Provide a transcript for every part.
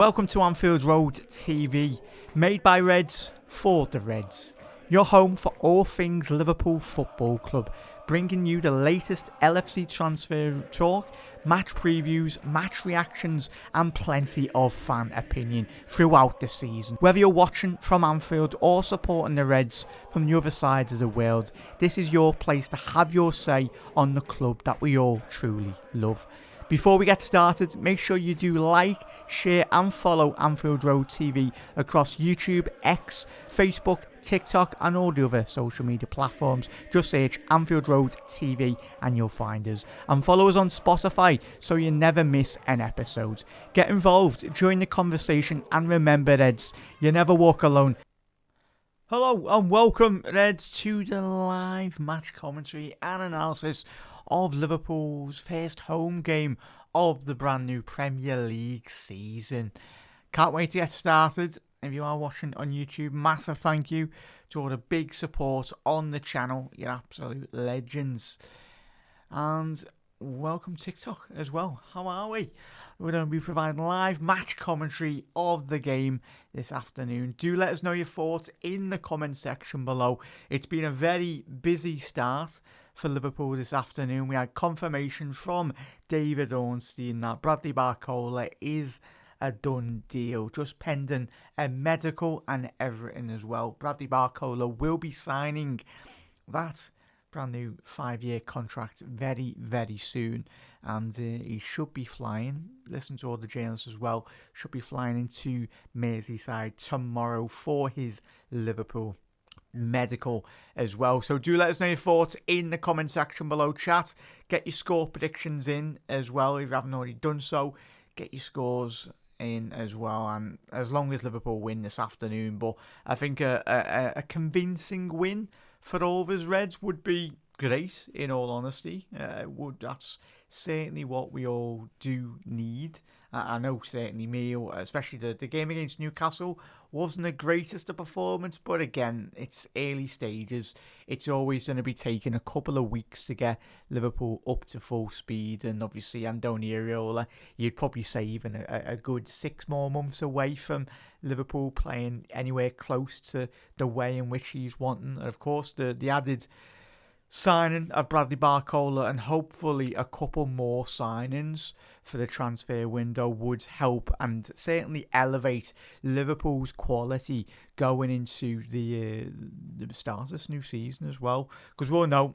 Welcome to Anfield Road TV, made by Reds for the Reds. Your home for all things Liverpool Football Club, bringing you the latest LFC transfer talk, match previews, match reactions and plenty of fan opinion throughout the season. Whether you're watching from Anfield or supporting the Reds from the other side of the world, this is your place to have your say on the club that we all truly love. Before we get started, make sure you do like, share and follow Anfield Road TV across YouTube, X, Facebook, TikTok and all the other social media platforms. Just search Anfield Road TV and you'll find us. And follow us on Spotify so you never miss an episode. Get involved, join the conversation and remember Reds, you never walk alone. Hello and welcome Reds to the live match commentary and analysis of Liverpool's first home game of the brand new Premier League season. Can't wait to get started. If you are watching on YouTube, massive thank you to all the big support on the channel. You're absolute legends. And welcome TikTok as well. How are we? We're going to be providing live match commentary of the game this afternoon. Do let us know your thoughts in the comment section below. It's been a very busy start for Liverpool this afternoon. We had confirmation from David Ornstein that Bradley Barcola is a done deal, just pending a medical and everything as well. Bradley Barcola will be signing that brand new 5-year contract very, very soon, and he should be flying, listen to all the journalists as well, should be flying into Merseyside tomorrow for his Liverpool medical as well. So do let us know your thoughts in the comment section below. Chat, get your score predictions in as well if you haven't already done so. Get your scores in as well, and as long as Liverpool win this afternoon, but I think a convincing win for all of us Reds would be great, in all honesty. That's certainly what we all do need. I know certainly me, especially the game against Newcastle, wasn't the greatest of performance, but again, it's early stages. It's always going to be taking a couple of weeks to get Liverpool up to full speed, and obviously Andoni Iraola, you'd probably say even a good 6 more months away from Liverpool playing anywhere close to the way in which he's wanting. And of course, the added signing of Bradley Barcola and hopefully a couple more signings for the transfer window would help and certainly elevate Liverpool's quality going into the start of this new season as well. Because we'll know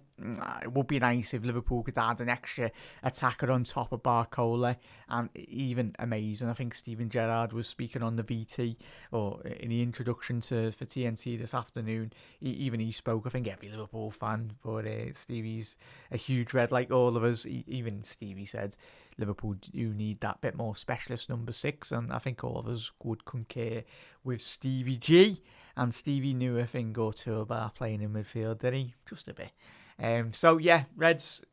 it would be nice if Liverpool could add an extra attacker on top of Barcola, and even amazing. I think Steven Gerrard was speaking on the VT or in the introduction for TNT this afternoon. Even he spoke. I think every Liverpool fan, but Stevie's a huge Red like all of us. Even Stevie said Liverpool do need that bit more specialist number 6, and I think all of us would concur with Stevie G. And Stevie knew a thing or two about playing in midfield, didn't he? Just a bit. So yeah, Reds,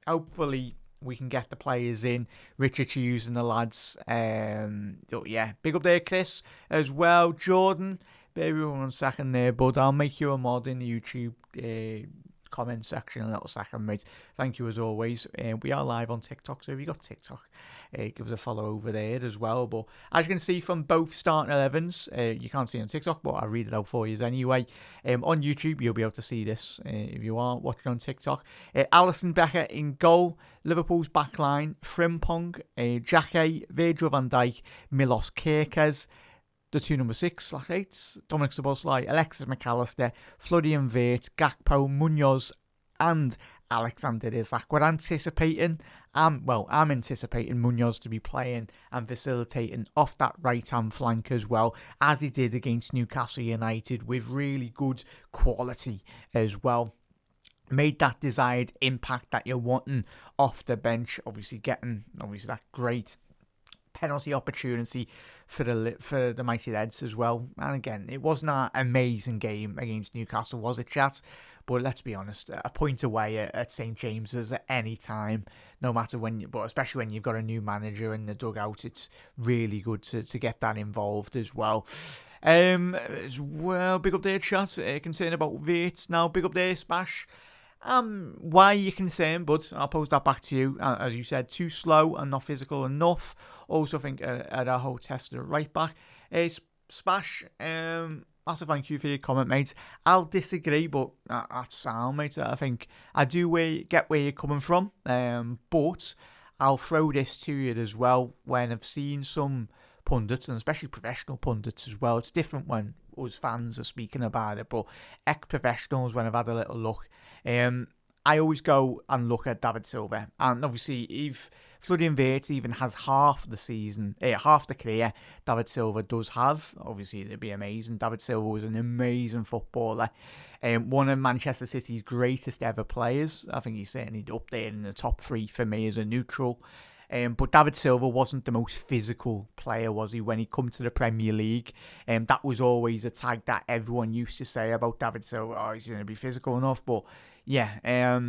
hopefully we can get the players in. Richard Hughes and the lads. Yeah, big up there, Chris, as well. Jordan, bear with me 1 second there, bud. I'll make you a mod in the YouTube comment section in a little second, mate. Thank you as always. We are live on TikTok, so if you got TikTok, give us a follow over there as well. But as you can see from both starting 11s, you can't see on TikTok, but I'll read it out for you anyway. On YouTube, you'll be able to see this if you are watching on TikTok. Alisson Becker in goal. Liverpool's backline: Frimpong, Jake, Virgil van Dijk, Milos Kerkez. The 2 number 6/8, Dominic Szoboszlai, Alexis McAllister, Florian Wirtz, Gakpo, Munoz, and Alexander Isak. We're anticipating, I'm anticipating Munoz to be playing and facilitating off that right-hand flank as well, as he did against Newcastle United, with really good quality as well. Made that desired impact that you're wanting off the bench, obviously getting that great penalty opportunity for the mighty Reds as well. And again, it wasn't an amazing game against Newcastle, was it, chat? But let's be honest, a point away at St James's at any time, no matter when, but especially when you've got a new manager in the dugout, it's really good to get that involved as well. As well, big up there, chat. Concerned about Wirtz now. Big up there, Spash. Why are you concerned, bud? I'll pose that back to you. As you said, too slow and not physical enough. Also think Iraola tested right back. Spash, massive thank you for your comment, mate. I'll disagree, but that's sound, mate. I think I do get where you're coming from, but I'll throw this to you as well. When I've seen some pundits, and especially professional pundits as well, it's different when us fans are speaking about it, but ex-professionals, when I've had a little look, I always go and look at David Silva, and obviously if Florian Wirtz even has half the season, half the career David Silva does have, obviously it'd be amazing. David Silva was an amazing footballer, one of Manchester City's greatest ever players. I think he's certainly up there in the top 3 for me as a neutral. But David Silva wasn't the most physical player, was he, when he come to the Premier League? That was always a tag that everyone used to say about David Silva. Oh, he's going to be physical enough. But yeah,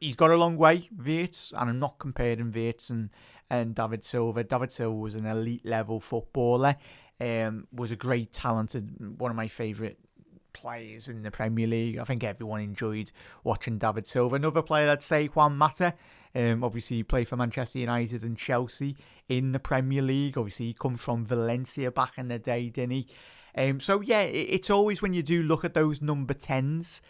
he's got a long way, Wirtz, and I'm not comparing Wirtz and David Silva. David Silva was an elite level footballer, was a great talented, one of my favourite players in the Premier League. I think everyone enjoyed watching David Silva. Another player I'd say, Juan Mata. Obviously, he played for Manchester United and Chelsea in the Premier League. Obviously, he come from Valencia back in the day, didn't he? So, yeah, it's always when you do look at those number 10s.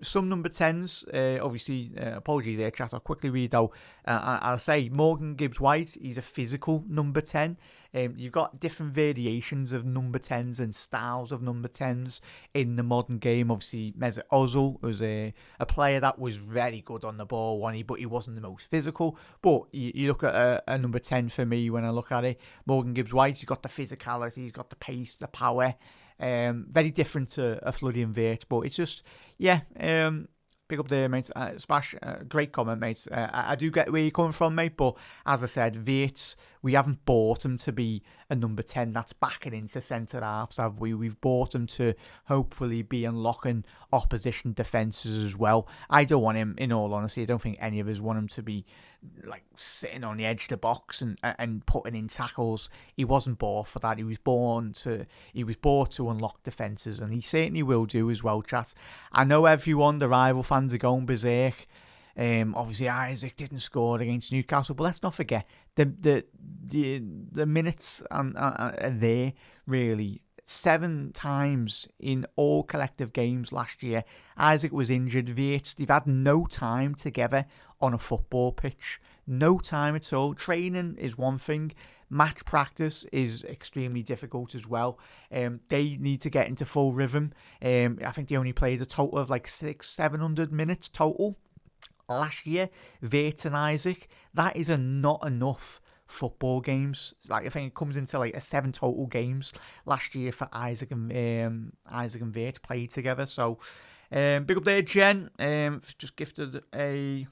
Some number 10s, obviously, apologies there, chat, I'll quickly read out. I'll say Morgan Gibbs-White, he's a physical number 10. You've got different variations of number 10s and styles of number 10s in the modern game. Obviously, Mesut Ozil was a player that was very good on the ball, but he wasn't the most physical. But you look at a number 10 for me when I look at it. Morgan Gibbs-White, he's got the physicality, he's got the pace, the power. Very different to a Florian Wirtz, but it's just, yeah, big up there, mate. Spash, great comment, mate. I do get where you're coming from, mate, but as I said, Wirtz, we haven't bought him to be a number 10 that's backing into centre-halves, have we? We've bought him to hopefully be unlocking opposition defences as well. I don't want him, in all honesty, I don't think any of us want him to be like sitting on the edge of the box and putting in tackles. He wasn't bought for that. He was bought to unlock defences, and he certainly will do as well, chat. I know everyone, the rival fans, are going berserk. Obviously Isaac didn't score against Newcastle, but let's not forget the minutes are there, really. 7 times in all collective games last year, Isaac was injured. Wirtz, they've had no time together on a football pitch. No time at all. Training is one thing. Match practice is extremely difficult as well. They need to get into full rhythm. I think they only played a total of like 600-700 minutes total last year. Wirtz and Isaac, that is not enough football games. Like, I think it comes into like 7 total games last year for Isaac and Wirtz played together. So big up there, Jen. Just gifted a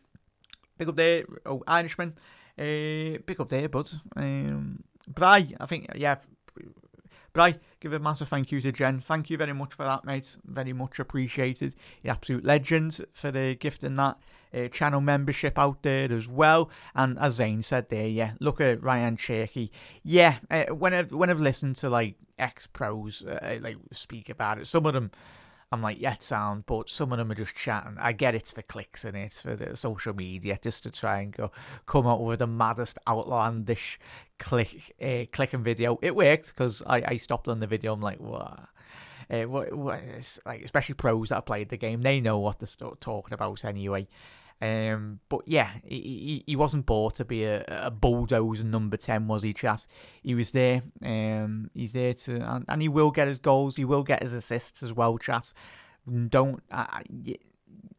big up there. Oh, Irishman. Big up there, bud. Bri, I think, yeah. Bri, give a massive thank you to Jen. Thank you very much for that, mate. Very much appreciated. You're absolute legends for the gift and that channel membership out there as well. And as Zane said there, yeah, look at Ryan Cherky. Yeah, when I've listened to like ex-pros like speak about it, some of them I'm like, yeah, sound, but some of them are just chatting. I get it's for clicks and it's for the social media, just to try and come up with the maddest outlandish clicking video. It worked because I stopped on the video. I'm like, what? What? It's like, especially pros that have played the game, they know what they're talking about anyway. But yeah, he wasn't bought to be a bulldozer number 10, was he, chat? He was there. He's there to, and he will get his goals. He will get his assists as well, chat.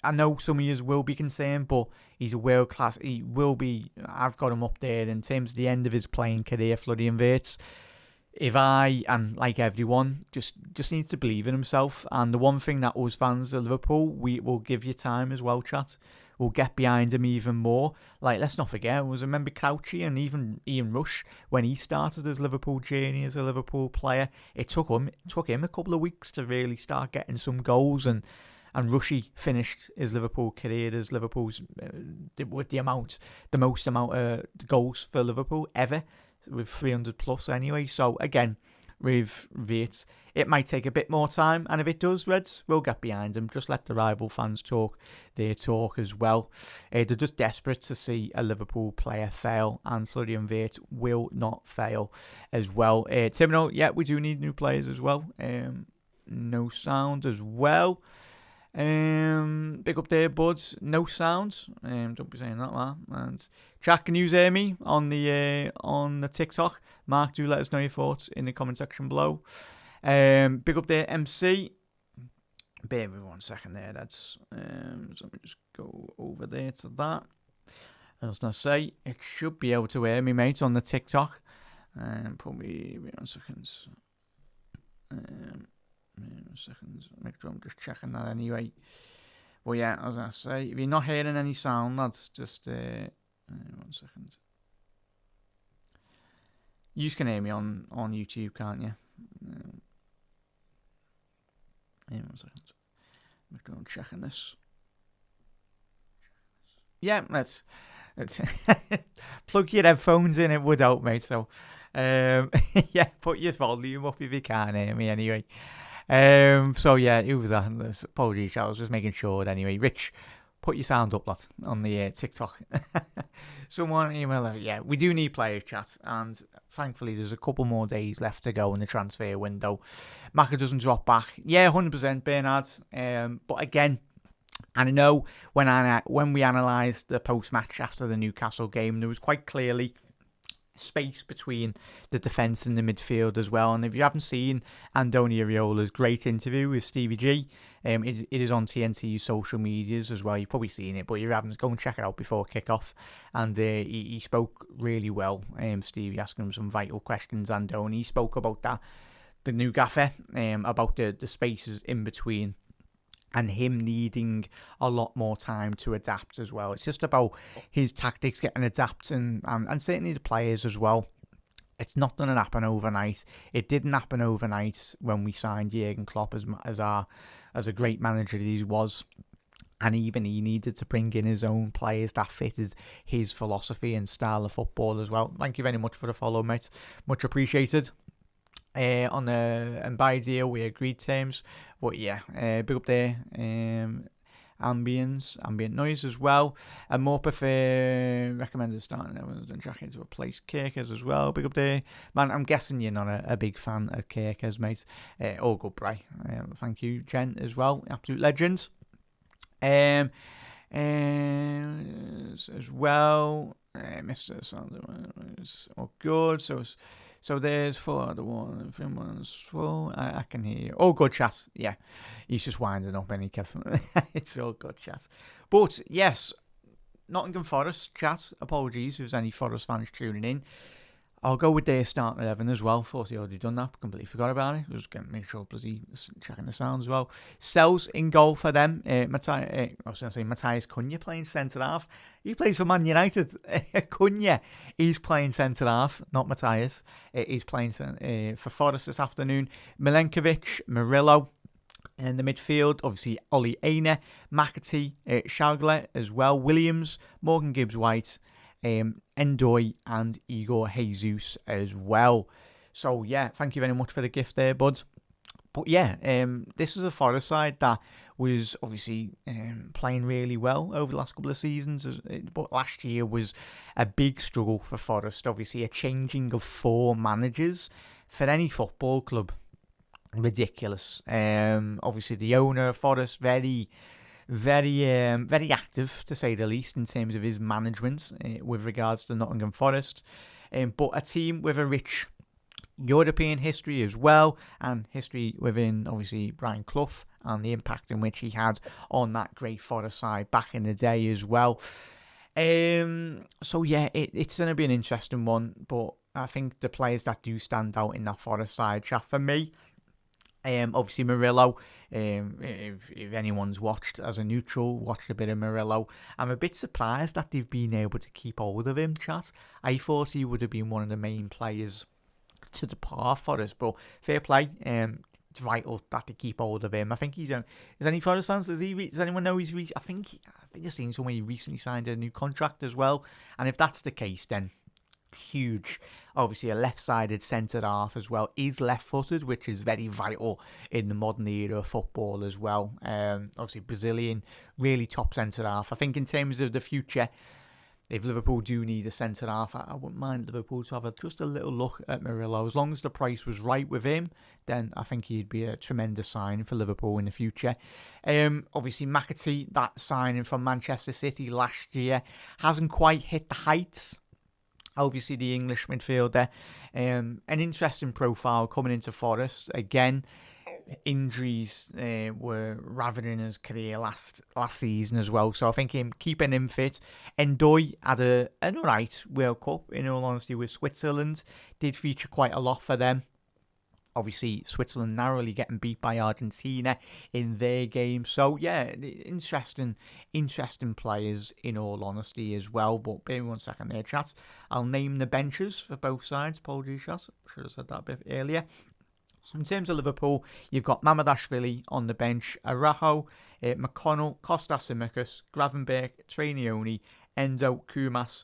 I know some of you will be concerned, but he's a world class. He will be. I've got him up there in terms of the end of his playing career, Florian Wirtz. If I, and like everyone, just needs to believe in himself. And the one thing that us fans of Liverpool, we will give you time as well, chat. We'll get behind him even more. Like, let's not forget, remember Crouchy and even Ian Rush, when he started his Liverpool journey as a Liverpool player, it took him a couple of weeks to really start getting some goals. And Rushy finished his Liverpool career as Liverpool's with the most amount of goals for Liverpool ever, with 300 plus anyway. So again, with Vates. It might take a bit more time, and if it does, Reds will get behind him. Just let the rival fans talk their talk as well. They're just desperate to see a Liverpool player fail, and Florian Vates will not fail as well. Timno, yeah, we do need new players as well. No sound as well. Big up there, buds. No sound. Don't be saying that, man. And chat, can you hear me on the TikTok? Mark, do let us know your thoughts in the comment section below. Big up there, MC. Bear with me 1 second there. That's so let me just go over there to that. I was gonna say it should be able to hear me, mate, on the TikTok. Probably 1 second. 1 second. Make sure I'm just checking that anyway. But yeah, as I say, if you're not hearing any sound, lads, just 1 second. You can hear me on YouTube, can't you? 1 second. Make sure I'm checking this. Yeah, let's plug your headphones in. It would help, mate. So, yeah, put your volume up if you can't hear me anyway. So yeah, who was that? Apologies, I was just making sure anyway. Rich, put your sound up, lad, on the TikTok. Someone email, yeah, we do need players, chat, and thankfully there's a couple more days left to go in the transfer window. Maka doesn't drop back. Yeah, 100% Bernard. But again, and I know when we analysed the post-match after the Newcastle game, there was quite clearly space between the defence and the midfield as well. And if you haven't seen Andoni Iraola's great interview with Stevie G, it is on TNT's social medias as well. You've probably seen it, but you haven't, go and check it out before kickoff. And he spoke really well. Stevie asking him some vital questions. Andoni, he spoke about that, the new gaffer, about the spaces in between, and him needing a lot more time to adapt as well. It's just about his tactics getting adapting, and certainly the players as well. It's not going to happen overnight. It didn't happen overnight when we signed Jurgen Klopp as a great manager that he was. And even he needed to bring in his own players that fitted his philosophy and style of football as well. Thank you very much for the follow, mate. Much appreciated. On the buy deal, we agreed terms, but yeah, big up there. Ambient noise as well, and more prefer recommended starting than Jack to replace Kirkers as well. Big up there, man. I'm guessing you're not a big fan of Kirkers, mate. All good, Bray. Thank you, Jen, as well. Absolute legends. As well, Mr. Sanders, all good. So there's 4 other one, 3 ones, 4. I can hear you. Oh, good chat. Yeah, he's just winding up any Kevin. It's all good chat. But yes, Nottingham Forest chat. Apologies if there's any Forest fans tuning in. I'll go with their starting 11 as well. Thought he already done that. Completely forgot about it. Just going to make sure bloody checking the sound as well. Sells in goal for them. I was going to say Matthias Cunha playing centre half. He plays for Man United. Cunha, he's playing centre half, not Matthias. He's playing for Forest this afternoon. Milenkovic, Murillo. In the midfield, obviously Ollie Aina, McAtee, Shagler as well. Williams, Morgan Gibbs-White. Endoy and Igor Jesus as well. So yeah, thank you very much for the gift there, bud. But yeah, this is a Forest side that was obviously playing really well over the last couple of seasons, but last year was a big struggle for Forest. Obviously a changing of 4 managers for any football club, ridiculous. Obviously the owner of Forest, very active, to say the least, in terms of his management with regards to Nottingham Forest. But a team with a rich European history as well, and history within, obviously, Brian Clough and the impact in which he had on that great Forest side back in the day as well. So yeah, it's going to be an interesting one, but I think the players that do stand out in that Forest side, chat, for me, obviously Murillo, if anyone's watched as a neutral, watched a bit of Murillo, I'm a bit surprised that they've been able to keep hold of him, chat. I thought he would have been one of the main players to depart for us, but fair play. It's vital that they keep hold of him. I think he's is any Forest fans, does anyone know he's I think I've seen somewhere he recently signed a new contract as well, and if that's the case, then huge. Obviously, a left-sided centre-half as well. He's left-footed, which is very vital in the modern era of football as well. Obviously, Brazilian, really top centre-half. I think in terms of the future, if Liverpool do need a centre-half, I wouldn't mind Liverpool to have just a little look at Murillo. As long as the price was right with him, then I think he'd be a tremendous signing for Liverpool in the future. Obviously, McAtee, that signing from Manchester City last year, hasn't quite hit the heights. Obviously, the English midfielder. An interesting profile coming into Forest. Again, injuries were ravaging his career last season as well. So I think keeping him fit. Andoni had an alright World Cup, in all honesty, with Switzerland. Did feature quite a lot for them. Obviously, Switzerland narrowly getting beat by Argentina in their game. So, yeah, interesting players, in all honesty, as well. But bear with me 1 second there, chat. I'll name the benches for both sides. Apologies, chat. Should have said that a bit earlier. So, in terms of Liverpool, you've got Mamadashvili on the bench, Araujo, McConnell, Kostas Tsimikas, Gravenberch, Trainioni, Endo, Kumas,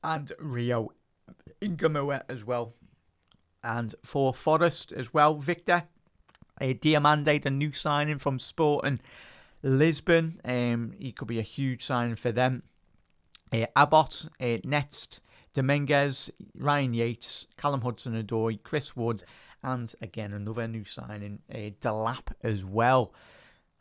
and Rio Ingamua as well. And for Forest as well, Victor Diamande, the new signing from Sporting Lisbon. He could be a huge signing for them. Abbott, Netst, Dominguez, Ryan Yates, Callum Hudson-Odoi, Chris Wood, and again another new signing, Delap as well.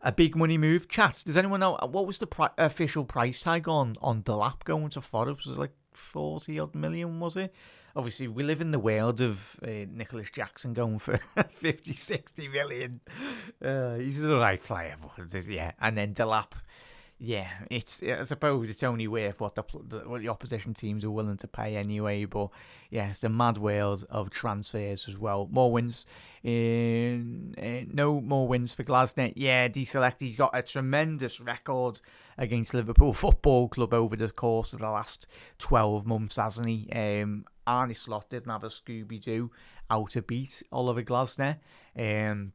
A big money move. Chat, does anyone know what was the official price tag on Delap going to Forest? Was it like 40 odd million, was it? Obviously, we live in the world of Nicholas Jackson going for 50, 60 million. He's an alright player, but yeah. And then Delap, yeah, I suppose it's only worth what the opposition teams are willing to pay anyway. But yeah, it's the mad world of transfers as well. More wins. No more wins for Glasner. Yeah, deselect. He's got a tremendous record against Liverpool Football Club over the course of the last 12 months, hasn't he? Arne Slot didn't have a Scooby-Doo out to beat Oliver Glasner.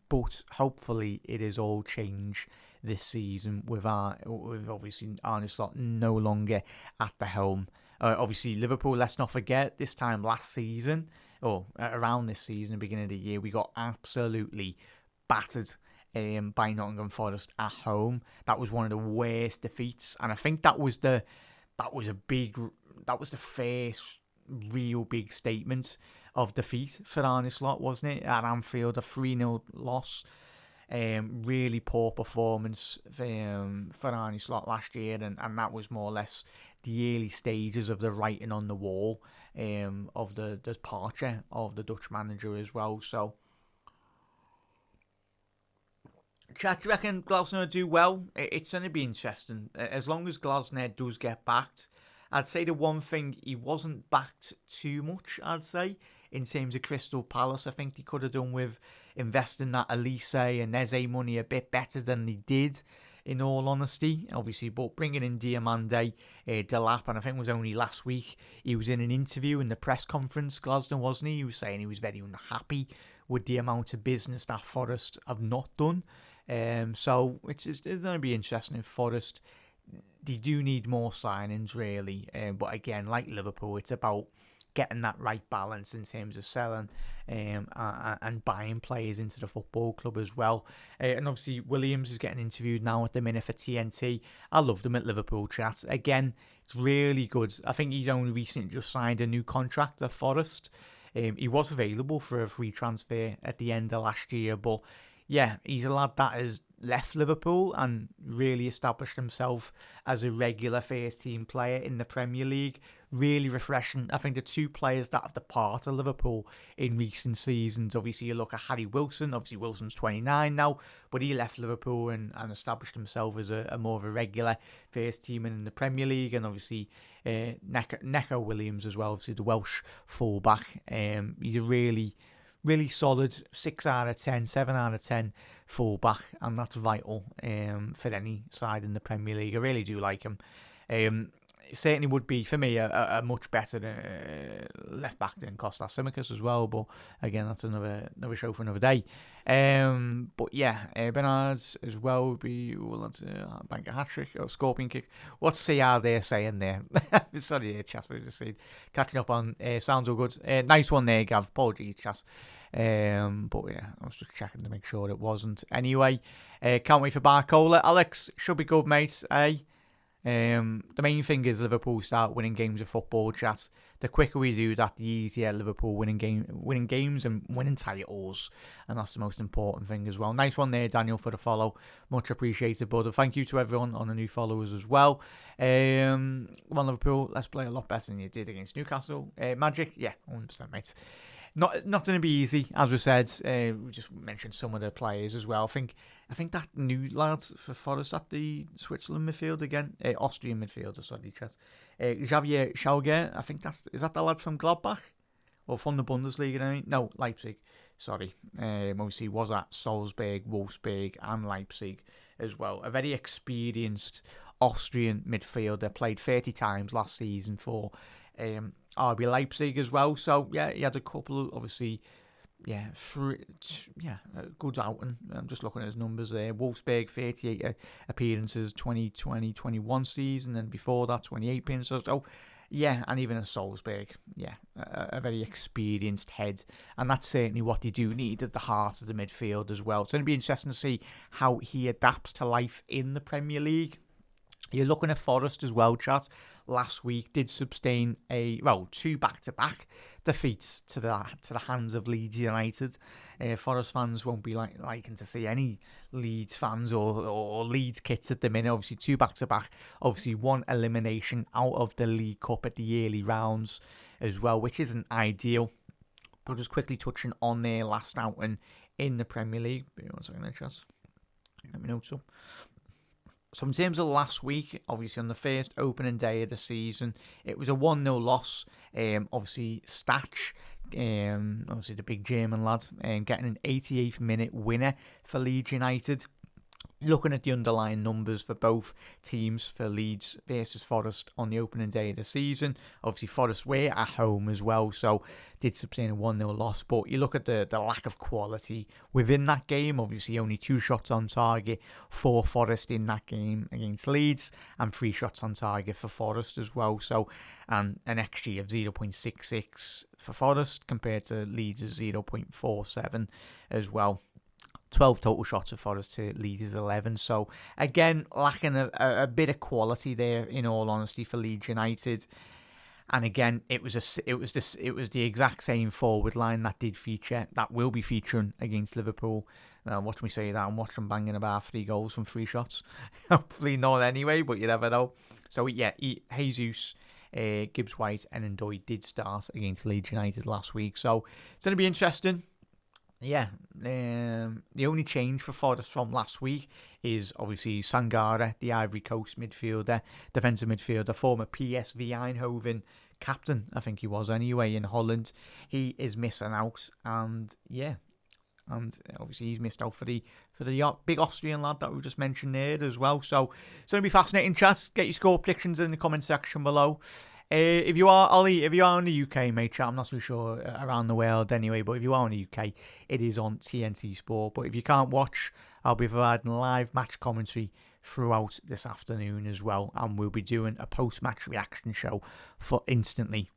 But hopefully it is all change this season with obviously Arne Slot no longer at the helm. Obviously Liverpool, let's not forget, this time last season, or around this season, the beginning of the year, we got absolutely battered by Nottingham Forest at home. That was one of the worst defeats, and I think that was the first real big statement of defeat for Arne Slot, wasn't it? At Anfield, a 3-0 loss. Really poor performance for Arne Slot last year, and that was more or less the early stages of the writing on the wall of the departure of the Dutch manager as well. So, Chat, do you reckon Glasner will do well? It's going to be interesting. As long as Glasner does get backed, I'd say the one thing, he wasn't backed too much, I'd say, in terms of Crystal Palace. I think he could have done with investing that Elise and Eze money a bit better than they did, in all honesty, obviously. But bringing in Diamande, Delap, and I think it was only last week, he was in an interview in the press conference, Glasner, wasn't he? He was saying he was very unhappy with the amount of business that Forest have not done. So it's going to be interesting in Forest. They do need more signings, really. But again, like Liverpool, it's about getting that right balance in terms of selling and buying players into the football club as well. And obviously, Williams is getting interviewed now at the minute for TNT. I loved him at Liverpool, chat. Again, it's really good. I think he's only recently just signed a new contract at Forest. He was available for a free transfer at the end of last year, but yeah, he's a lad that has left Liverpool and really established himself as a regular first team player in the Premier League. Really refreshing. I think the two players that have departed Liverpool in recent seasons, obviously you look at Harry Wilson. Obviously Wilson's 29 now, but he left Liverpool and established himself as a more of a regular first teamer in the Premier League. And obviously Neco Williams as well, obviously the Welsh fullback. He's a really solid 6 out of 10, 7 out of 10 fullback, and that's vital for any side in the Premier League. I really do like him. certainly would be, for me, a much better left back than Kostas Tsimikas as well. But again, that's another show for another day. But yeah, Bernards as well would be, well, that's bank a hat trick or scorpion kick. What's CR there saying there? Sorry, Chas, but just catching up on sounds all good. Nice one there, Gav. Apologies, Chas. But yeah, I was just checking to make sure it wasn't. Anyway, can't wait for Barcola. Alex, should be good, mate. The main thing is Liverpool start winning games of football, chat. The quicker we do that, the easier Liverpool winning games and winning titles, and that's the most important thing as well. Nice one there, Daniel, for the follow. Much appreciated, brother. Thank you to everyone on the new followers as well. Come on, Liverpool, let's play a lot better than you did against Newcastle. Magic, yeah, 100%, mate. Not going to be easy, as we said. We just mentioned some of the players as well. I think that new lad for Forest at the Switzerland midfield again, Austrian midfielder, sorry, chat. Xavier Schauger, I think is that the lad from Gladbach? Or from the Bundesliga, I mean? No, Leipzig, sorry. Obviously was at Salzburg, Wolfsburg and Leipzig as well. A very experienced Austrian midfielder, played 30 times last season for RB Leipzig as well. So yeah, he had a couple, obviously, a good outing. I'm just looking at his numbers there. Wolfsburg, 38 appearances, 2020-21 season, and before that, 28 appearances. So yeah, and even at Salzburg, a very experienced head, and that's certainly what they do need at the heart of the midfield as well. It's going to be interesting to see how he adapts to life in the Premier League. You're looking at Forest as well, chat. Last week did sustain two back-to-back defeats to the hands of Leeds United. Forest fans won't be liking to see any Leeds fans or Leeds kits at the minute. Obviously, two back-to-back. Obviously, one elimination out of the League Cup at the early rounds as well, which isn't ideal. But just quickly touching on their last outing in the Premier League. One second, chat. Let me know so. So in terms of last week, obviously on the first opening day of the season, it was a 1-0 loss. Obviously, Stach, obviously the big German lad, getting an 88th minute winner for Leeds United. Looking at the underlying numbers for both teams, for Leeds versus Forest on the opening day of the season, obviously Forest were at home as well, so did sustain a 1-0 loss. But you look at the lack of quality within that game. Obviously only 2 shots on target for Forest in that game against Leeds, and 3 shots on target for Forest as well. So, and an XG of 0.66 for Forest compared to Leeds' 0.47 as well. 12 total shots for Forest to Leeds' 11. So again, lacking a bit of quality there, in all honesty, for Leeds United. And again, it was the exact same forward line that will be featuring against Liverpool. Watch me say that and watch them banging about 3 goals from 3 shots. Hopefully not anyway, but you never know. So yeah, Jesus, Gibbs White and Andoni did start against Leeds United last week. So it's going to be interesting. Yeah, the only change for Forest from last week is obviously Sangare, the Ivory Coast midfielder, defensive midfielder, former PSV Eindhoven captain, I think he was anyway, in Holland. He is missing out, and obviously he's missed out for the big Austrian lad that we just mentioned there as well. So it's going to be fascinating, chat. Get your score predictions in the comment section below. If you are, Ollie, if you are in the UK, mate, chat, I'm not so sure around the world anyway, but if you are in the UK, it is on TNT Sport. But if you can't watch, I'll be providing live match commentary throughout this afternoon as well, and we'll be doing a post-match reaction show for instantly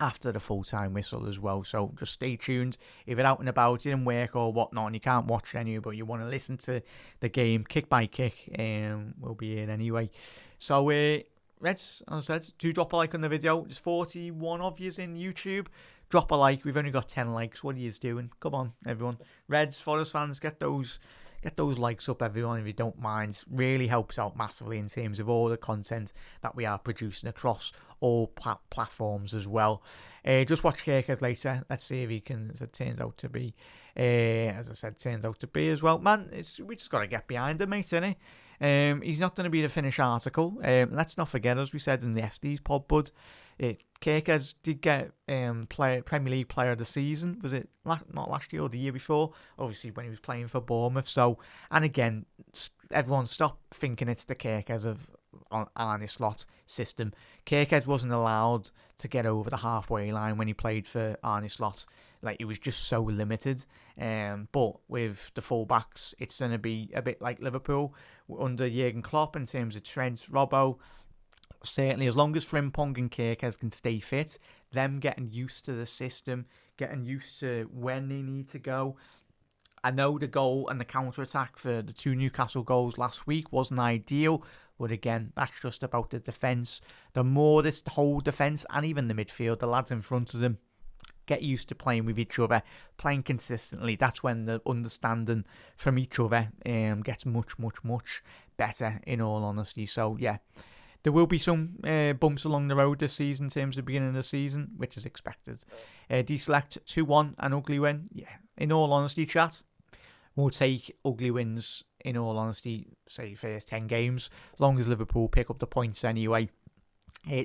after the full-time whistle as well. So just stay tuned. If you're out and about, you're in work or whatnot, and you can't watch any, but you want to listen to the game kick by kick, we'll be in anyway. So, Reds, as I said, do drop a like on the video. There's 41 of yous in YouTube. Drop a like. We've only got 10 likes. What are you doing? Come on, everyone. Reds, Forest fans, get those likes up, everyone, if you don't mind. Really helps out massively in terms of all the content that we are producing across all platforms as well. Just watch Kirkers later. Let's see if he can, as it turns out to be, as well. Man, we just got to get behind him, mate, innit? He's not going to be the finished article. Let's not forget, as we said in the SD's pod, bud, Kirkers did get Premier League Player of the Season. Was it not last year or the year before? Obviously, when he was playing for Bournemouth. So, and again, everyone stop thinking it's the Kirkers of Arne Slot system. Kirkes wasn't allowed to get over the halfway line when he played for Arne Slot. Like, it was just so limited. But with the full-backs, it's going to be a bit like Liverpool under Jurgen Klopp in terms of Trent, Robbo. Certainly, as long as Frimpong and Kirkes can stay fit, them getting used to the system, getting used to when they need to go. I know the goal and the counter-attack for the 2 Newcastle goals last week wasn't ideal, but again, that's just about the defence. The more this whole defence and even the midfield, the lads in front of them, get used to playing with each other, playing consistently, that's when the understanding from each other gets much, much, much better, in all honesty. So, yeah, there will be some bumps along the road this season in terms of the beginning of the season, which is expected. Deselect 2-1, an ugly win. Yeah, in all honesty, chat, we'll take ugly wins, in all honesty, say first 10 games, as long as Liverpool pick up the points anyway.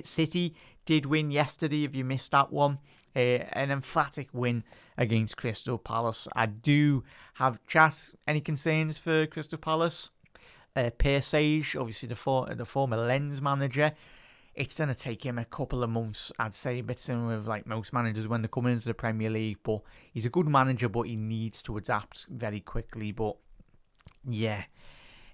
City did win yesterday, if you missed that one. An emphatic win against Crystal Palace. I do have, chat, any concerns for Crystal Palace? Per Sage, obviously the former Lens manager, it's going to take him a couple of months, I'd say, a bit similar with like most managers when they're coming into the Premier League. But he's a good manager, but he needs to adapt very quickly. But yeah,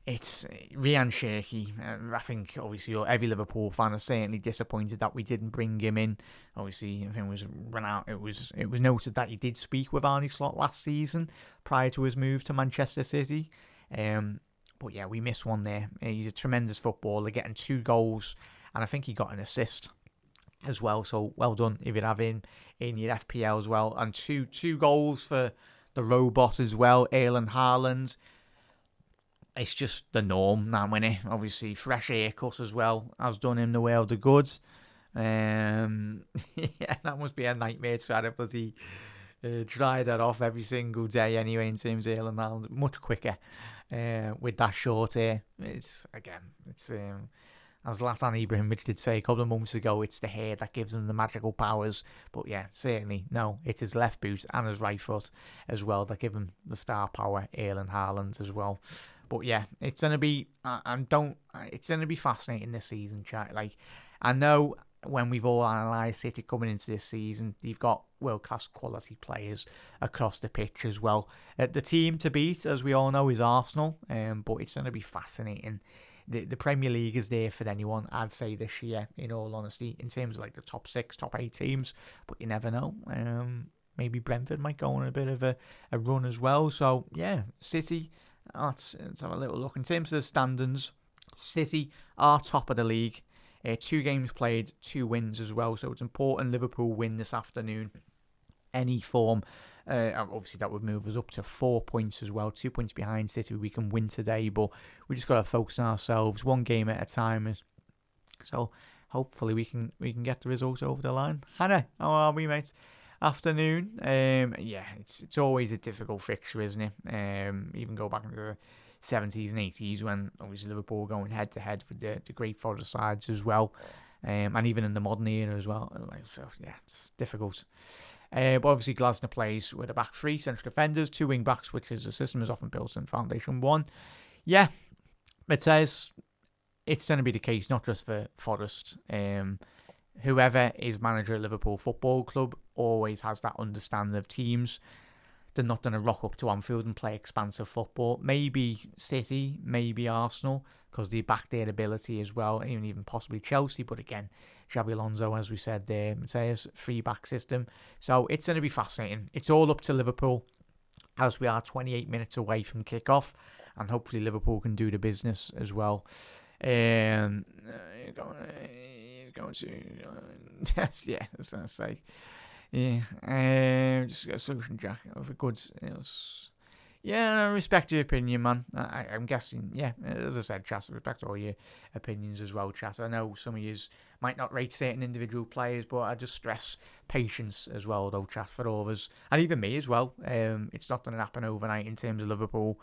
it's Ryan Cherki. I think obviously every Liverpool fan is certainly disappointed that we didn't bring him in. Obviously, I think it was run out. It was noted that he did speak with Arne Slot last season prior to his move to Manchester City. But yeah, we missed one there. He's a tremendous footballer, getting 2 goals, and I think he got an assist as well. So well done if you have him in your FPL as well. And two goals for the robot as well, Erling Haaland. It's just the norm now, isn't it? Obviously, fresh haircut as well has done him the world of good. Yeah, that must be a nightmare to try to bloody dry that off every single day anyway, in terms of Erling Haaland. Much quicker with that short hair. It's as Zlatan Ibrahimovic did say a couple of months ago, it's the hair that gives him the magical powers. But yeah, certainly, no, it's his left boot and his right foot as well that give him the star power, Erling Haaland as well. But yeah, it's gonna be it's gonna be fascinating this season, chat. Like, I know when we've all analysed City coming into this season, they've got world-class quality players across the pitch as well. The team to beat, as we all know, is Arsenal, but it's going to be fascinating. The Premier League is there for anyone, I'd say, this year, in all honesty, in terms of like the top 6, top 8 teams, but you never know. Maybe Brentford might go on a bit of a run as well. So, yeah, City, let's have a little look. In terms of the standings, City are top of the league. 2 games played, 2 wins as well. So it's important Liverpool win this afternoon. Any form. Obviously, that would move us up to 4 points as well. 2 points behind City. We can win today, but we just got to focus on ourselves, one game at a time. So hopefully we can get the result over the line. Hannah, how are we, mate? Afternoon. Yeah, it's always a difficult fixture, isn't it? Even go back into the 70s and 80s when obviously Liverpool were going head to head with the great Forest sides as well, and even in the modern era as well. So yeah, it's difficult. But obviously Glasner plays with a back 3 central defenders, 2 wing backs, which is a system is often built in Foundation 1. Yeah, it says it's going to be the case not just for Forest. Whoever is manager at Liverpool Football Club always has that understanding of teams. They're not going to rock up to Anfield and play expansive football. Maybe City, maybe Arsenal, because they back their ability as well, even possibly Chelsea. But again, Xabi Alonso, as we said there, Mateus, 3-back system. So it's going to be fascinating. It's all up to Liverpool, as we are 28 minutes away from kickoff, and hopefully Liverpool can do the business as well. Going to yes, yeah, that's what I say. Yeah, just a solution, Jack, of a good. Yeah, I respect your opinion, man. I'm guessing, yeah, as I said, chat, I respect all your opinions as well, chat. I know some of you might not rate certain individual players, but I just stress patience as well, though, chat, for all of us, and even me as well. It's not going to happen overnight in terms of Liverpool.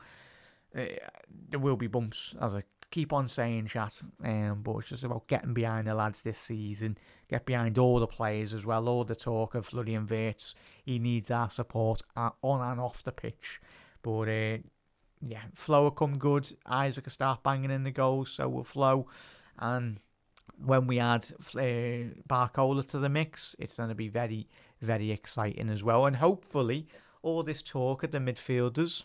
There will be bumps, as I keep on saying, chat, but it's just about getting behind the lads this season, get behind all the players as well, all the talk of Florian Wirtz. He needs our support on and off the pitch. But yeah, Flo will come good. Isaac will start banging in the goals, so will Flo. And when we add Barcola to the mix, it's going to be very, very exciting as well. And hopefully, all this talk at the midfielders,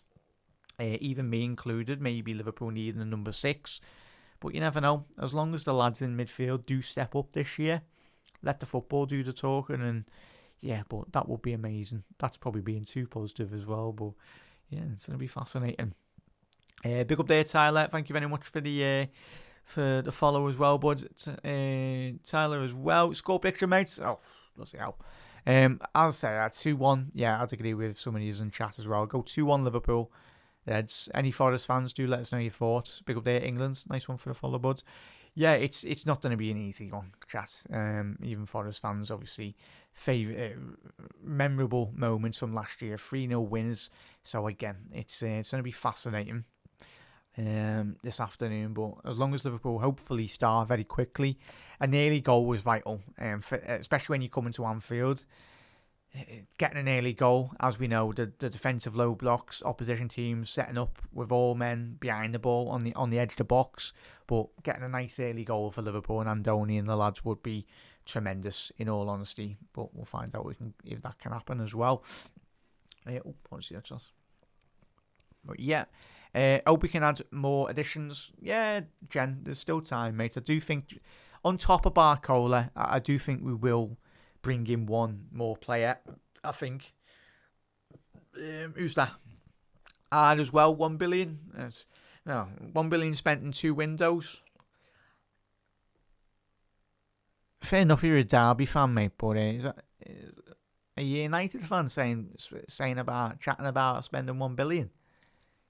even me included, maybe Liverpool needing a number 6. But you never know. As long as the lads in midfield do step up this year, let the football do the talking. And yeah, but that would be amazing. That's probably being too positive as well. But yeah, it's going to be fascinating. Big up there, Tyler. Thank you very much for the follow as well, bud. Tyler as well. Score picture, mates. Oh, bloody hell. I'll say that 2-1. Yeah, I'd agree with some of these in chat as well. I'll go 2-1 Liverpool. Reds. Any Forest fans, do let us know your thoughts. Big up there, England. Nice one for the follow, bud. Yeah, it's not going to be an easy one, chat. Even Forest fans, obviously, memorable moments from last year. 3-0 wins. So again, it's going to be fascinating this afternoon. But as long as Liverpool hopefully start very quickly, an early goal was vital, especially when you come into Anfield. Getting an early goal, as we know, the defensive low blocks, opposition teams setting up with all men behind the ball on the edge of the box. But getting a nice early goal for Liverpool and Andoni and the lads would be tremendous, in all honesty. But we'll find out if that can happen as well. But yeah, hope we can add more additions. Yeah, Jen, there's still time, mate. I do think, on top of Barcola, I do think we will bring in one more player, I think. Who's that? As well, 1 billion. 1 billion spent in 2 windows. Fair enough, you're a Derby fan, mate, but is a United fan chatting about spending 1 billion?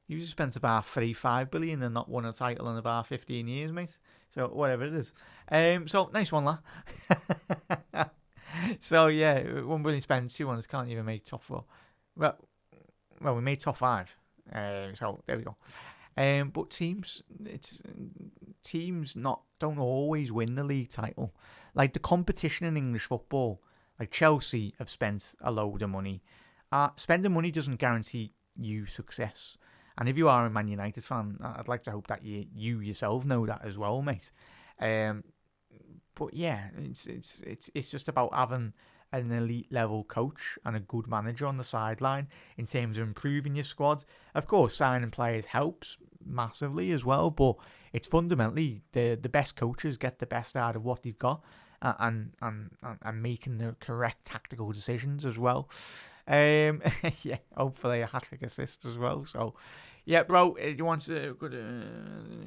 You just spent about 5 billion and not won a title in about 15 years, mate. So whatever it is. So nice one, lad. So yeah, 1 billion spent, 2 ones can't even make top 4. Well, we made top 5. So there we go. But teams don't always win the league title. Like the competition in English football, like Chelsea have spent a load of money. Spending money doesn't guarantee you success. And if you are a Man United fan, I'd like to hope that you yourself know that as well, mate. But yeah, it's just about having an elite level coach and a good manager on the sideline in terms of improving your squad. Of course, signing players helps massively as well, but it's fundamentally the best coaches get the best out of what they've got and making the correct tactical decisions as well. Yeah, hopefully a hat-trick assist as well. So yeah, bro, you want to go to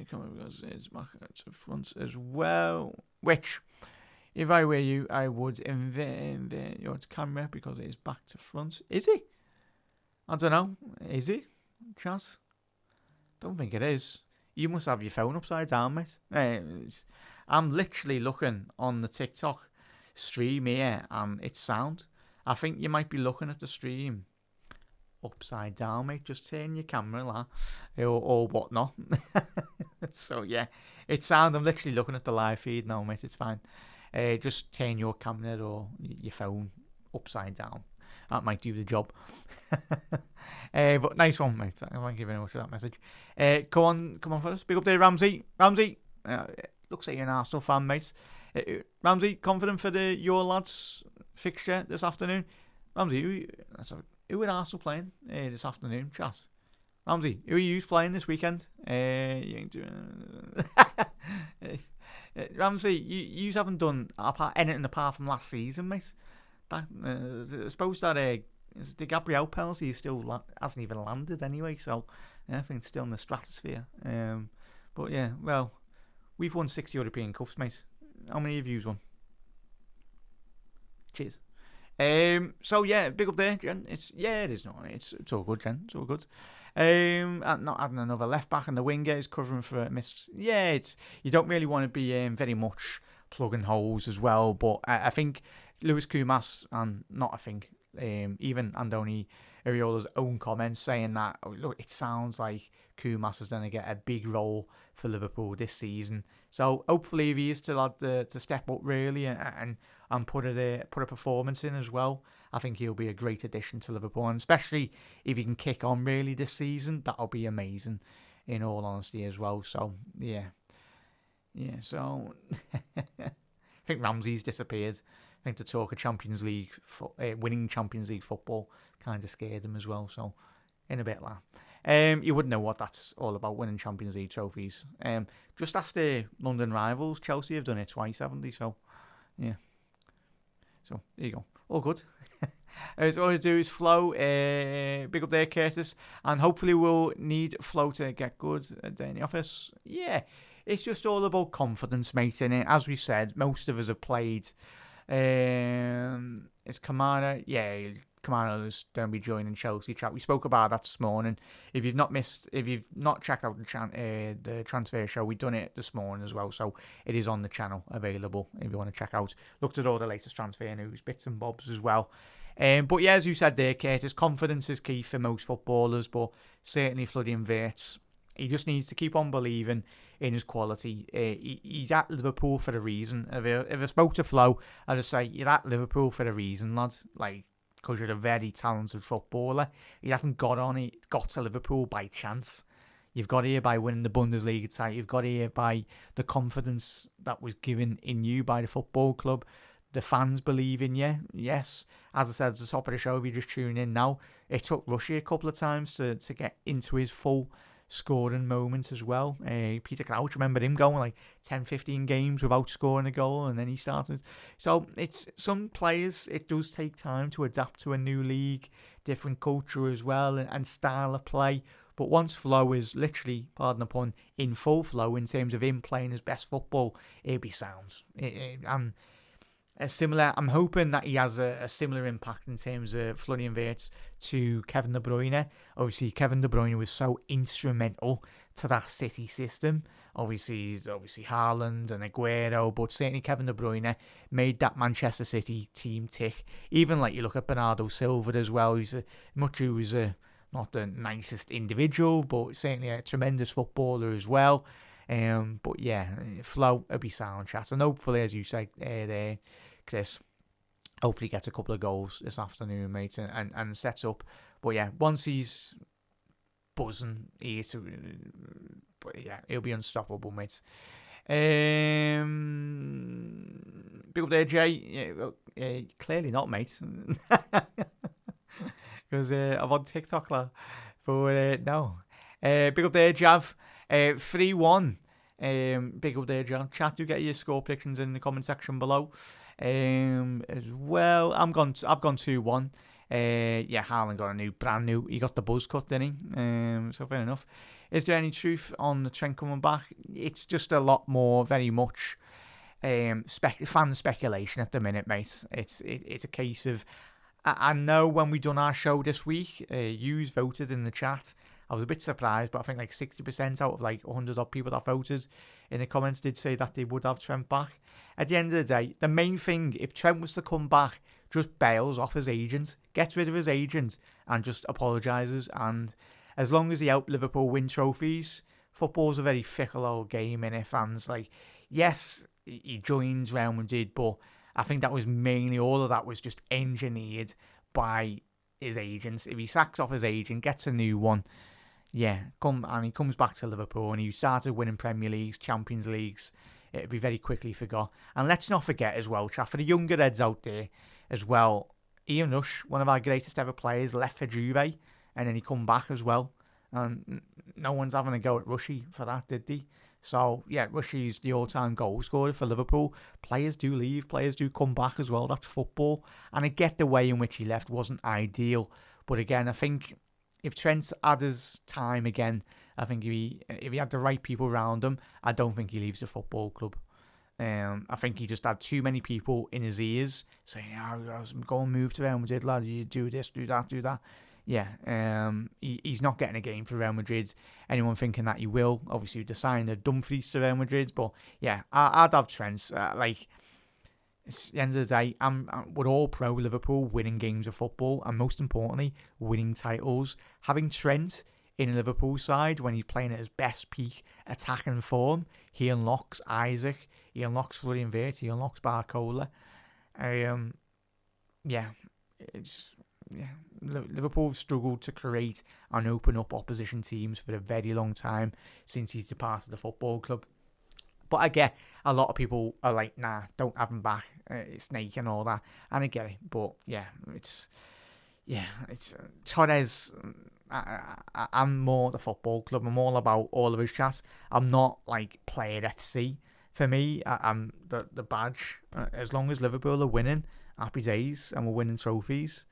come because it's back to front as well. Which, if I were you, I would invert your camera because it is back to front. Is it? I don't know. Is it? Chaz? Don't think it is. You must have your phone upside down, mate. I'm literally looking on the TikTok stream here and it's sound. I think you might be looking at the stream upside down, mate. Just turn your camera or whatnot. So yeah, it's sound. I'm literally looking at the live feed now, mate. It's fine. Just turn your camera or your phone upside down. That might do the job. But nice one, mate. Thank you very much for that message. Come on for us. Big up there, Ramsey. Looks like you're an Arsenal fan, mate. Ramsey, confident for your lads fixture this afternoon? Ramsey, who are Arsenal playing this afternoon, chat? Ramsey, who are you playing this weekend? You ain't doing... Ramsey, you haven't done anything apart from last season, mate. I suppose that the Gabriel penalty still hasn't even landed anyway, so yeah, I think it's still in the stratosphere. But yeah, well, we've won 6 European Cups, mate. How many of you's won? Cheers. So yeah, big up there, Jen. It's all good, Jen. It's all good. And not having another left back and the winger is covering for missed. Yeah, you don't really want to be very much plugging holes as well. But I think Lewis Kumas and even Andoni Iraola's own comments saying that look, it sounds like Kumas is going to get a big role for Liverpool this season. So hopefully, if he is to step up really and put a performance in as well, I think he'll be a great addition to Liverpool, and especially if he can kick on really this season, that'll be amazing. In all honesty, as well. So yeah, Yeah, so I think Ramsey's disappeared. I think the talk of Champions League, winning Champions League football, kind of scared him as well. So in a bit like you wouldn't know what that's all about, winning Champions League trophies. Just ask the London rivals. Chelsea have done it twice, haven't they? So yeah. So there you go. All good. So all I do is Flo, big up there, Curtis, and hopefully we'll need Flo to get good a day in the office. Yeah, it's just all about confidence, mate, innit? As we said, most of us have played. It's Kamara. Yeah, Kamara's going to be joining Chelsea chat. We spoke about that this morning. If you've not checked out the transfer show, we've done it this morning as well. So it is on the channel available if you want to check out. Looked at all the latest transfer news, bits and bobs as well. But yeah, as you said there, Curtis, confidence is key for most footballers, but certainly Florian Wirtz, he just needs to keep on believing in his quality. He's at Liverpool for a reason. If I spoke to Flo, I'd just say, you're at Liverpool for a reason, lads. Like, because you're a very talented footballer. You haven't got to Liverpool by chance. You've got here by winning the Bundesliga title. You've got here by the confidence that was given in you by the football club. The fans believe in you. Yes, as I said at the top of the show, if you're just tuning in now, it took Rushy a couple of times to get into his full scoring moments as well. Peter Crouch, remember him going like 10-15 games without scoring a goal, and then he started. So it's some players, it does take time to adapt to a new league, different culture as well, and style of play. But once Flo is literally, pardon the pun, in full flow in terms of him playing his best football, it'll be sound. I'm hoping that he has a similar impact in terms of Florian Wirtz to Kevin De Bruyne. Obviously, Kevin De Bruyne was so instrumental to that City system. Obviously Haaland and Aguero, but certainly Kevin De Bruyne made that Manchester City team tick. Even like you look at Bernardo Silva as well. He was not the nicest individual, but certainly a tremendous footballer as well. But yeah, Flo will be sound chat, and hopefully, as you say there, Chris, hopefully gets a couple of goals this afternoon, mate, and sets up. But yeah, once he's buzzing, but yeah, he'll be unstoppable, mate. Big up there, Jay. Yeah, clearly not, mate, because I'm on TikTok, lad. But no. Big up there, Jav. 3-1. Big up there, John. Chat, do get your score predictions in the comment section below. As well, I've gone 2-1. Yeah, Haaland got brand new. He got the buzz cut, didn't he? So fair enough. Is there any truth on the Trent coming back? It's just a lot more, very much fan speculation at the minute, mate. It's a case of, I know when we done our show this week, yous voted in the chat. I was a bit surprised, but I think like 60% out of like 100 odd people that voted in the comments did say that they would have Trent back. At the end of the day, the main thing, if Trent was to come back, just bails off his agent, gets rid of his agent, and just apologises. And as long as he helped Liverpool win trophies, football's a very fickle old game, innit, fans? Like, yes, he joined Real Madrid, but I think that was mainly, all of that was just engineered by his agents. If he sacks off his agent, gets a new one, yeah, he comes back to Liverpool and he started winning Premier Leagues, Champions Leagues, it'll be very quickly forgot. And let's not forget as well, chat, for the younger heads out there as well, Ian Rush, one of our greatest ever players, left for Juve, and then he come back as well. And no one's having a go at Rushy for that, did they? So, yeah, Rushy's the all-time goal scorer for Liverpool. Players do leave, players do come back as well. That's football. And I get the way in which he left wasn't ideal. But again, I think if Trent had his time again, I think if he had the right people around him, I don't think he leaves the football club. I think he just had too many people in his ears saying, go and move to Real Madrid, lad. You do this, do that, do that. Yeah, he's not getting a game for Real Madrid. Anyone thinking that he will, obviously, the sign of Dumfries to Real Madrid. But yeah, I'd have Trent. Like, at the end of the day, we're all pro Liverpool winning games of football, and most importantly, winning titles. Having Trent in a Liverpool side when he's playing at his best peak attacking form, he unlocks Isaac, he unlocks Florian Wirtz, he unlocks Barcola. Liverpool have struggled to create and open up opposition teams for a very long time since he's departed the football club. But I get a lot of people are like, nah, don't have him back, Snake and all that, and I get it. But it's Torres. I'm more the football club. I'm all about all of his chats. I'm not like player FC. For me, I'm the badge. As long as Liverpool are winning, happy days, and we're winning trophies.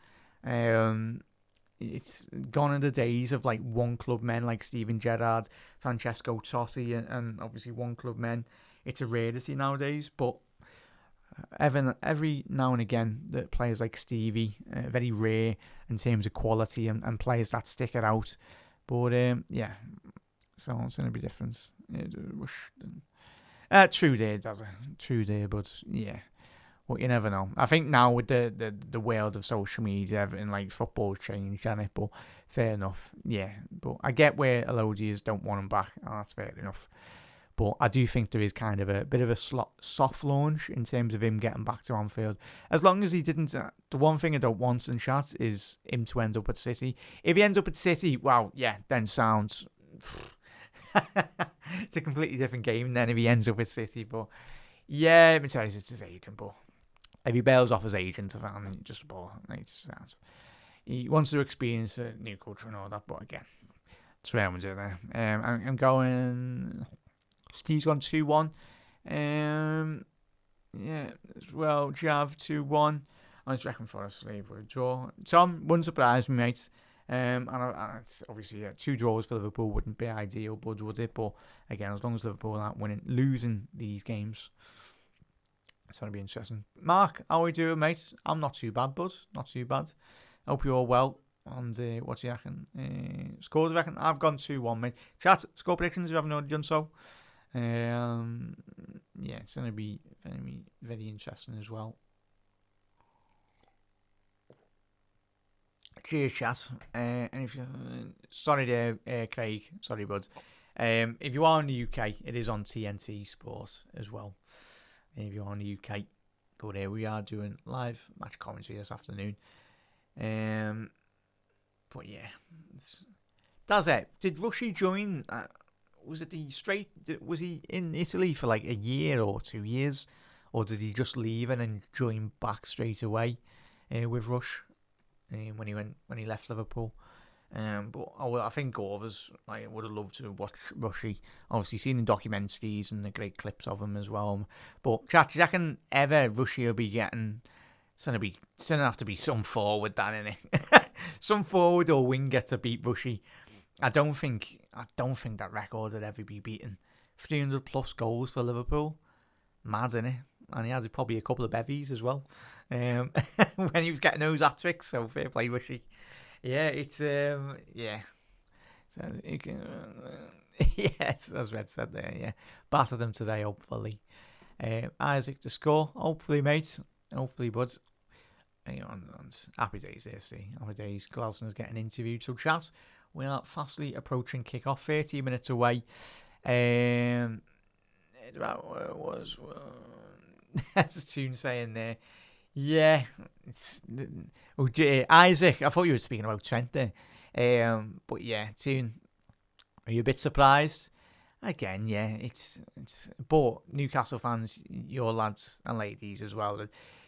It's gone in the days of like one club men like Steven Gerrard, Francesco Totti, and obviously one club men. It's a rarity nowadays, but every now and again, the players like Stevie, very rare in terms of quality and players that stick it out. But so it's going to be different. True there, does it? True there, but yeah. Well, you never know. I think now with the world of social media, everything like football's changed, hasn't it? But fair enough. Yeah. But I get where Elodiers don't want him back. Oh, that's fair enough. But I do think there is kind of a bit of a soft launch in terms of him getting back to Anfield. As long as he didn't... the one thing I don't want in chat is him to end up at City. If he ends up at City, well, yeah, then sounds... it's a completely different game then if he ends up at City. But yeah, it's his agent, but... If he bails off his agent, I found just a ball. He wants to experience a new culture and all that, but again, it's Real Madrid there. I'm going... Steve's gone 2-1. Yeah, as well. Jav 2-1. I just reckon Forest leave with a draw. Tom, wouldn't surprise me, mate. And it's obviously, 2 draws for Liverpool wouldn't be ideal, would it? But again, as long as Liverpool aren't losing these games, it's going to be interesting. Mark, how are we doing, mate? I'm not too bad, bud. Not too bad. Hope you're all well. And what do you reckon? Scores, I reckon. I've gone 2-1, mate. Chat, score predictions if you haven't already done so. It's going to be very, very interesting as well. Cheers, chat. And if you, sorry there, Craig. Sorry, bud. If you are in the UK, it is on TNT Sport as well. If you're in the UK, but we are doing live match commentary this afternoon. But yeah, that's it. Did Rushy join? Was he in Italy for like a year or 2 years, or did he just leave and then join back straight away with Rush when he left Liverpool? But I think all of us would have loved to watch Rushy. Obviously, seen the documentaries and the great clips of him as well. But chat, do you reckon ever Rushy will be getting? It's gonna have to be some forward, that innit? Some forward or winger to beat Rushy. I don't think that record would ever be beaten. 300 plus goals for Liverpool, mad, innit? And he had probably a couple of bevies as well. When he was getting those hat-tricks, so fair play, Rushy. Yeah, it's So you can, yes, as Red said there. Yeah, batter them today, hopefully. Isaac to score, hopefully, mate. Hopefully, bud. Happy days there, see. Happy days. Glaston's getting interviewed. So, chat, we are fastly approaching kick-off. 30 minutes away. There's a tune saying there. Yeah, Isaac. I thought you were speaking about Trent there. But yeah, Tune. Are you a bit surprised? Again, yeah, it's. But Newcastle fans, your lads and ladies as well.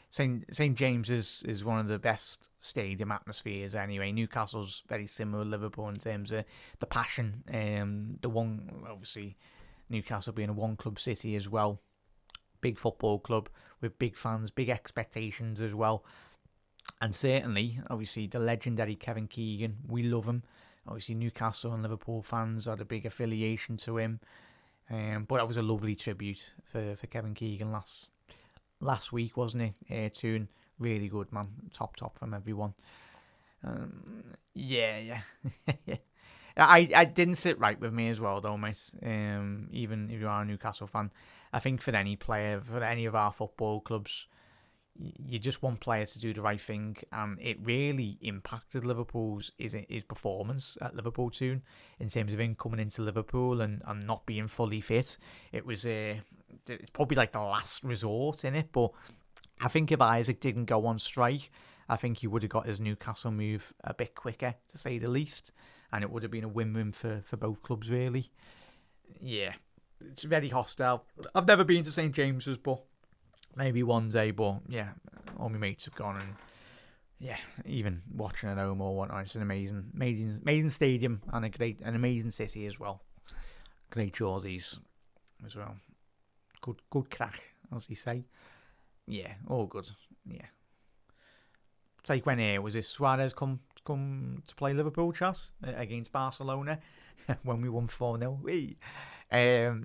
St James is one of the best stadium atmospheres anyway. Newcastle's very similar to Liverpool in terms of the passion. The one, obviously, Newcastle being a one club city as well. Big football club with big fans, big expectations as well. And certainly, obviously, the legendary Kevin Keegan, we love him. Obviously, Newcastle and Liverpool fans had a big affiliation to him. But that was a lovely tribute for Kevin Keegan last week, wasn't it? Tune, really good, man. Top from everyone. Yeah. I didn't sit right with me as well, though, mate. Even if you are a Newcastle fan, I think for any player, for any of our football clubs, you just want players to do the right thing, and it really impacted Liverpool's his performance at Liverpool too, in terms of him coming into Liverpool and not being fully fit. It was it's probably like the last resort in it, but I think if Isaac didn't go on strike, I think he would have got his Newcastle move a bit quicker, to say the least, and it would have been a win-win for both clubs, really. Yeah. it's very hostile. I've never been to St James's, but maybe one day. But yeah, all my mates have gone, and yeah, even watching at home or whatnot, it's an amazing stadium and an amazing city as well. Great jerseys as well. Good crack, as you say. Yeah, all good. Yeah. It's like when was it Suarez come to play Liverpool, Chas, against Barcelona when we won 4-0.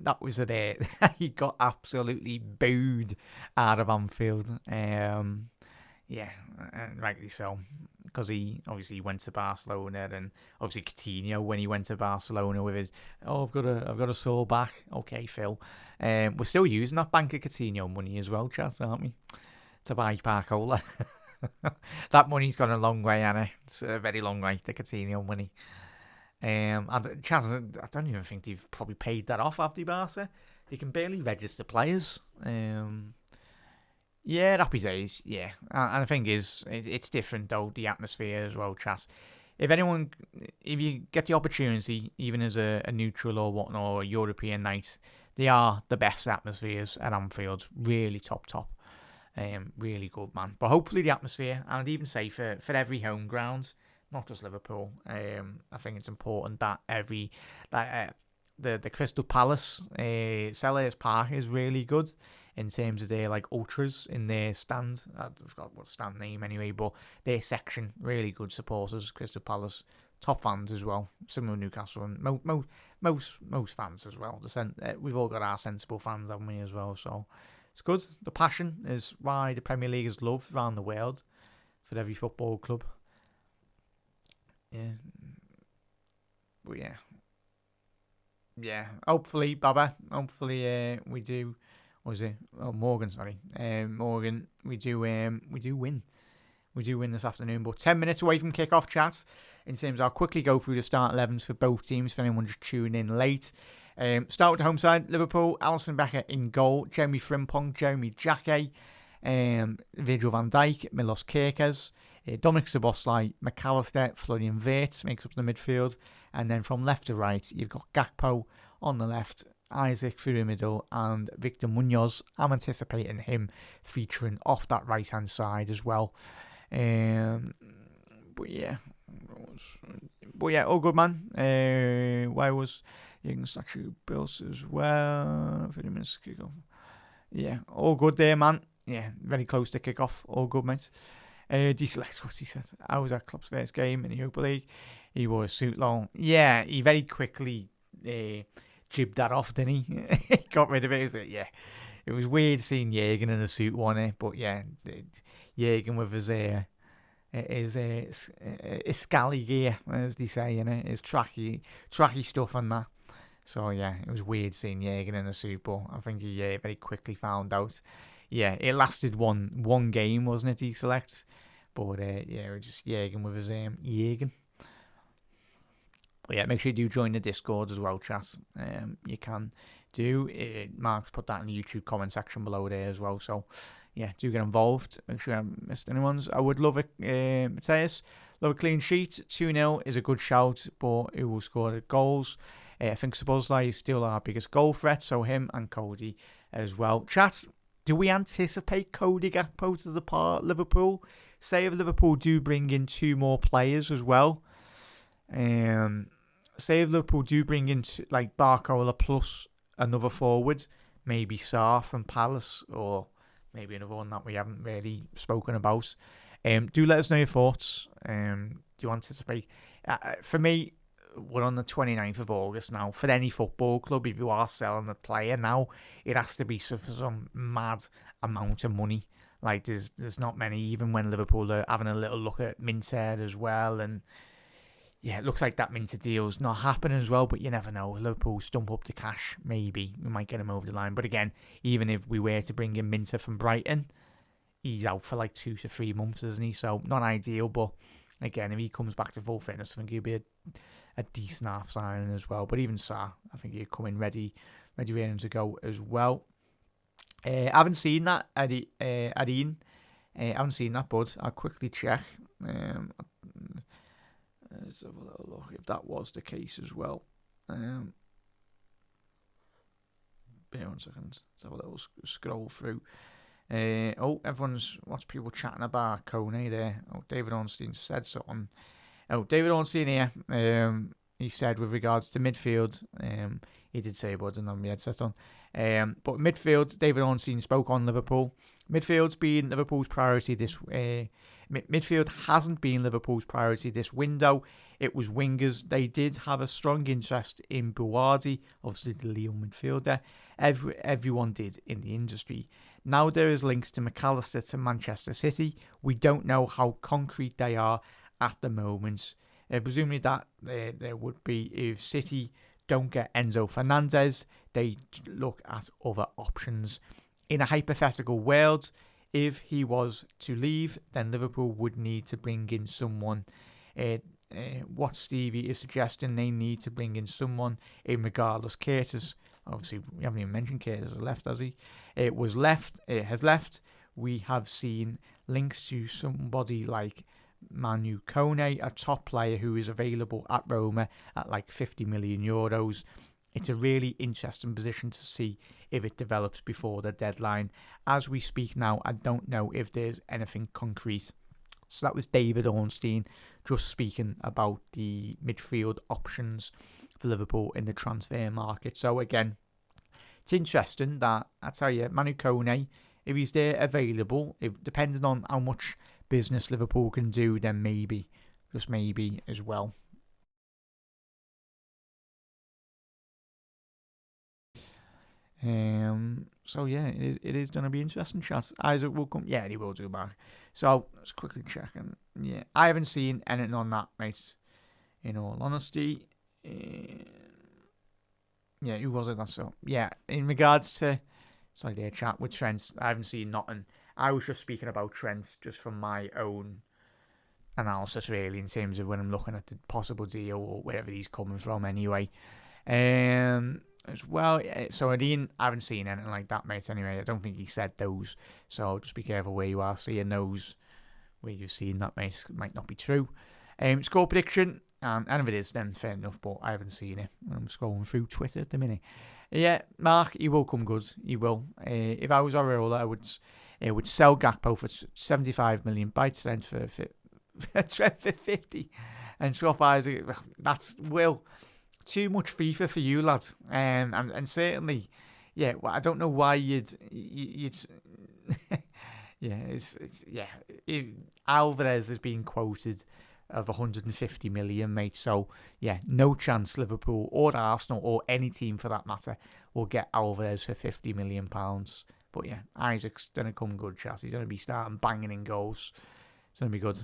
That was a day he got absolutely booed out of Anfield. Yeah, and rightly so, because he obviously went to Barcelona, and obviously Coutinho when he went to Barcelona with his I've got a sore back. Okay, Phil. We're still using that bank of Coutinho money as well, Chas, aren't we? To buy Parkola. That money's gone a long way, Anna. It's a very long way, the Coutinho money. And Chaz, I don't even think they've probably paid that off after Barca. They can barely register players. Yeah, happy days. Yeah, and the thing is, it's different though. The atmosphere as well, Chaz. If you get the opportunity, even as a neutral or whatnot, or a European night, they are the best atmospheres at Anfield. Really top. Really good, man. But hopefully the atmosphere, and I'd even say for every home ground, not just Liverpool. I think it's important that the Crystal Palace, Selhurst Park is really good in terms of their like ultras in their stand. I forgot what stand name anyway, but their section really good supporters. Crystal Palace top fans as well. Similar to Newcastle and most fans as well. We've all got our sensible fans, haven't we, as well? So it's good. The passion is why the Premier League is loved around the world for every football club. Yeah. But yeah. Hopefully, Baba. Hopefully, we do. What was it? Oh, Morgan. Sorry, Morgan. We do win. We do win this afternoon. But 10 minutes away from kick-off, chat. In terms, I'll quickly go through the start 11s for both teams. For anyone just tuning in late. Start with the home side. Liverpool. Alisson Becker in goal. Jeremy Frimpong. Jeremy Jacquet. Virgil van Dijk. Milos Kerkez. Dominic Szoboszlai, McAllister, Florian Wirtz makes up the midfield. And then from left to right, you've got Gakpo on the left, Isaac through the middle, and Victor Munoz. I'm anticipating him featuring off that right-hand side as well. But yeah, all good, man. Why was you can statue built as well? 30 minutes to kick off. Yeah, all good there, man. Yeah, very close to kick off. All good, mate. Deselect, what's he said? I was at Klopp's first game in the Europa League. He wore a suit long. Yeah, he very quickly jibbed that off, didn't he? He got rid of it. It was weird seeing Jürgen in a suit, wasn't it? But yeah, Jürgen with his scally gear, as they say, his tracky stuff and that. So yeah, it was weird seeing Jürgen in a suit, but I think he very quickly found out. Yeah, it lasted one game, wasn't it, Deselect? But just Jürgen with his Jürgen. But yeah, make sure you do join the Discord as well, chat. You can do. Mark's put that in the YouTube comment section below there as well. So yeah, do get involved. Make sure I haven't missed anyone's. I would love it, Matthias. Love a clean sheet. 2-0 is a good shout, but who will score the goals? I think Szoboszlai is still our biggest goal threat, so him and Cody as well. Chat. Do we anticipate Cody Gakpo to depart Liverpool? Say if Liverpool do bring in 2 more players as well. Say if Liverpool do bring in like Barcola plus another forward, maybe Sarr from Palace, or maybe another one that we haven't really spoken about. Do let us know your thoughts. Do you anticipate? For me, we're on the 29th of August now. For any football club, if you are selling a player now, it has to be for some mad amount of money. Like there's not many, even when Liverpool are having a little look at Minter as well. And yeah, it looks like that Minter deal's not happening as well, but you never know. Liverpool stump up the cash, maybe. We might get him over the line. But again, even if we were to bring in Minter from Brighton, he's out for like 2 to 3 months, isn't he? So not ideal, but again, if he comes back to full fitness, I think he'll be a decent half signing as well. But even Sarr, I think he'll come in ready to go as well. I haven't seen that, Adine. I haven't seen that, bud. I'll quickly check. Let's have a little look if that was the case as well. bear 1 second. Let's have a little scroll through. What's people chatting about Kone there? David Ornstein said something. David Ornstein here. He said with regards to midfield, he did say, but I didn't have my headset on. But midfield, David Ornstein spoke on Liverpool. Midfield's been Liverpool's priority this. Midfield hasn't been Liverpool's priority this window. It was wingers. They did have a strong interest in Buwardi, obviously the Lyon midfielder. Everyone did in the industry. Now there is links to McAllister to Manchester City. We don't know how concrete they are at the moment. Presumably that there would be, if City don't get Enzo Fernandez, they look at other options. In a hypothetical world, if he was to leave, then Liverpool would need to bring in someone. What Stevie is suggesting, they need to bring in someone in regardless. Curtis, obviously, we haven't even mentioned Curtis has left, has he? It has left. We have seen links to somebody like Manu Kone, a top player who is available at Roma at like 50 million euros. It's a really interesting position to see if it develops before the deadline. As we speak now, I don't know if there's anything concrete. So that was David Ornstein just speaking about the midfield options for Liverpool in the transfer market. So again, it's interesting that, I tell you, Manu Kone, if he's there available, depending on how much business Liverpool can do, then maybe, just maybe as well. So yeah, it is going to be interesting. Chat. Isaac will come. Yeah, he will do back. So let's quickly check. And yeah, I haven't seen anything on that, mate. In all honesty, yeah, who was it? That's so. Yeah, in regards to their chat with Trent, I haven't seen nothing. I was just speaking about Trent just from my own analysis, really, in terms of when I'm looking at the possible deal or wherever he's coming from, anyway. As well, so I haven't seen anything like that, mate. Anyway, I don't think he said those, so just be careful where you are seeing those. Where you've seen that, mate, might not be true. Score prediction, and if it is, then fair enough. But I haven't seen it. I'm scrolling through Twitter at the minute. Yeah, Mark, he will come good. He will. If I was Iraola, I would sell Gakpo for 75 million, buy Trent for 50, and swap Isaac. That's too much FIFA for you, lad. And certainly, yeah. Well, I don't know why you'd yeah. Alvarez is being quoted of 150 million, mate. So yeah, no chance Liverpool or Arsenal or any team for that matter will get Alvarez for 50 million pounds. But yeah, Isaac's gonna come good, chat. He's gonna be starting banging in goals. It's gonna be good.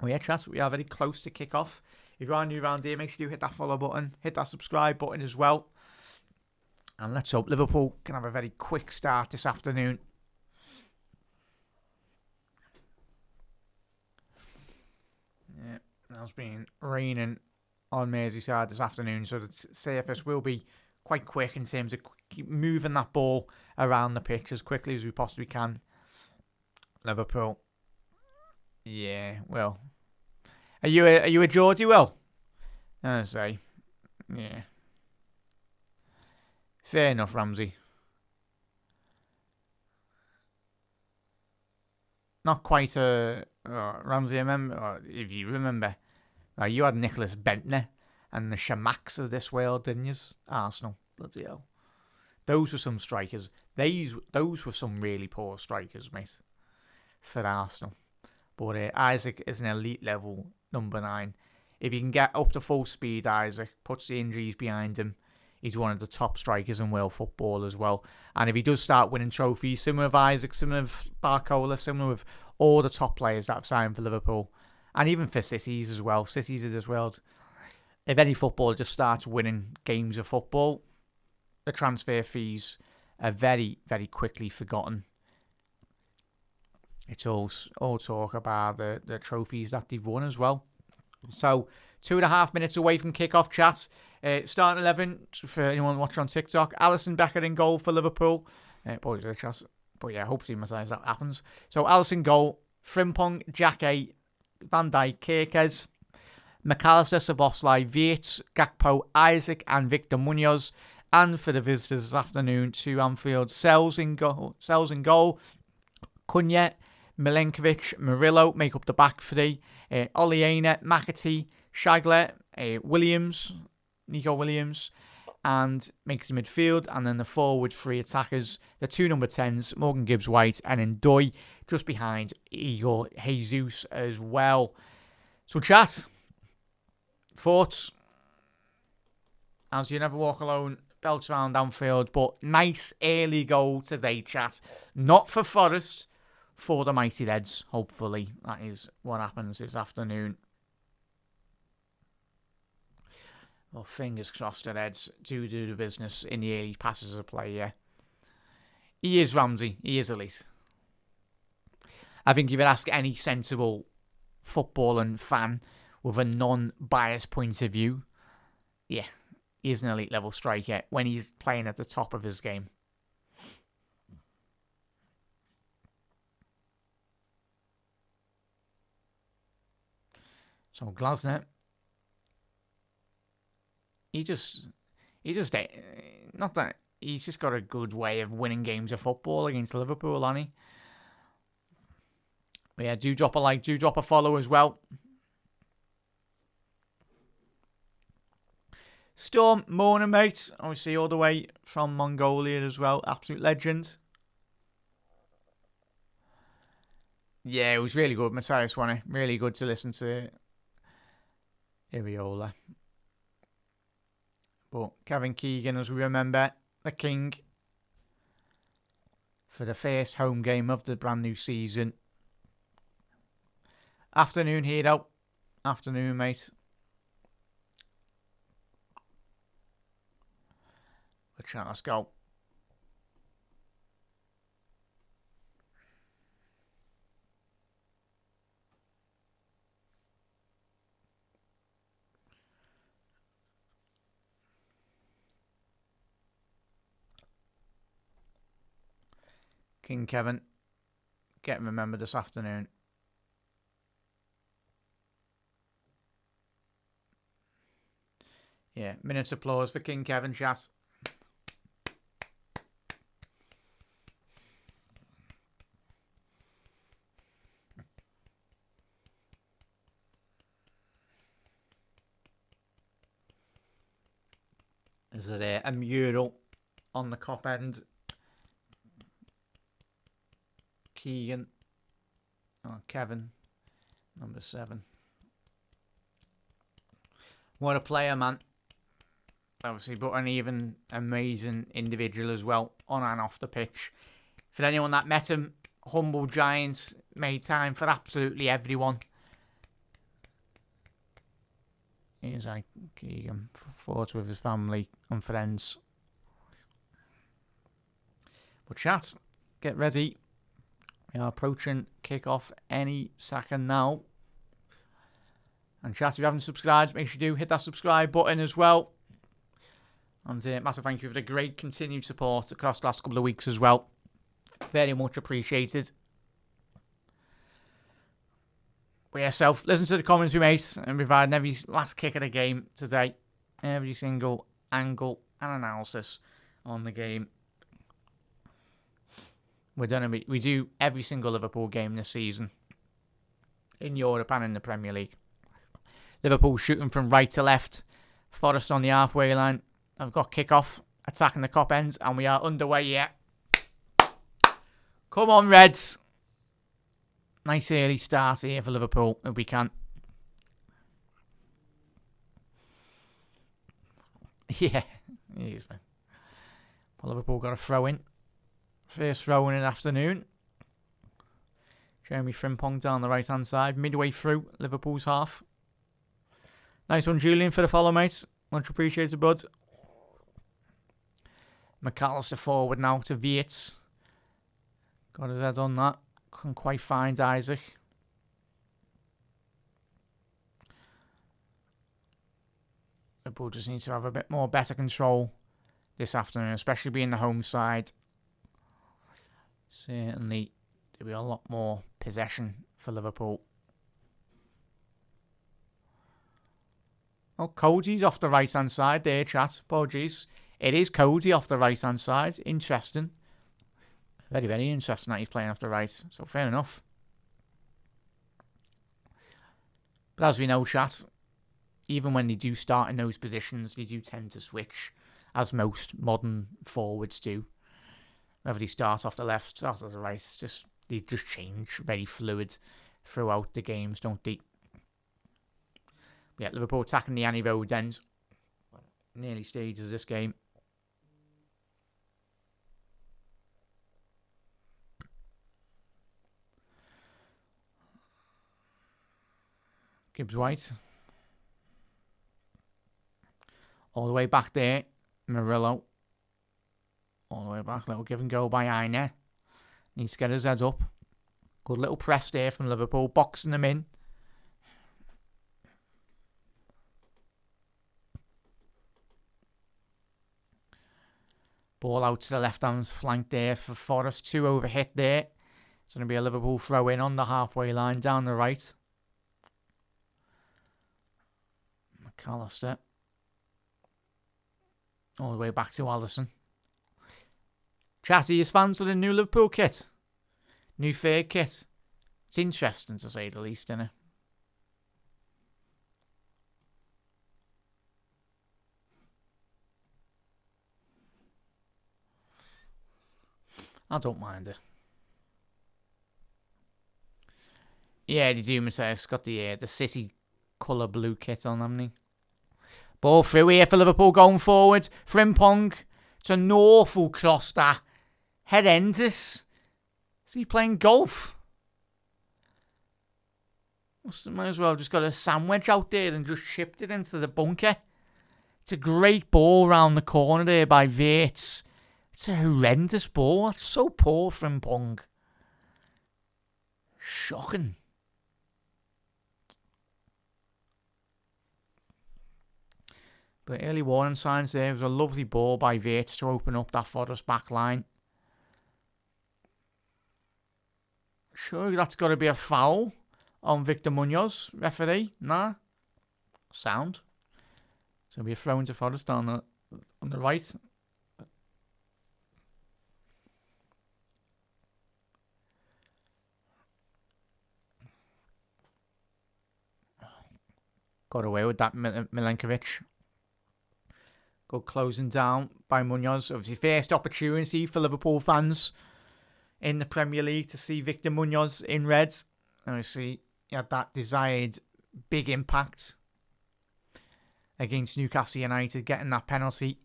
Well, yeah, chat. We are very close to kick off. If you are new around here, make sure you hit that follow button, hit that subscribe button as well. And let's hope Liverpool can have a very quick start this afternoon. Yeah, it's been raining on Merseyside this afternoon, so the CFS will be quite quick in terms of moving that ball around the pitch as quickly as we possibly can. Liverpool. Yeah, well. Are you a Geordie, Will? I say, yeah. Fair enough, Ramsey. Not quite a Ramsey. If you remember, you had Nicholas Bentner and the Shamaks of this world, didn't you? Arsenal, bloody hell. Those were some strikers. Those were some really poor strikers, mate, for Arsenal. But Isaac is an elite level number 9. If you can get up to full speed, Isaac puts the injuries behind him. He's one of the top strikers in world football as well. And if he does start winning trophies, similar with Isaac, similar with Barcola, similar with all the top players that have signed for Liverpool, and even for Cities as well, Cities of this world, if any footballer just starts winning games of football, the transfer fees are very, very quickly forgotten. It's all talk about the trophies that they've won as well. So 2.5 minutes away from kickoff, chat. Starting 11 for anyone watching on TikTok. Alisson Becker in goal for Liverpool. But yeah, hopefully that happens. So Alisson goal. Frimpong, Jake, Van Dijk, Kerkez, McAllister, Szoboszlai, Wirtz, Gakpo, Isaac and Victor Munoz. And for the visitors this afternoon to Anfield, Sells in goal. Cunha, Milenkovic, Murillo make up the back three. Oliena, McAtee, Shagler, Nico Williams, and makes the midfield. And then the forward three attackers, the two number 10s, Morgan Gibbs-White and Ndoi, just behind Igor Jesus as well. So chat, thoughts? As you never walk alone, belts around Anfield, but nice early goal today, chat. Not for Forest, for the Mighty Reds, hopefully. That is what happens this afternoon. Well, fingers crossed the Reds do the business in the early passes of play, yeah. He is Ramsey. He is elite. I think if you ask any sensible footballing fan with a non-biased point of view, yeah, he is an elite level striker when he's playing at the top of his game. So Glasner, he just not that he's just got a good way of winning games of football against Liverpool, hasn't he? But yeah, do drop a like, do drop a follow as well. Storm, morning mate, obviously all the way from Mongolia as well, absolute legend. Yeah, it was really good, Matthias, wasn't it? Really good to listen to Iraola. But Kevin Keegan, as we remember, the king for the first home game of the brand new season. Afternoon hero. Afternoon, mate. Let's go. King Kevin, getting remembered this afternoon. Yeah, minutes applause for King Kevin, chat. Is it a mural on the cop end? Keegan. Oh, Kevin. Number 7. What a player, man. Obviously, but an even amazing individual as well, on and off the pitch. For anyone that met him, humble giant, made time for absolutely everyone. Here's like Keegan, fought with his family and friends. But chat, get ready. We are approaching kick-off any second now. And chat, if you haven't subscribed, make sure you do hit that subscribe button as well. And massive thank you for the great continued support across the last couple of weeks as well. Very much appreciated. But yeah, listen to the comments we made and providing every last kick of the game today. Every single angle and analysis on the game. We do every single Liverpool game this season. In Europe and in the Premier League. Liverpool shooting from right to left. Forest on the halfway line. I've got kick-off, attacking the cop ends, and we are underway yet. Come on, Reds. Nice early start here for Liverpool, if we can. Yeah, it is, man. But Liverpool got a throw in. First throw in the afternoon. Jeremy Frimpong down the right-hand side, midway through Liverpool's half. Nice one, Julian, for the follow, mate. Much appreciated, bud. McAllister forward now to Wirtz. Got his head on that. Couldn't quite find Isaac. Liverpool just needs to have a bit more better control this afternoon, especially being the home side. Certainly, there'll be a lot more possession for Liverpool. Oh, Cody's off the right-hand side there, chat. Apologies. It is Cody off the right-hand side. Interesting. Very, very interesting that he's playing off the right. So, fair enough. But as we know, chat, even when they do start in those positions, they do tend to switch, as most modern forwards do. Whether they start off the left, start off the right, they just change, very fluid throughout the games, don't they? But yeah, Liverpool attacking the Annie Road end. Nearly stages of this game. Gibbs White. All the way back there. Murillo. All the way back. Little give and go by Aine. Needs to get his head up. Good little press there from Liverpool. Boxing them in. Ball out to the left-hand flank there for Forest. 2 overhit there. It's going to be a Liverpool throw-in on the halfway line down the right. McAllister. All the way back to Alisson. Chatty is fans of the new Liverpool kit. New third kit. It's interesting to say the least, isn't it? I don't mind it. Yeah, they do say it's got the City colour blue kit on, haven't they? Ball through here for Liverpool going forward. Frimpong. It's an awful cross, that. Horrendous. Is he playing golf? Might as well have just got a sandwich out there and just chipped it into the bunker. It's a great ball round the corner there by Wirtz. It's a horrendous ball. That's so poor from Frimpong. Shocking. But early warning signs there. It was a lovely ball by Wirtz to open up that Forest back line. Sure, that's got to be a foul on Victor Munoz, referee. Nah. Sound. So it'll be a throw into Forest on the right. Got away with that, Milenkovic. Good closing down by Munoz. Obviously, first opportunity for Liverpool fans in the Premier League to see Victor Munoz in red. Obviously, he had that desired big impact against Newcastle United, getting that penalty.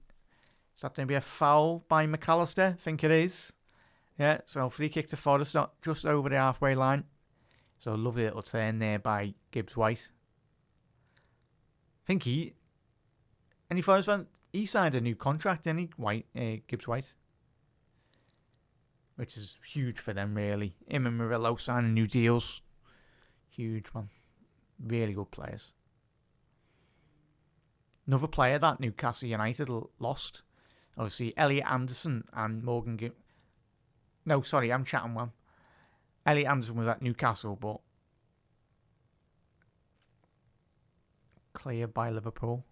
Is that going to be a foul by McAllister? I think it is. Yeah, so free kick to Forest, just over the halfway line. So lovely little turn there by Gibbs White. I think any Forest fan, he signed a new contract, didn't he? Gibbs White. Which is huge for them, really. Him and Murillo signing new deals. Huge, man. Really good players. Another player that Newcastle United lost. Obviously, Elliot Anderson and Morgan... No, sorry, I'm chatting one. Elliot Anderson was at Newcastle, but cleared by Liverpool.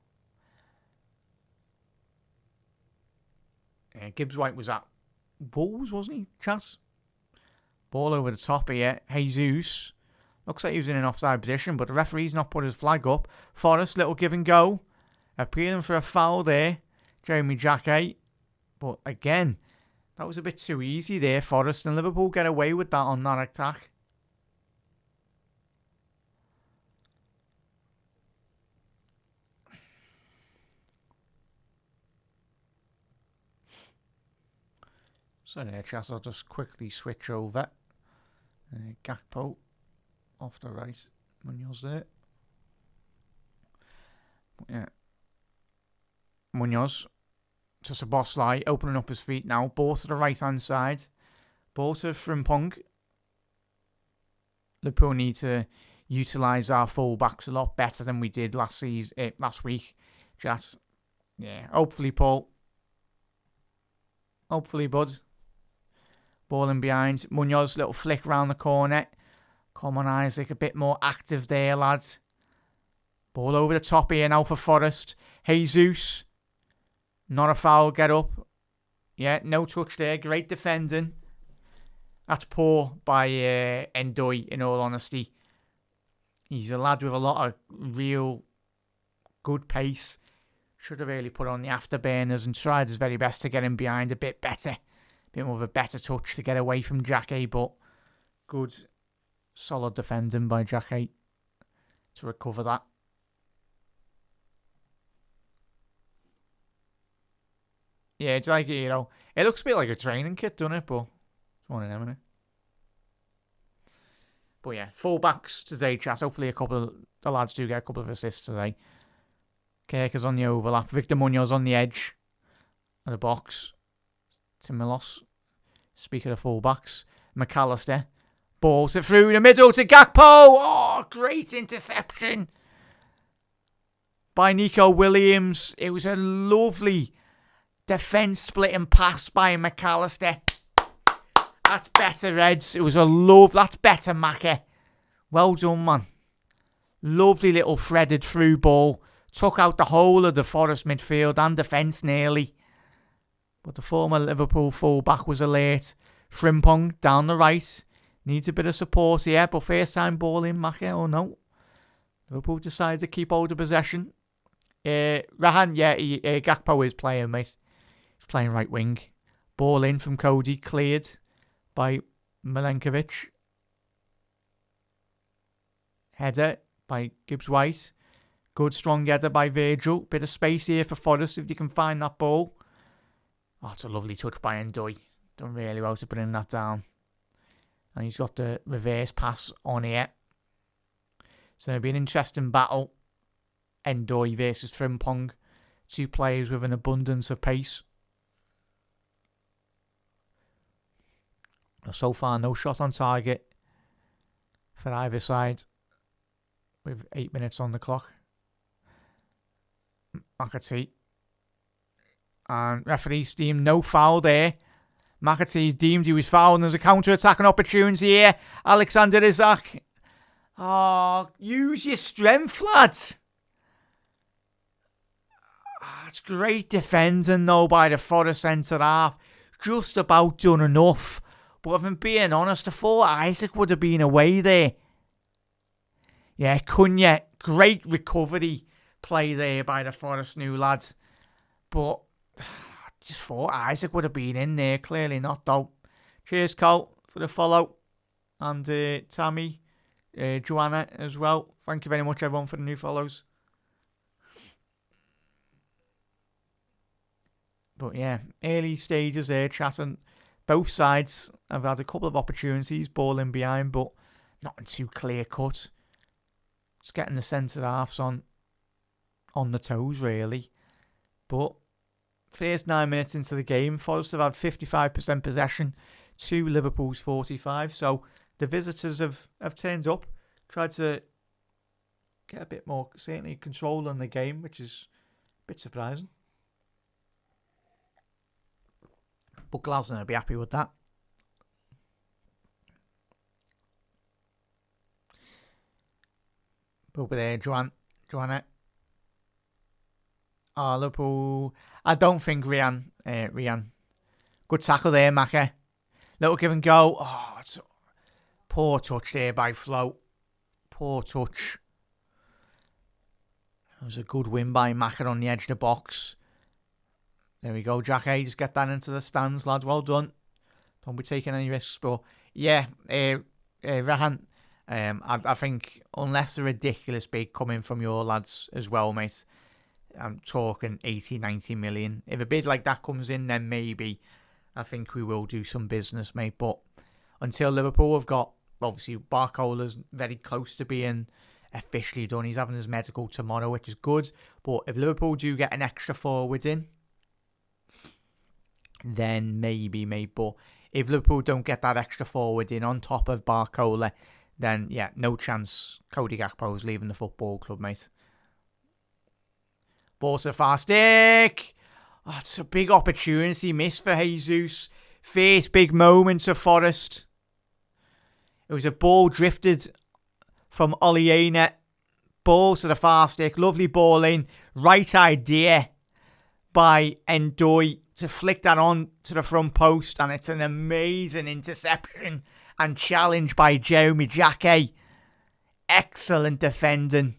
Gibbs White was at Wolves, wasn't he? Chance. Ball over the top here. Jesus. Looks like he was in an offside position, but the referee's not put his flag up. Forest, little give and go. Appealing for a foul there. Jeremy Jacquet. But again, that was a bit too easy there, Forest, and Liverpool get away with that on that attack. So there, Chas, I'll just quickly switch over. Gakpo off the right. Munoz there. Yeah. Munoz. Just a boss lie, opening up his feet now. Ball to the right-hand side. Ball to Frimpong. Liverpool need to utilise our full-backs a lot better than we did last week. Just, yeah. Hopefully, Paul. Hopefully, bud. Ball in behind. Munoz, little flick round the corner. Come on, Isaac. A bit more active there, lads. Ball over the top here now for Forest. Jesus. Not a foul, get up. Yeah, no touch there. Great defending. That's poor by Andoni, in all honesty. He's a lad with a lot of real good pace. Should have really put on the afterburners and tried his very best to get him behind a bit better. A bit more of a better touch to get away from Jack, but good, solid defending by Jack to recover that. Yeah, it's like, it looks a bit like a training kit, doesn't it? But it's one of them, innit? But yeah, full-backs today, chat. Hopefully the lads do get a couple of assists today. Kirk is on the overlap. Victor Munoz on the edge of the box. Timilos. Speaking of full-backs. McAllister. Ball through the middle to Gakpo. Oh, great interception by Nico Williams. It was a lovely defence-splitting pass by McAllister. That's better, Reds. It was a that's better, Macca. Well done, man. Lovely little threaded through ball. Took out the whole of the Forest midfield and defence nearly. But the former Liverpool fullback was alert. Frimpong down the right. Needs a bit of support here, but first time ball in, Macca. Oh no. Liverpool decided to keep hold of possession. Gakpo is playing, mate. He's playing right wing. Ball in from Cody, cleared by Milenkovic. Header by Gibbs-White. Good strong header by Virgil. Bit of space here for Forest if you can find that ball. Oh, it's a lovely touch by Andoni. Done really well to bring that down. And he's got the reverse pass on here. So it'll be an interesting battle. Andoni versus Frimpong. Two players with an abundance of pace. So far, no shot on target for either side with 8 minutes on the clock. McAtee. And referee's deemed no foul there. McAtee deemed he was fouled and there's a counter-attacking opportunity here. Alexander Isak. Oh, use your strength, lads. It's great defending though by the Forest centre half. Just about done enough. But if I'm being honest, I thought Isaac would have been away there. Yeah, Cunha, great recovery play there by the Forest new lads. But I just thought Isaac would have been in there. Clearly not, though. Cheers, Cole, for the follow. And Tammy, Joanna as well. Thank you very much, everyone, for the new follows. But yeah, early stages there, chatting. Both sides have had a couple of opportunities, ball in behind, but nothing too clear cut. Just getting the centre halves on the toes, really. But first 9 minutes into the game, Forest have had 55% possession to Liverpool's 45%. So the visitors have turned up, tried to get a bit more, certainly, control on the game, which is a bit surprising. But Glasner will be happy with that. But there, Joanna. Oh, Liverpool. I don't think Rian. Good tackle there, Macca. Little give and go. Oh, it's a poor touch there by Flo. Poor touch. It was a good win by Macca on the edge of the box. There we go, Jack. Just get that into the stands, lad. Well done. Don't be taking any risks. But yeah, Rahan, I think unless a ridiculous bid coming from your lads as well, mate, I'm talking 80, 90 million. If a bid like that comes in, then maybe I think we will do some business, mate. But until Liverpool have got, obviously, Barcola's very close to being officially done. He's having his medical tomorrow, which is good. But if Liverpool do get an extra forward in, then maybe, mate. But if Liverpool don't get that extra forward in on top of Barcola, then, yeah, no chance Cody Gakpo's leaving the football club, mate. Ball to far stick. Oh, it's a big opportunity missed for Jesus. First big moments of Forest. It was a ball drifted from Oliena. Ball to the far stick. Lovely ball in. Right idea by Andoni to flick that on to the front post, and it's an amazing interception and challenge by Jeremy Jacquet. Excellent defending.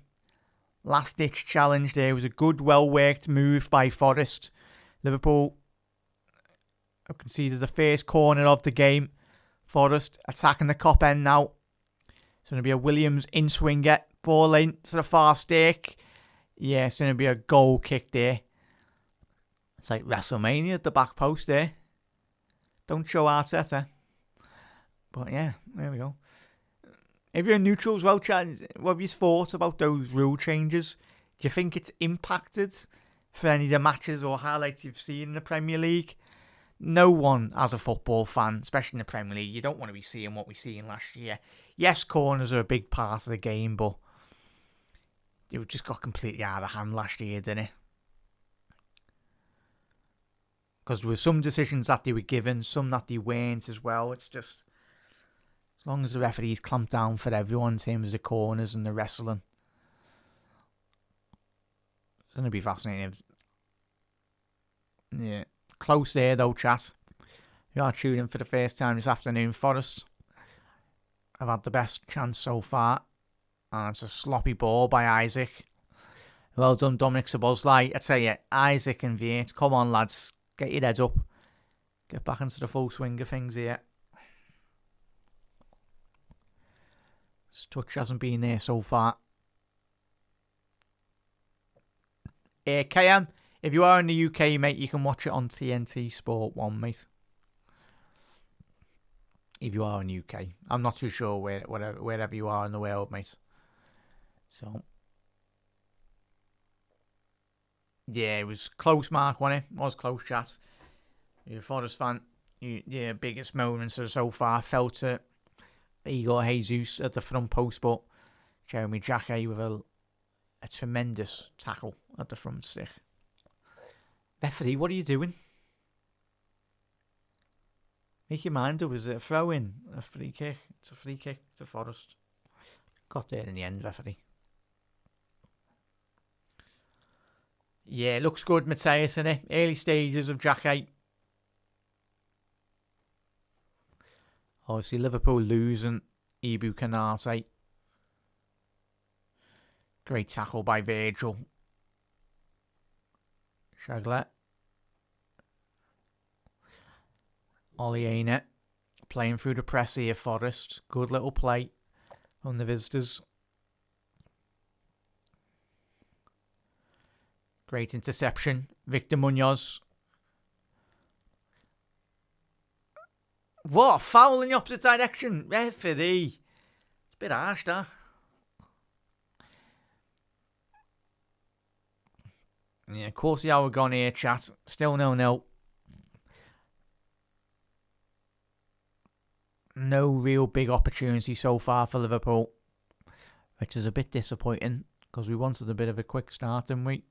Last ditch challenge there. It was a good, well worked move by Forest. Liverpool have conceded the first corner of the game. Forest attacking the cop end now. It's going to be a Williams in-swinger. Ball in to the far stick. Yeah, it's going to be a goal kick there. It's like WrestleMania at the back post there. Don't show Arteta. But yeah, there we go. If you're neutral as well, Chad, what have you thought about those rule changes? Do you think it's impacted for any of the matches or highlights you've seen in the Premier League? No one, as a football fan, especially in the Premier League, you don't want to be seeing what we seen last year. Yes, corners are a big part of the game, but it just got completely out of hand last year, didn't it? Because there were some decisions that they were given, some that they weren't as well. It's just, as long as the referees clamp down for everyone in terms of the corners and the wrestling, it's going to be fascinating. Yeah. Close there though, chat. You are tuning in for the first time this afternoon. Forest have had the best chance so far. And it's a sloppy ball by Isaac. Well done, Dominic Szoboszlai. I tell you, Isaac and Viet, come on lads. Get your heads up. Get back into the full swing of things here. This touch hasn't been there so far. KM, if you are in the UK, mate, you can watch it on TNT Sport 1, mate. If you are in the UK. I'm not too sure wherever you are in the world, mate. So, yeah, it was close, Mark, wasn't it? It was close, chat. You're a Forest fan. Your biggest moments so far fell to Igor Jesus at the front post, but Jeremy Jacquet with a tremendous tackle at the front stick. Referee, what are you doing? Make your mind up. Is it a throw in? A free kick? It's a free kick to Forest. Got there in the end, referee. Yeah, it looks good, Mateus, in it. Early stages of Jacquet. Obviously, Liverpool losing Ibu Kanate. Great tackle by Virgil. Shaglet. Oliena playing through the press here, Forest. Good little play on the visitors. Great interception. Victor Munoz. What? Foul in the opposite direction. Referee. It's a bit harsh, that. Yeah, of course the hour gone here, chat. Still 0-0. No real big opportunity so far for Liverpool, which is a bit disappointing because we wanted a bit of a quick start, didn't we?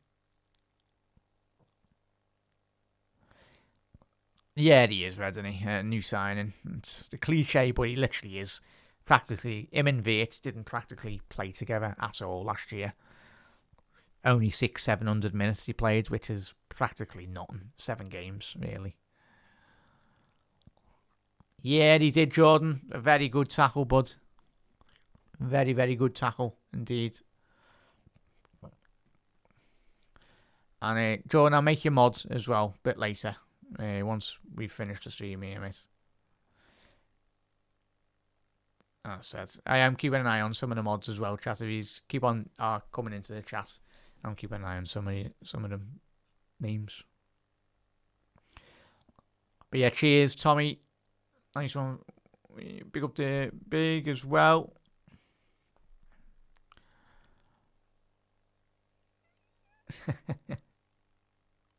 Yeah, he is, isn't he? New signing. It's the cliche, but he literally is. Practically, him and Viet didn't practically play together at all last year. Only 600-700 minutes he played, which is practically nothing. 7 games, really. Yeah, he did, Jordan. A very good tackle, bud. Very, very good tackle, indeed. And Jordan, I'll make you mod as well, a bit later. Once we finish the stream here, mate. As I said, I am keeping an eye on some of the mods as well, chat. If he's keep on coming into the chat, I'm keeping an eye on some of the names. But yeah, cheers, Tommy. Nice one. Big up there, big as well.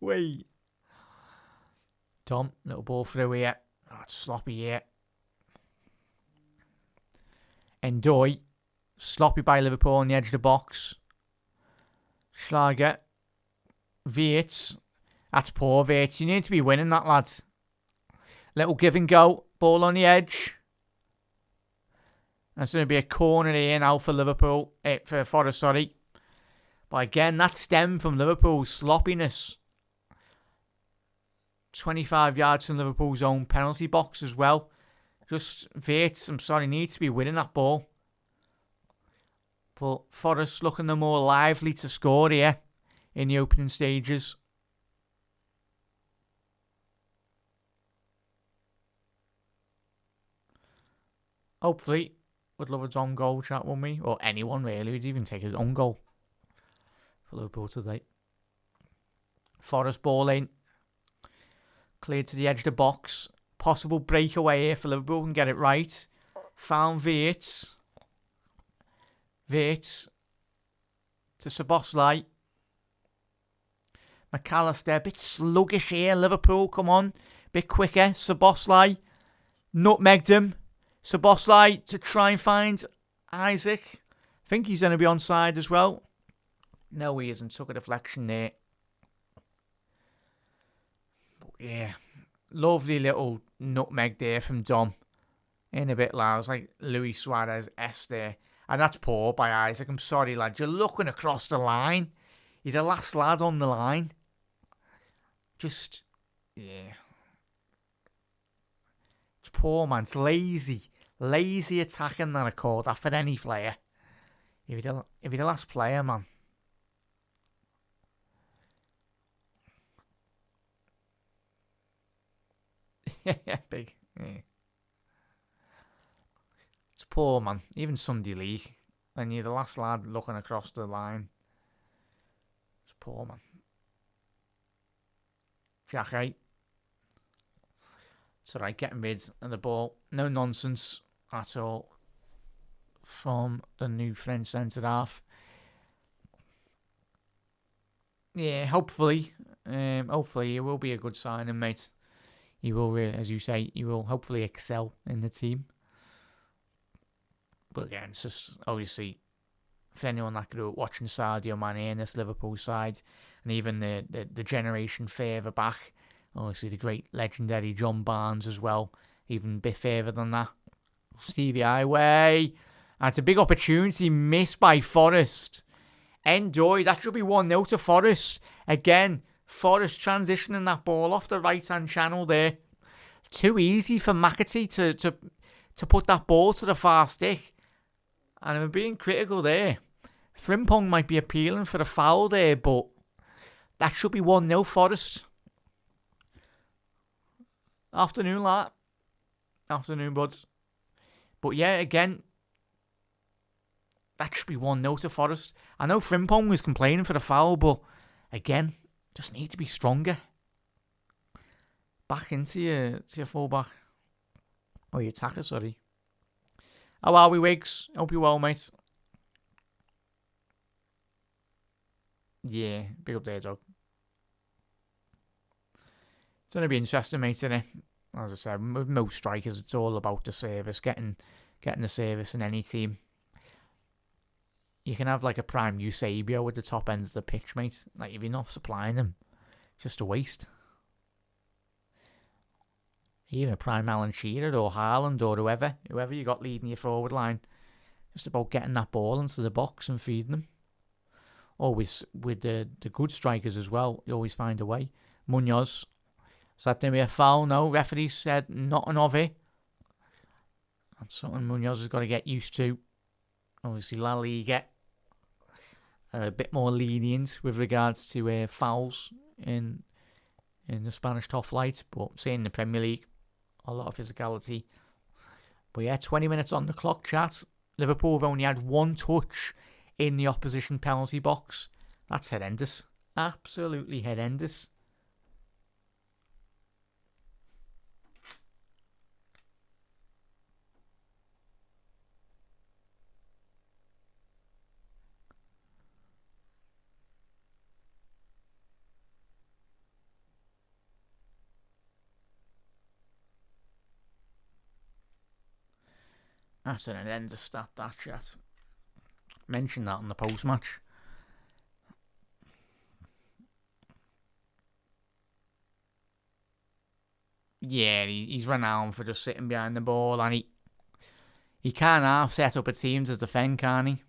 Wait. Tom, little ball through here. Oh, it's sloppy here. Andoni, sloppy by Liverpool on the edge of the box. Schlager. Viet. That's poor, Viet. You need to be winning that, lad. Little give and go. Ball on the edge. That's going to be a corner here now for Liverpool. For Forest, sorry. But again, that stemmed from Liverpool's sloppiness. 25 yards from Liverpool's own penalty box as well. Just Wirtz, I'm sorry, needs to be winning that ball. But Forest looking the more lively to score here in the opening stages. Hopefully, would love a own goal chat, wouldn't we? Or anyone really, would even take his own goal for Liverpool today. Forest ball in. Cleared to the edge of the box. Possible breakaway here for Liverpool, can get it right. Found Wirtz. Wirtz to Szoboszlai. McAllister, a bit sluggish here. Liverpool, come on. Bit quicker. Szoboszlai. Nutmegged him. Szoboszlai to try and find Isaac. I think he's going to be onside as well. No, he isn't. Took a deflection there. But yeah. Lovely little nutmeg there from Dom. In a bit loud. It's like Luis Suarez-esque there. And that's poor by Isaac. I'm sorry, lad. You're looking across the line. You're the last lad on the line. Just, yeah. It's poor, man. It's lazy. Lazy attacking that I call that for any player. If you're the last player, man. Yeah, big. Yeah. It's poor, man. Even Sunday League. And you're the last lad looking across the line. It's poor, man. Jack, eh? It's alright, getting rid of the ball. No nonsense at all from the new French centre-half. Yeah, hopefully. Hopefully it will be a good signing, mate. He will, as you say, he will hopefully excel in the team. But again, it's just obviously for anyone that grew up watching Sadio Mane in this Liverpool side, and even the generation further back, obviously the great legendary John Barnes as well, even a bit further than that. Stevie Highway. And it's a big opportunity missed by Forest. Endoy, that should be 1-0 to Forest. Again, Forest transitioning that ball off the right-hand channel there. Too easy for McAtee to put that ball to the far stick. And I'm being critical there. Frimpong might be appealing for the foul there, but that should be 1-0 Forest. Afternoon, lad. Afternoon, buds. But yeah, again, that should be 1-0 to Forest. I know Frimpong was complaining for the foul, but again, just need to be stronger. Back into your fullback. Or your attacker, sorry. How are we, Wiggs? Hope you're well, mate. Yeah, big up there, dog. It's going to be interesting, mate, isn't it? As I said, with most strikers, it's all about the service, getting the service in any team. You can have like a prime Eusebio at the top end of the pitch, mate. Like, if you're not supplying them, it's just a waste. Even a prime Alan Shearer or Haaland or whoever you got leading your forward line. Just about getting that ball into the box and feeding them. Always with the good strikers as well, you always find a way. Munoz. Is that going to be a foul? No, referee said nothing of it. That's something Munoz has got to get used to. Obviously, La Liga are a bit more lenient with regards to fouls in the Spanish top flight, but say in the Premier League, a lot of physicality. But yeah, 20 minutes on the clock, chat. Liverpool have only had one touch in the opposition penalty box. That's horrendous. Absolutely horrendous. That's an horrendous stat, that chat. Mentioned that on the post-match. Yeah, he's renowned for just sitting behind the ball, and he can't half set up a team to defend, can he?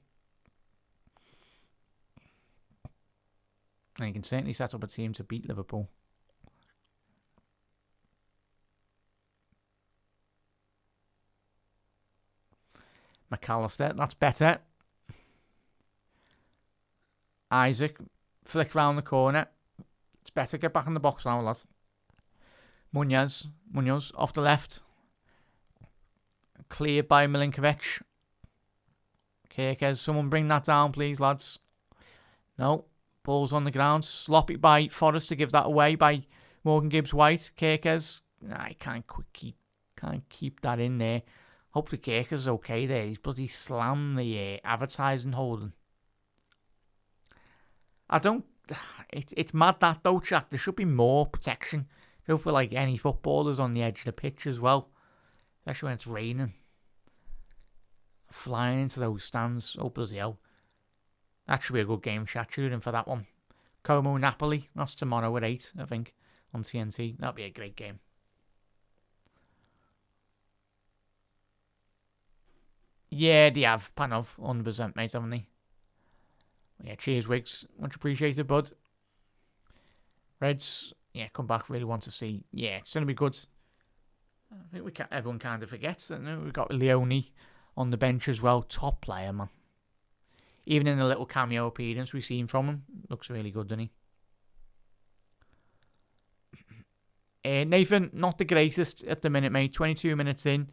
And he can certainly set up a team to beat Liverpool. McAllister, that's better. Isaac, flick round the corner. It's better. Get back in the box now, lad. Munoz off the left. Cleared by Milinkovic. Kirkes, someone bring that down, please, lads. No. Ball's on the ground. Sloppy by Forest to give that away by Morgan Gibbs-White. Kirkes. Nah, he can't keep that in there. Hopefully Kirkes is okay there. He's bloody slammed the advertising holding. It's mad that though, chat. There should be more protection. I don't feel like any footballers on the edge of the pitch as well. Especially when it's raining. Flying into those stands. Oh, bloody hell. That should be a good game, chat. Tune in for that one. Como Napoli. That's tomorrow at 8, I think. On TNT. That'll be a great game. Yeah, they have. Panov. 100%, mate, haven't they? Yeah, cheers, Wiggs. Much appreciated, bud. Reds, yeah, come back. Really want to see. Yeah, it's going to be good. I think everyone kind of forgets that we've got Leone on the bench as well. Top player, man. Even in the little cameo appearance we've seen from him. Looks really good, doesn't he? Nathan, not the greatest at the minute, mate. 22 minutes in.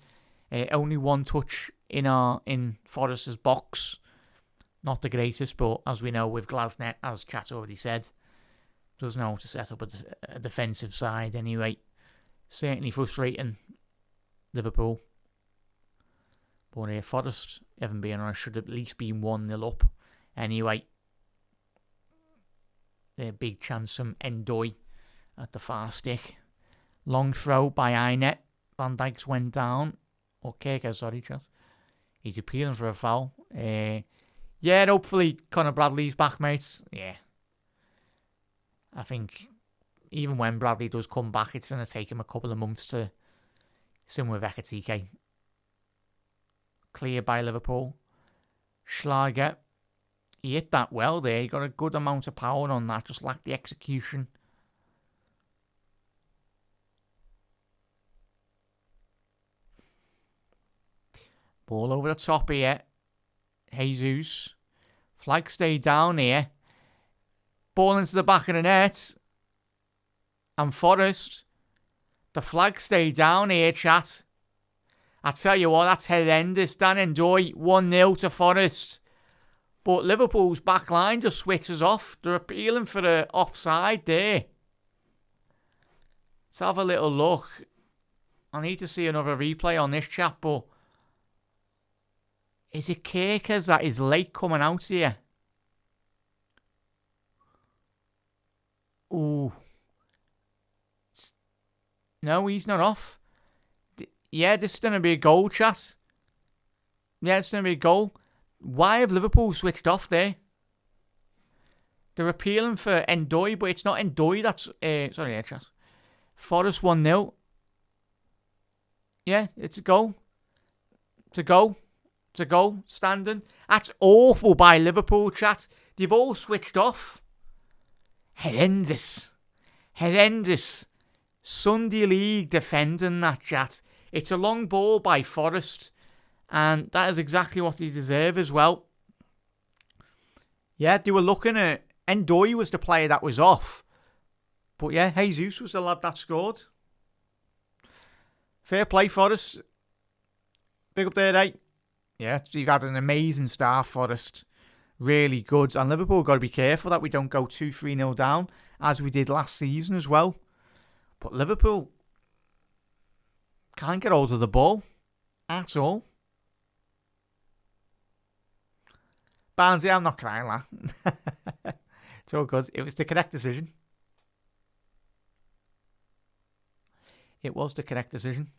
Only one touch in Forest's box. Not the greatest, but as we know with Glasnet, as Chat already said, does know how to set up a defensive side anyway. Certainly frustrating, Liverpool. But Forest, haven't been on, should at least be 1-0 up anyway. Big chance from Andoni at the far stick. Long throw by Inet. Van Dijk's went down. Okay, sorry, Chat. He's appealing for a foul. Yeah, hopefully Conor Bradley's back, mates. Yeah. I think even when Bradley does come back, it's going to take him a couple of months to... Similar with Ekatike. Clear by Liverpool. Schlager. He hit that well there. He got a good amount of power on that. Just lacked the execution. Ball over the top here. Jesus. Flag stay down here. Ball into the back of the net. And Forest. The flag stay down here, chat. I tell you what, that's horrendous. Dan Andoni, 1-0 to Forest. But Liverpool's back line just switches off. They're appealing for the offside there. Let's have a little look. I need to see another replay on this, chat, but... Is it Kirkes that is late coming out here? Ooh. No, he's not off. Yeah, this is going to be a goal, chat. Yeah, it's going to be a goal. Why have Liverpool switched off there? They're appealing for Andoni, but it's not Andoni that's... sorry, yeah, chat. Forest 1-0. Yeah, it's a goal. It's a goal. To go, standing. That's awful by Liverpool, chat. They've all switched off. Horrendous. Sunday League defending that, chat. It's a long ball by Forest. And that is exactly what they deserve as well. Yeah, they were looking at... Andoni was the player that was off. But yeah, Jesus was the lad that scored. Fair play, Forest. Big up there, eh? Yeah, you've had an amazing start, Forest. Really good. And Liverpool got to be careful that we don't go 2-3-0 down, as we did last season as well. But Liverpool can't get hold of the ball at all. Barnsley, I'm not crying, lad. It's all good. It was the correct decision. It was the correct decision.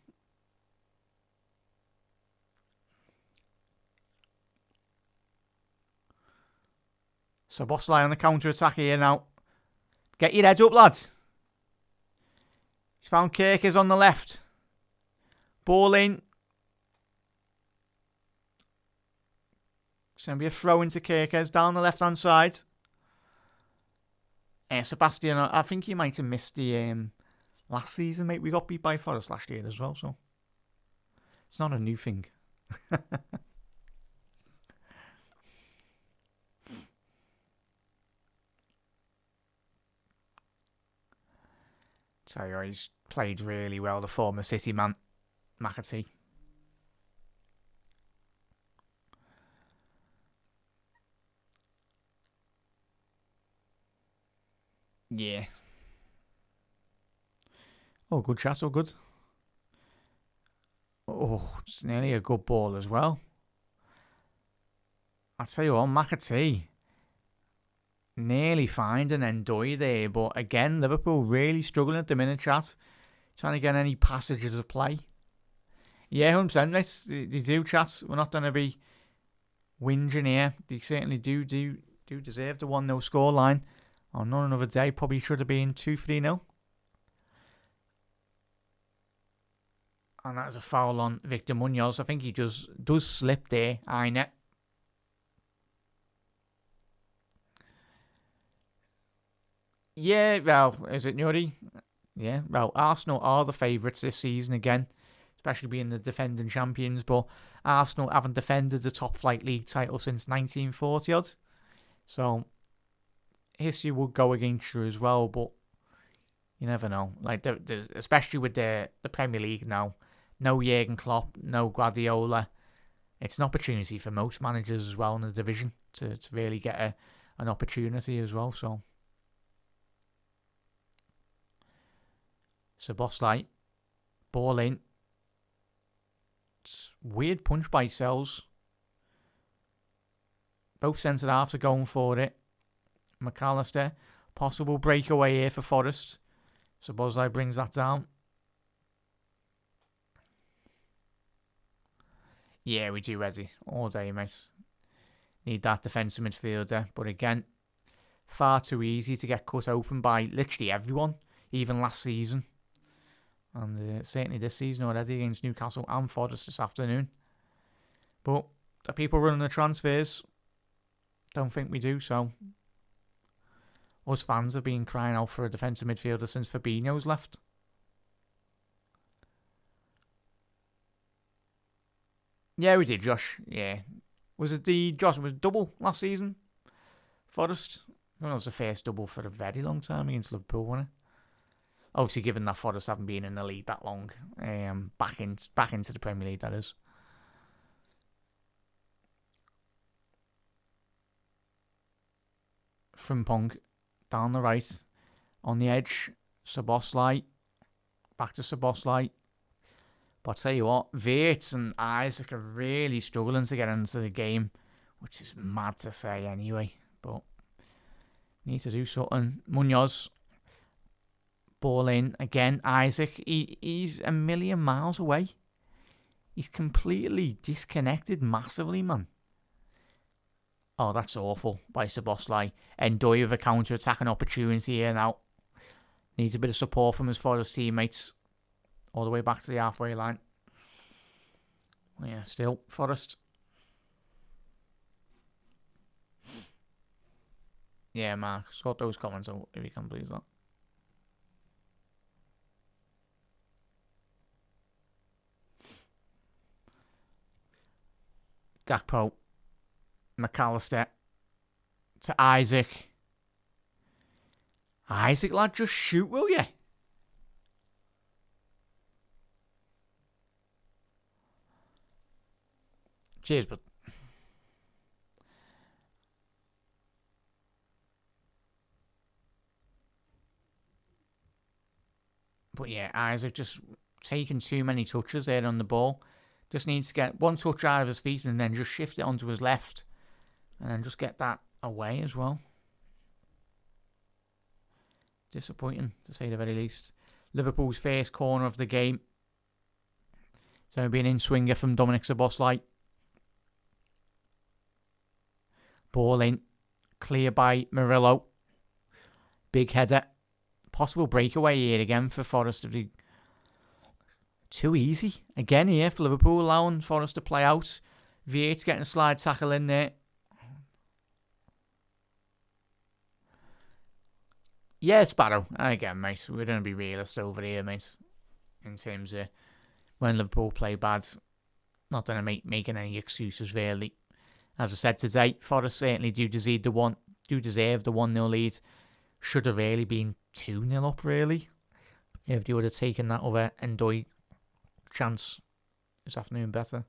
So Watchalong on the counter-attack here now. Get your head up, lads. He's found Kirkes on the left. Ball in. It's going to be a throw into Kirkes down the left-hand side. Sebastian, I think he might have missed the last season, mate. We got beat by Forest last year as well, so it's not a new thing. So he's played really well, the former City man, McAtee. Yeah. Oh, good shot, oh good. Oh, it's nearly a good ball as well. I'll tell you what, McAtee nearly finding Andoni there, but again, Liverpool really struggling at the minute, chat. Trying to get any passages of play. Yeah, 100%, mate. They do, chat. We're not going to be whinging here. They certainly do deserve the 1-0 scoreline. On another day, probably should have been 2-3-0. And that is a foul on Victor Munoz. I think he does slip there. Aine. Yeah, well, is it Nuri? Yeah, well, Arsenal are the favourites this season again, especially being the defending champions, but Arsenal haven't defended the top flight league title since 1940 odd. So history would go against you as well, but you never know. Like especially with the Premier League now, no Jurgen Klopp, no Guardiola. It's an opportunity for most managers as well in the division to really get an opportunity as well. So Szoboszlai, ball in. It's weird punch by Sells. Both centre halves are going for it. McAllister, possible breakaway here for Forest. Szoboszlai brings that down. Yeah, we do, Eddie. All day, mate. Need that defensive midfielder. But again, far too easy to get cut open by literally everyone, even last season. And certainly this season already against Newcastle and Forest this afternoon. But the people running the transfers don't think we do, so us fans have been crying out for a defensive midfielder since Fabinho's left. Yeah, we did, Josh. Yeah. Was it double last season? Forest? I think it was the first double for a very long time against Liverpool, wasn't it? Obviously, given that Forest haven't been in the league that long. Back into the Premier League, that is. Frimpong down the right. On the edge, Szoboszlai. Back to Szoboszlai. But I'll tell you what, Wirtz and Isaac are really struggling to get into the game, which is mad to say anyway. But need to do something. Munoz. Ball in again. Isaac, he's a million miles away. He's completely disconnected massively, man. Oh, that's awful by Szoboszlai. Andoni with a counter-attacking opportunity here now. Needs a bit of support from his Forest teammates. All the way back to the halfway line. Yeah, still Forest. Yeah, Mark, sort those comments out if you can, please. That. Gakpo. McAllister. To Isaac. Isaac, lad, just shoot, will you? Cheers, but yeah, Isaac just taking too many touches there on the ball. Just needs to get one touch out of his feet and then just shift it onto his left. And then just get that away as well. Disappointing, to say the very least. Liverpool's first corner of the game. So it'll be an in-swinger from Dominic Szoboszlai. Ball in. Clear by Murillo. Big header. Possible breakaway here again for Forest. Too easy. Again here for Liverpool, allowing Forest to play out. Wirtz getting a slide tackle in there. Yeah, Sparrow. Again, mate, we're going to be realist over here, mate. In terms of when Liverpool play bad. Not going to making any excuses, really. As I said today, Forest certainly do deserve the 1-0 lead. Should have really been 2-0 up, really. If they would have taken that other Andoni chance this afternoon better.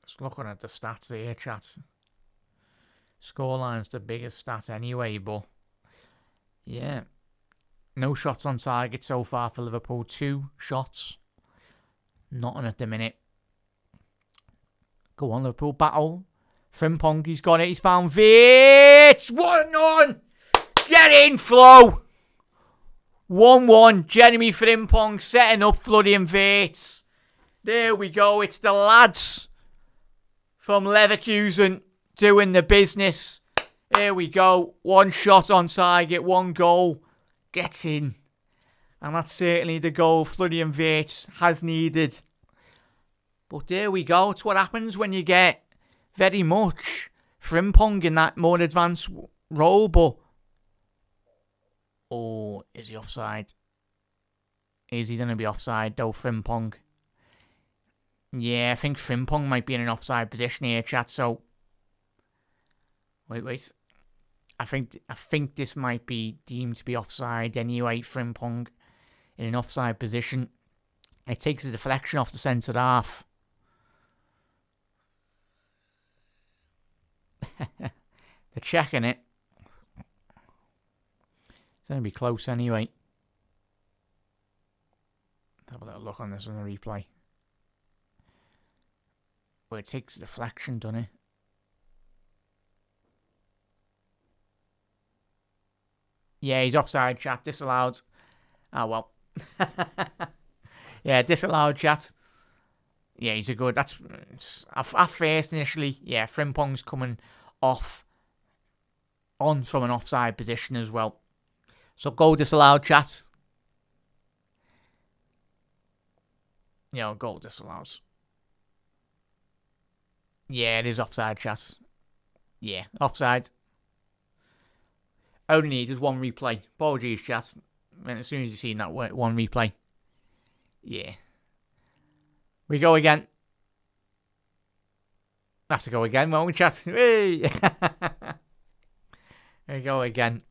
Just looking at the stats here, chat. Scoreline's the biggest stat anyway, but yeah. No shots on target so far for Liverpool. 2 shots. Nothing at the minute. Go on, Liverpool. Battle. Frimpong, he's got it. He's found Vitz. 1-1. Get in, Flo. 1-1. Jeremy Frimpong setting up Floody and Vitz. There we go. It's the lads from Leverkusen doing the business. Here we go. 1 shot on target. 1 goal. Get in. And that's certainly the goal Floody and Vitz has needed. But there we go. It's what happens when you get very much Frimpong in that more advanced role. But, oh, is he offside? Is he going to be offside though, Frimpong? Yeah, I think Frimpong might be in an offside position here, chat. So, wait. I think this might be deemed to be offside anyway. Frimpong in an offside position. It takes a deflection off the centre half. They're checking it. It's going to be close anyway. Let's have a little look on this on the replay. Well, it takes a deflection, doesn't it? Yeah, he's offside, chat. Disallowed. Oh, well. Yeah, disallowed, chat. Yeah, he's a good... That's... At first, initially, yeah, Frimpong's coming on from an offside position as well. So, goal disallowed, chat. Yeah, goal disallowed. Yeah, it is offside, chat. Yeah, offside. Only needed 1 replay. Apologies, chat. And as soon as you see that 1 replay. Yeah. We go again. Have to go again, won't we, chat? Hey! We go again.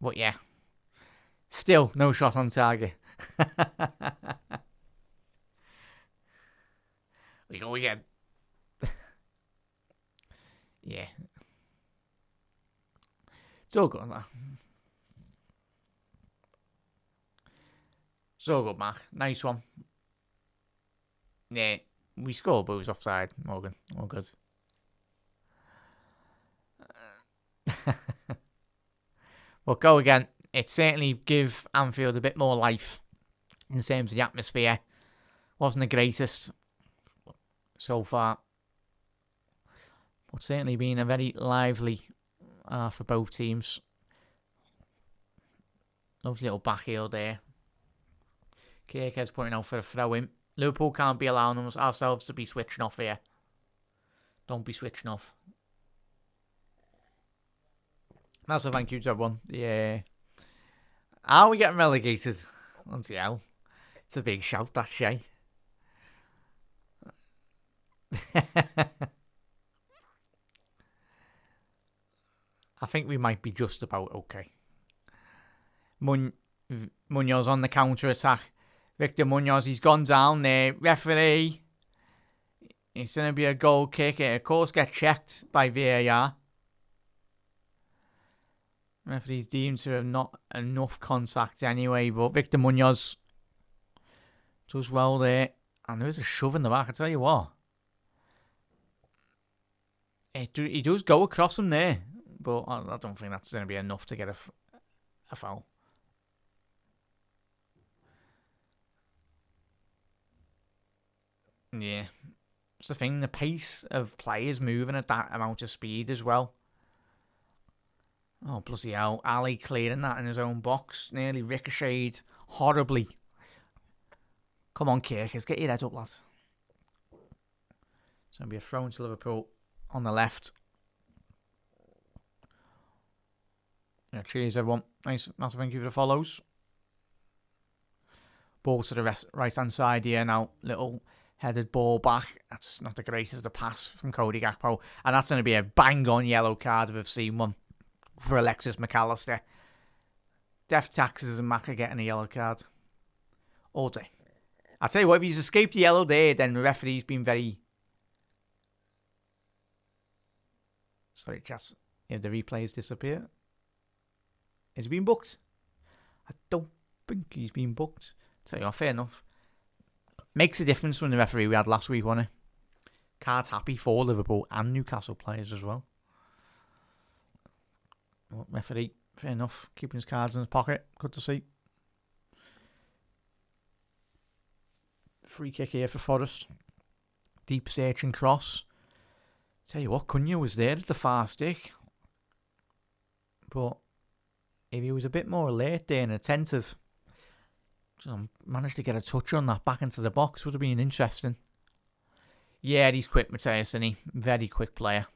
But yeah. Still, no shot on target. We go again. Yeah. It's all good, man. So good, Mark. Nice one. Yeah, we scored, but it was offside, Morgan. All good. Well, go again. It certainly give Anfield a bit more life in terms of the atmosphere. Wasn't the greatest so far. But certainly been a very lively for both teams. Lovely little back heel there. Kirkhead's pointing out for a throw in. Liverpool can't be allowing ourselves to be switching off here. Don't be switching off. Massive thank you to everyone. Yeah. Are we getting relegated? Bloody hell. It's a big shout, that Shay. I think we might be just about okay. Munoz on the counter-attack. Victor Munoz, he's gone down there. Referee. It's going to be a goal kick. It, of course, gets checked by VAR. Referee's deemed to have not enough contact anyway, but Victor Munoz does well there. And there is a shove in the back, I tell you what. He does go across him there, but I don't think that's going to be enough to get a foul. Yeah. It's the thing, the pace of players moving at that amount of speed as well. Oh, bloody hell. Ali clearing that in his own box. Nearly ricocheted horribly. Come on, Kirkers. Get your head up, lad. It's going to be a throw to Liverpool on the left. Yeah, cheers, everyone. Nice. Massive thank you for the follows. Ball to the right-hand side here now. Little headed ball back. That's not the greatest of pass from Cody Gakpo. And that's going to be a bang-on yellow card if I've seen one for Alexis McAllister. Death taxes and Maka getting a yellow card. All day. I'll tell you what, if he's escaped the yellow there, then the referee's been very... Sorry, chat. If the replays disappear. Has he been booked? I don't think he's been booked. So, yeah, fair enough. Makes a difference from the referee we had last week, wasn't it? Card happy for Liverpool and Newcastle players as well. Well, referee, fair enough. Keeping his cards in his pocket. Good to see. Free kick here for Forest. Deep searching cross. Tell you what, Cunha was there at the far stick. But if he was a bit more alert there and attentive, managed to get a touch on that back into the box, would have been interesting. Yeah, he's quick, Mateus, isn't he? Very quick player.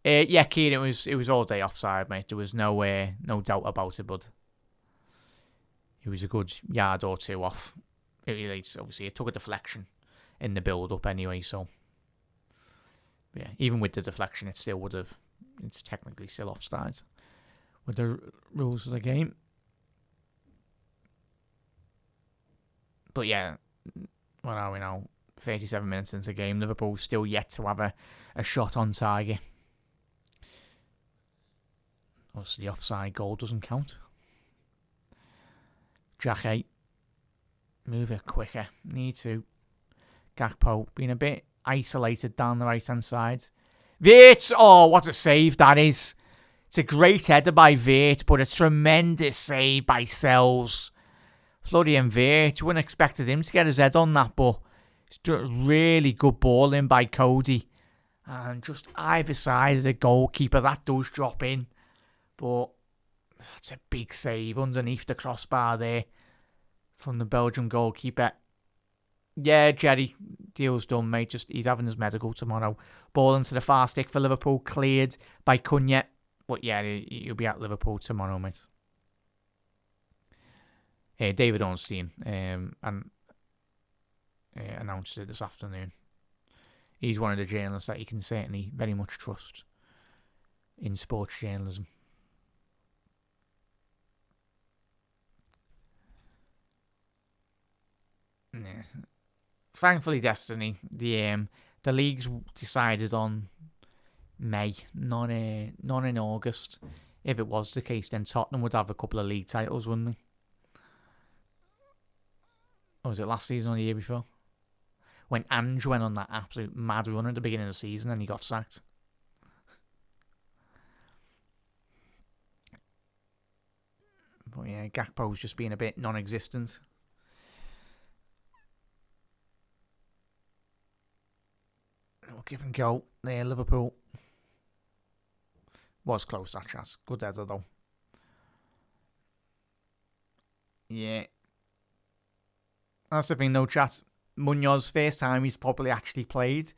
Yeah, Keane, it was all day offside, mate. There was no doubt about it, but he was a good yard or two off. Obviously, it took a deflection in the build-up anyway, so... Yeah, even with the deflection, it still would have... It's technically still offside with the rules of the game. But yeah, what are we now? 37 minutes into the game. Liverpool still yet to have a shot on target. Obviously, the offside goal doesn't count. Jack move it quicker. Need to. Gakpo being a bit isolated down the right-hand side. Vert! Oh, what a save that is. It's a great header by Vert, but a tremendous save by Sells. Florian Vert, wouldn't expected him to get his head on that, but it's a really good ball in by Cody. And just either side of the goalkeeper, that does drop in. But that's a big save underneath the crossbar there from the Belgian goalkeeper. Yeah, Jerry, deal's done, mate. Just he's having his medical tomorrow. Ball into the far stick for Liverpool, cleared by Cunha. But yeah, he'll be at Liverpool tomorrow, mate. David Ornstein announced it this afternoon. He's one of the journalists that you can certainly very much trust in sports journalism. Yeah. Thankfully, Destiny, the league's decided on May, not in August. If it was the case, then Tottenham would have a couple of league titles, wouldn't they? Or was it last season or the year before? When Ange went on that absolute mad run at the beginning of the season and he got sacked. But yeah, Gakpo's just being a bit non-existent. We'll give and go there, Liverpool. Was close, that chance. Good header, though. Yeah. That's the thing, no chat. Munoz, first time he's probably actually played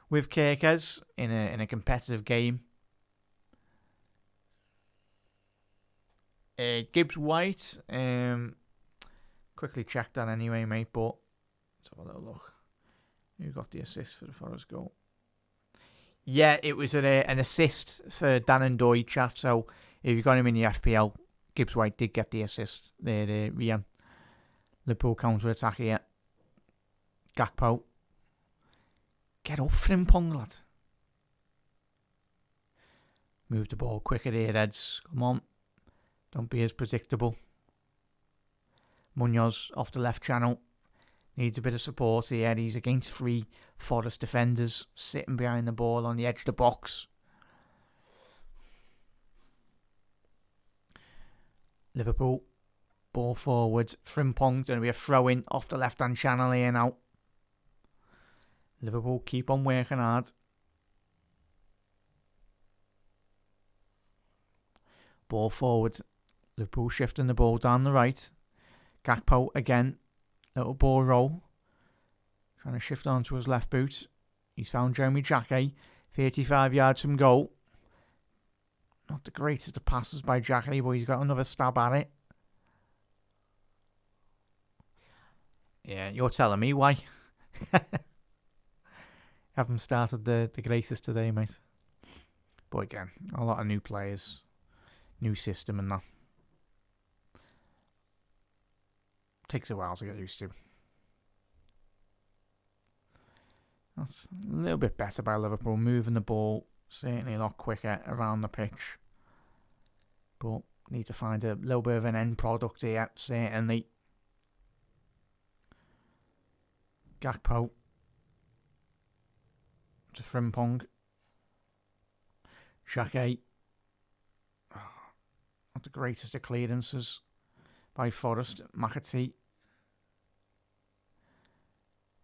with Kerkez in a competitive game. Gibbs White. Quickly check that anyway, mate, but let's have a little look. Who got the assist for the Forest goal? Yeah, it was an assist for Dan and Doy, chat. So if you got him in the FPL, Gibbs White did get the assist. There, Rian. Liverpool counter-attack here. Gakpo. Get up, Frimpong, lad. Move the ball quicker there, Eds. Come on. Don't be as predictable. Munoz off the left channel. Needs a bit of support here. He's against three Forest defenders sitting behind the ball on the edge of the box. Liverpool. Ball forward. Frimpong. Going to be a throw-in off the left-hand channel here now. Liverpool keep on working hard. Ball forward. Liverpool shifting the ball down the right. Gakpo again. Little ball roll. Trying to shift onto his left boot. He's found Jeremy Jacquet. 35 yards from goal. Not the greatest of passes by Jacquet, but he's got another stab at it. Yeah, you're telling me why. Haven't started the greatest today, mate. But again, a lot of new players, new system and that. Takes a while to get used to. That's a little bit better by Liverpool, moving the ball certainly a lot quicker around the pitch. But need to find a little bit of an end product here, certainly. Gakpo to Frimpong. Xhaka. Not the greatest of clearances by Forest. McAtee.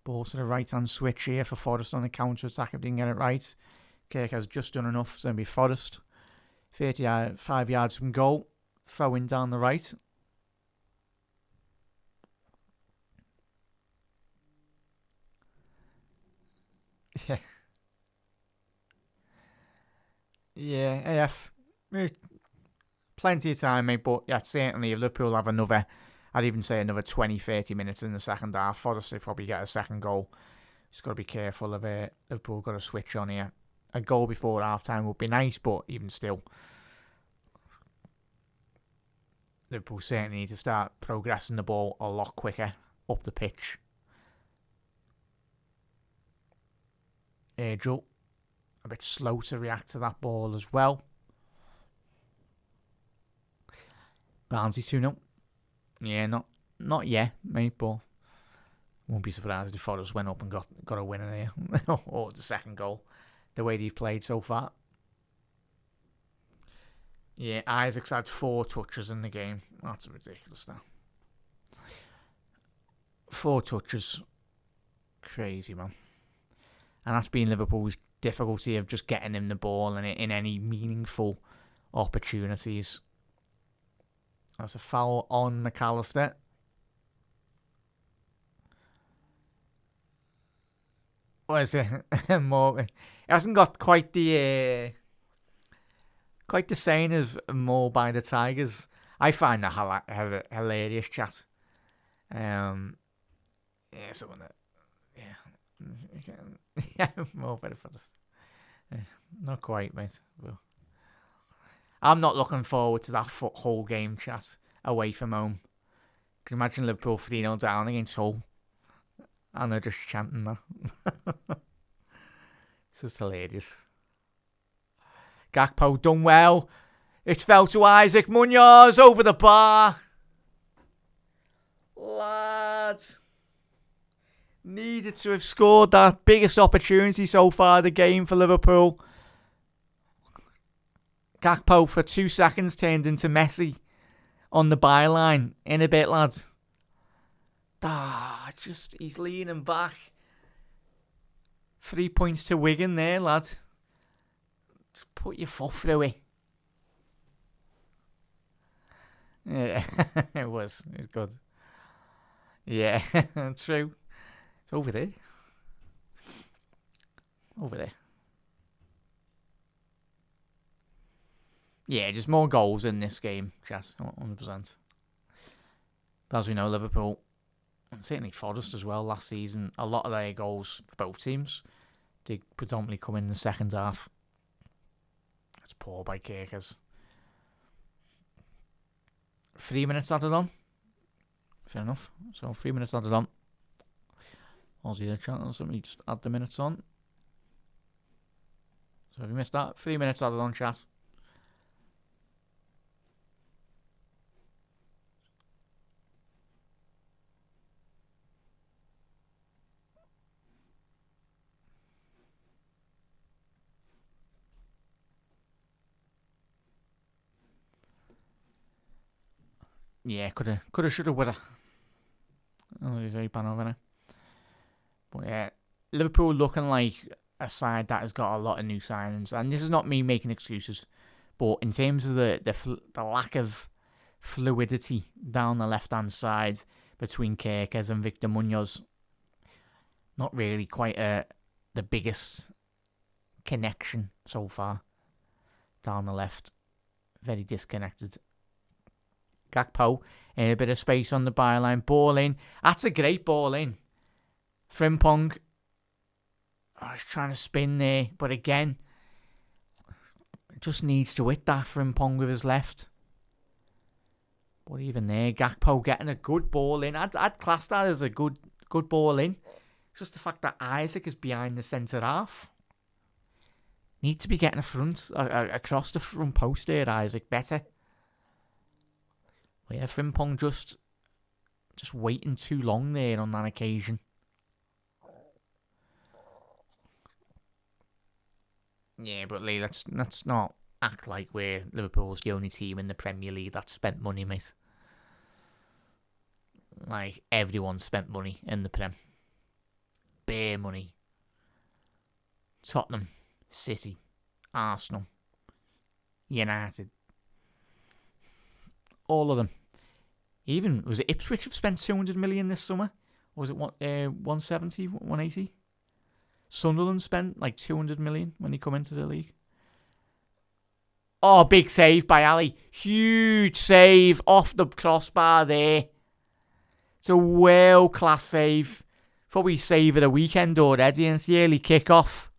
Ball to the right-hand switch here for Forest on the counter-attack if they can get it right. Kirk has just done enough. It's going to be Forest. 35 yards from goal. Throwing down the right. Yeah. Yeah, AF. Plenty of time, mate, but yeah, certainly if Liverpool have another, I'd even say another 20-30 minutes in the second half, Forest will probably get a second goal. Just got to be careful of it. Liverpool got to switch on here. A goal before half-time would be nice, but even still, Liverpool certainly need to start progressing the ball a lot quicker up the pitch. Angel, a bit slow to react to that ball as well. Barnsley 2-0. Yeah, not yet, mate, but won't be surprised if Forest went up and got a winner there. Or the second goal, the way they've played so far. Yeah, Isaac's had 4 touches in the game. That's ridiculous now. 4 touches. Crazy, man. And that's been Liverpool's difficulty of just getting him the ball and in any meaningful opportunities. That's a foul on McAllister. What is it? More. It hasn't got quite the saying as more by the Tigers. I find that hilarious, chat. Yeah, someone that. Yeah, more better for us. Yeah, not quite, mate. But I'm not looking forward to that whole game, chat, away from home. Can you imagine Liverpool 3-0 down against Hull? And they're just chanting that. It's just hilarious. Gakpo done well. It's fell to Isaac Munoz over the bar. Lad. Needed to have scored that biggest opportunity so far of the game for Liverpool. Gakpo for 2 seconds turned into Messi on the byline. In a bit, lad. He's leaning back. 3 points to Wigan there, lad. Just put your foot through it. Yeah, it was good. Yeah, true. It's over there. Yeah, just more goals in this game, chat, 100%. But as we know, Liverpool, and certainly Forest as well, last season, a lot of their goals for both teams did predominantly come in the second half. It's poor by Kirkers. 3 minutes added on. Fair enough. So 3 minutes added on. Aussie chat or something, just add the minutes on. So if you missed that, 3 minutes added on, chat. Yeah, coulda, shoulda, woulda. Oh, he's very pan over now. But yeah, Liverpool looking like a side that has got a lot of new signings, and this is not me making excuses, but in terms of the lack of fluidity down the left hand side between Kerkez and Victor Munoz, not really quite the biggest connection so far down the left. Very disconnected. Gakpo A bit of space on the byline. Ball in. That's a great ball in. Frimpong. Oh, he's trying to spin there. But again, just needs to hit that Frimpong with his left. But even there, Gakpo getting a good ball in. I'd class that as a good ball in. Just the fact that Isaac is behind the centre half. Need to be getting across the front post there, Isaac. Better. Well, yeah, Frimpong just waiting too long there on that occasion. Yeah, but Lee, let's not act like we're Liverpool's the only team in the Premier League that spent money, mate. Like, everyone spent money in the Prem. Bare money. Tottenham, City, Arsenal, United. All of them. Even, was it Ipswich have spent 200 million this summer? Or was it 170, 180? Sunderland spent like 200 million when they come into the league. Oh, big save by Ali. Huge save off the crossbar there. It's a well-class save. Probably save of the weekend already, and it's the early kick-off.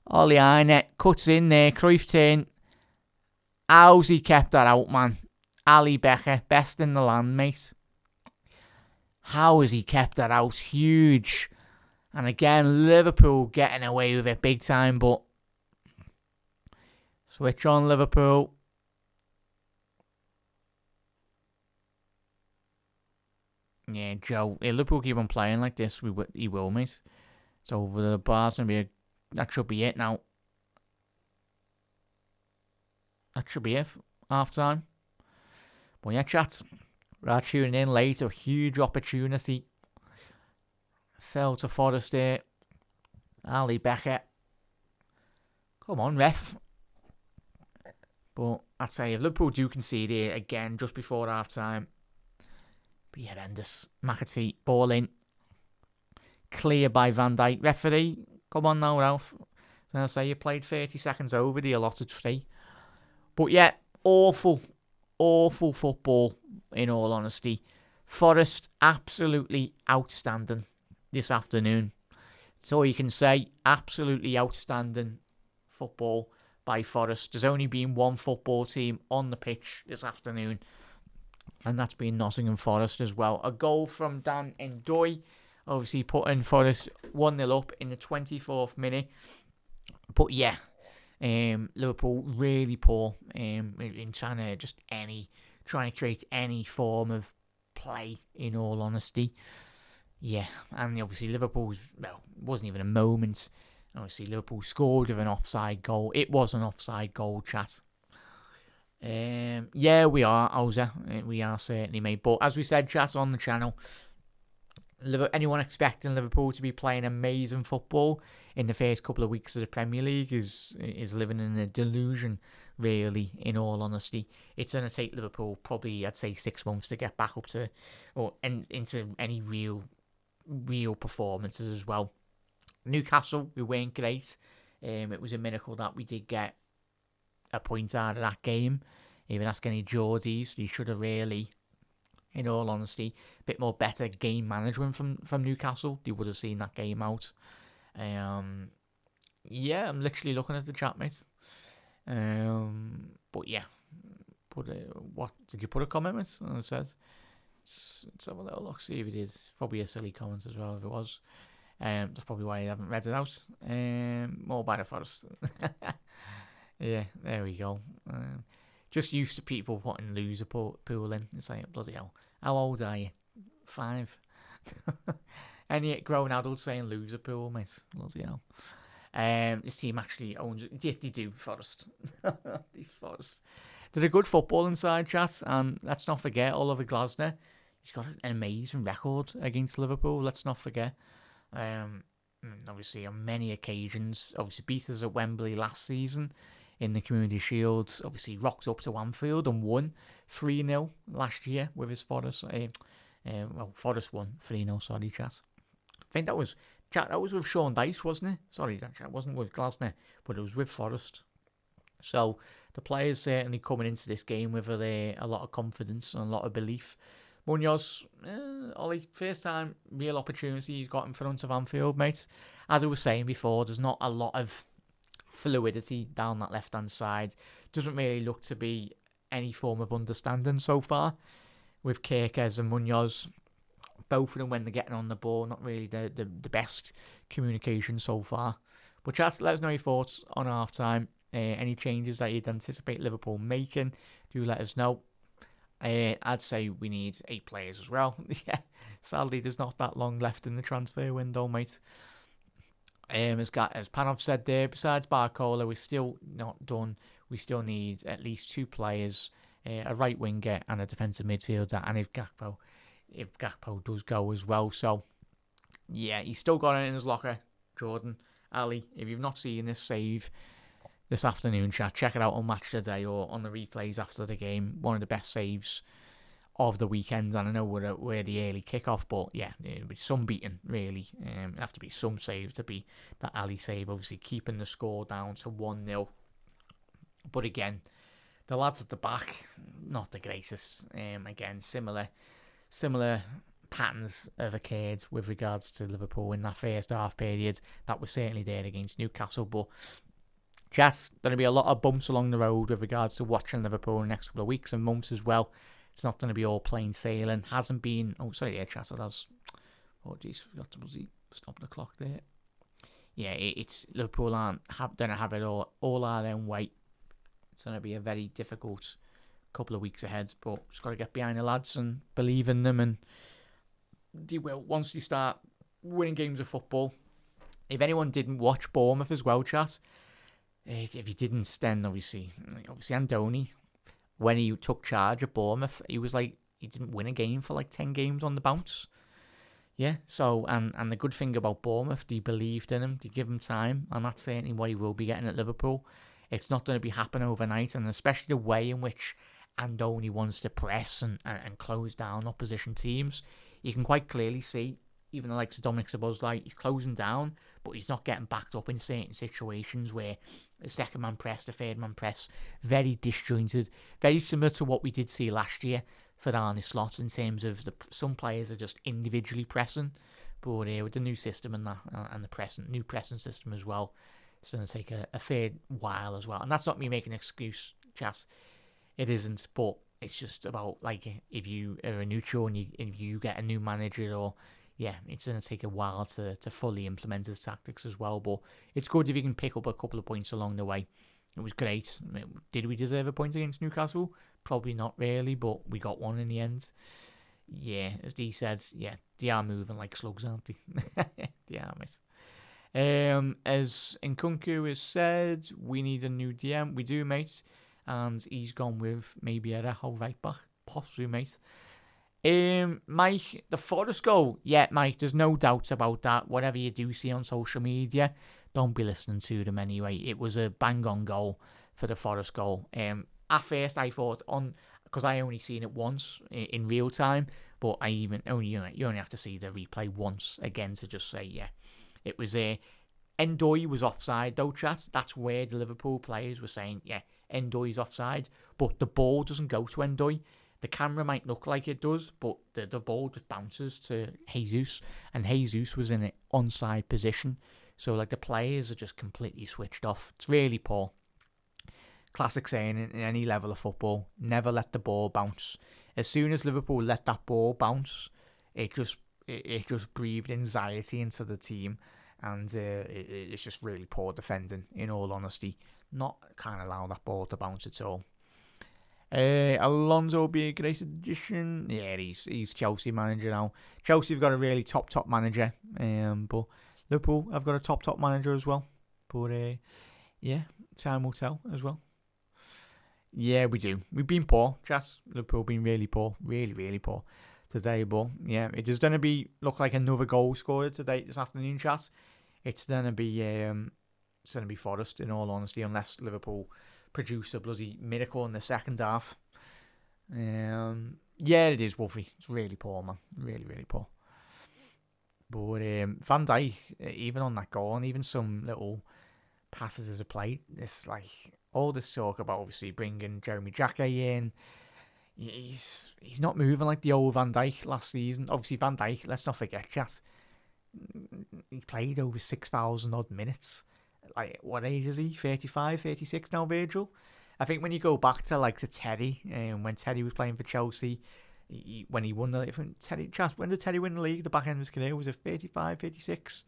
Ollie Einet cuts in there. Cruyff turn. How's he kept that out, man? Ali Becker, best in the land, mate. How has he kept that out? Huge. And again, Liverpool getting away with it big time, but switch on Liverpool. Yeah, Joe. If Liverpool keep on playing like this, he will, mate. It's over the bars and that should be it now. That should be it. Half time. But yeah, chat. We're tuning in late. A huge opportunity. Fell to Forest there. Ali Becker. Come on, ref. But I'd say if Liverpool do concede here again just before half time, be horrendous. McAtee, ball in. Clear by Van Dijk. Referee, come on now, Ralph. I say you played 30 seconds over the allotted 3. But yeah, awful football, in all honesty. Forest, absolutely outstanding this afternoon. That's all you can say. Absolutely outstanding football by Forest. There's only been one football team on the pitch this afternoon, and that's been Nottingham Forest as well. A goal from Andoni, obviously putting Forest 1-0 up in the 24th minute. But yeah, Liverpool really poor in trying to create any form of play, in all honesty. Yeah, and obviously Liverpool's, wasn't even a moment. Obviously Liverpool scored with an offside goal. It was an offside goal, chat. Yeah, we are, Ozza. We are certainly, mate. But as we said, chat, on the channel, anyone expecting Liverpool to be playing amazing football in the first couple of weeks of the Premier League is living in a delusion, really, in all honesty. It's going to take Liverpool probably, I'd say, 6 months to get back up to, or into any real performances as well. Newcastle, we weren't great. It was a miracle that we did get a point out of that game. Even ask any Geordies, they should have really, in all honesty, a bit more better game management from Newcastle. They would have seen that game out. Yeah, I'm literally looking at the chat, mate. But yeah, what did you put a comment with? And it says, let's have a little look, see if it is. Probably a silly comment as well if it was. That's probably why I haven't read it out. More by the Forest. Yeah, there we go. Just used to people putting loser pool in. It's like, bloody hell. How old are you? 5. Any grown adult saying loser pool, mate. Bloody hell. This team actually owns it. Yeah, they do, Forest. Forest. They're a good football inside, chat. And let's not forget Oliver Glasner. He's got an amazing record against Liverpool. Let's not forget. Obviously, on many occasions, obviously beat us at Wembley last season in the Community Shield. Obviously, rocked up to Anfield and won 3-0 last year with his Forest. Forest won 3-0. Sorry, chat. I think that was with Sean Dyche, wasn't it? Sorry, that chat wasn't with Glasner, but it was with Forest. So the players certainly coming into this game with a lot of confidence and a lot of belief. Munoz, Ollie, first time real opportunity he's got in front of Anfield, mate. As I was saying before, there's not a lot of fluidity down that left-hand side. Doesn't really look to be any form of understanding so far with Kirkes and Munoz. Both of them, when they're getting on the ball, not really the best communication so far. But chat, let us know your thoughts on half-time. Any changes that you'd anticipate Liverpool making, do let us know. I'd say we need 8 players as well. Yeah, sadly, there's not that long left in the transfer window, mate. As Panov said there, besides Barcola, we're still not done. We still need at least 2 players, a right winger and a defensive midfielder. And if Gakpo does go as well. So, yeah, he's still got it in his locker, Jordan. Ali, if you've not seen this save this afternoon, check it out on Match Today or on the replays after the game. One of the best saves of the weekend. And I know we're the early kickoff, but yeah, it'll be some beating, really. It'll have to be some save to be that Ali save, obviously keeping the score down to 1-0. But again, the lads at the back, not the greatest. Again, similar patterns have occurred with regards to Liverpool in that first half period. That was certainly there against Newcastle, but chat, going to be a lot of bumps along the road with regards to watching Liverpool in the next couple of weeks and months as well. It's not going to be all plain sailing. Hasn't been. Oh, sorry, yeah, chat. It has. Oh, jeez, forgot to stop the clock there. Yeah, it's Liverpool don't have it all our own way. It's going to be a very difficult couple of weeks ahead, but just got to get behind the lads and believe in them, and they will once they start winning games of football. If anyone didn't watch Bournemouth as well, chat, if you didn't, then obviously Andoni, when he took charge of Bournemouth, he was like, he didn't win a game for like 10 games on the bounce. Yeah, so, and the good thing about Bournemouth, they believed in him, they give him time, and that's certainly what he will be getting at Liverpool. It's not going to be happening overnight, and especially the way in which Andoni wants to press and close down opposition teams. You can quite clearly see, even the likes of Dominic Szoboszlai, he's closing down, but he's not getting backed up in certain situations where the second man press, the third man press, very disjointed, very similar to what we did see last year for Arne Slot in terms of some players are just individually pressing, but with the new system and the new pressing system as well, it's going to take a fair while as well. And that's not me making an excuse, Chas. It isn't, but it's just about, like, if you are a neutral and if you get a new manager, or yeah, it's going to take a while to fully implement his tactics as well. But it's good if you can pick up a couple of points along the way. It was great. Did we deserve a point against Newcastle? Probably not really, but we got one in the end. Yeah, as Dee said, yeah, they are moving like slugs, aren't they? They are, mate. As Nkunku has said, we need a new DM. We do, mate. And he's gone with maybe a Reho right back. Possibly, mate. Mike, the Forest goal. Yeah, Mike, there's no doubt about that. Whatever you do see on social media, don't be listening to them anyway. It was a bang-on goal for the Forest goal. At first, I thought, because I only seen it once in real time, but you only have to see the replay once again to just say, yeah, it was Endoy was offside though, chat. That's where the Liverpool players were saying, yeah, Endoy's offside, but the ball doesn't go to Endoy. The camera might look like it does, but the ball just bounces to Jesus, and Jesus was in an onside position. So, like, the players are just completely switched off. It's really poor. Classic saying in any level of football, never let the ball bounce. As soon as Liverpool let that ball bounce, it just breathed anxiety into the team, and it's just really poor defending, in all honesty. Can't allow that ball to bounce at all. Alonso will be a great addition. Yeah, he's Chelsea manager now. Chelsea have got a really top manager, but Liverpool have got a top manager as well. But yeah, time will tell as well. Yeah, we do. We've been poor, Chas. Liverpool been really poor, really poor today. But yeah, it is going to look like another goal scored this afternoon, Chas. It's going to be Forest, in all honesty, unless Liverpool produce a bloody miracle in the second half. Yeah, it is, Wolfie. It's really poor, man. Really poor. But Van Dijk, even on that goal, and even some little passes of play. This like all this talk about obviously bringing Jeremy Jacquet in. He's not moving like the old Van Dijk last season. Obviously Van Dijk, let's not forget, chat. He played over 6,000 odd minutes. Like, what age is he? 35, 36 now, Virgil? I think when you go back to like to Teddy, when Teddy was playing for Chelsea, when he won when did Teddy win the league? The back end of his career, was it 35, 36?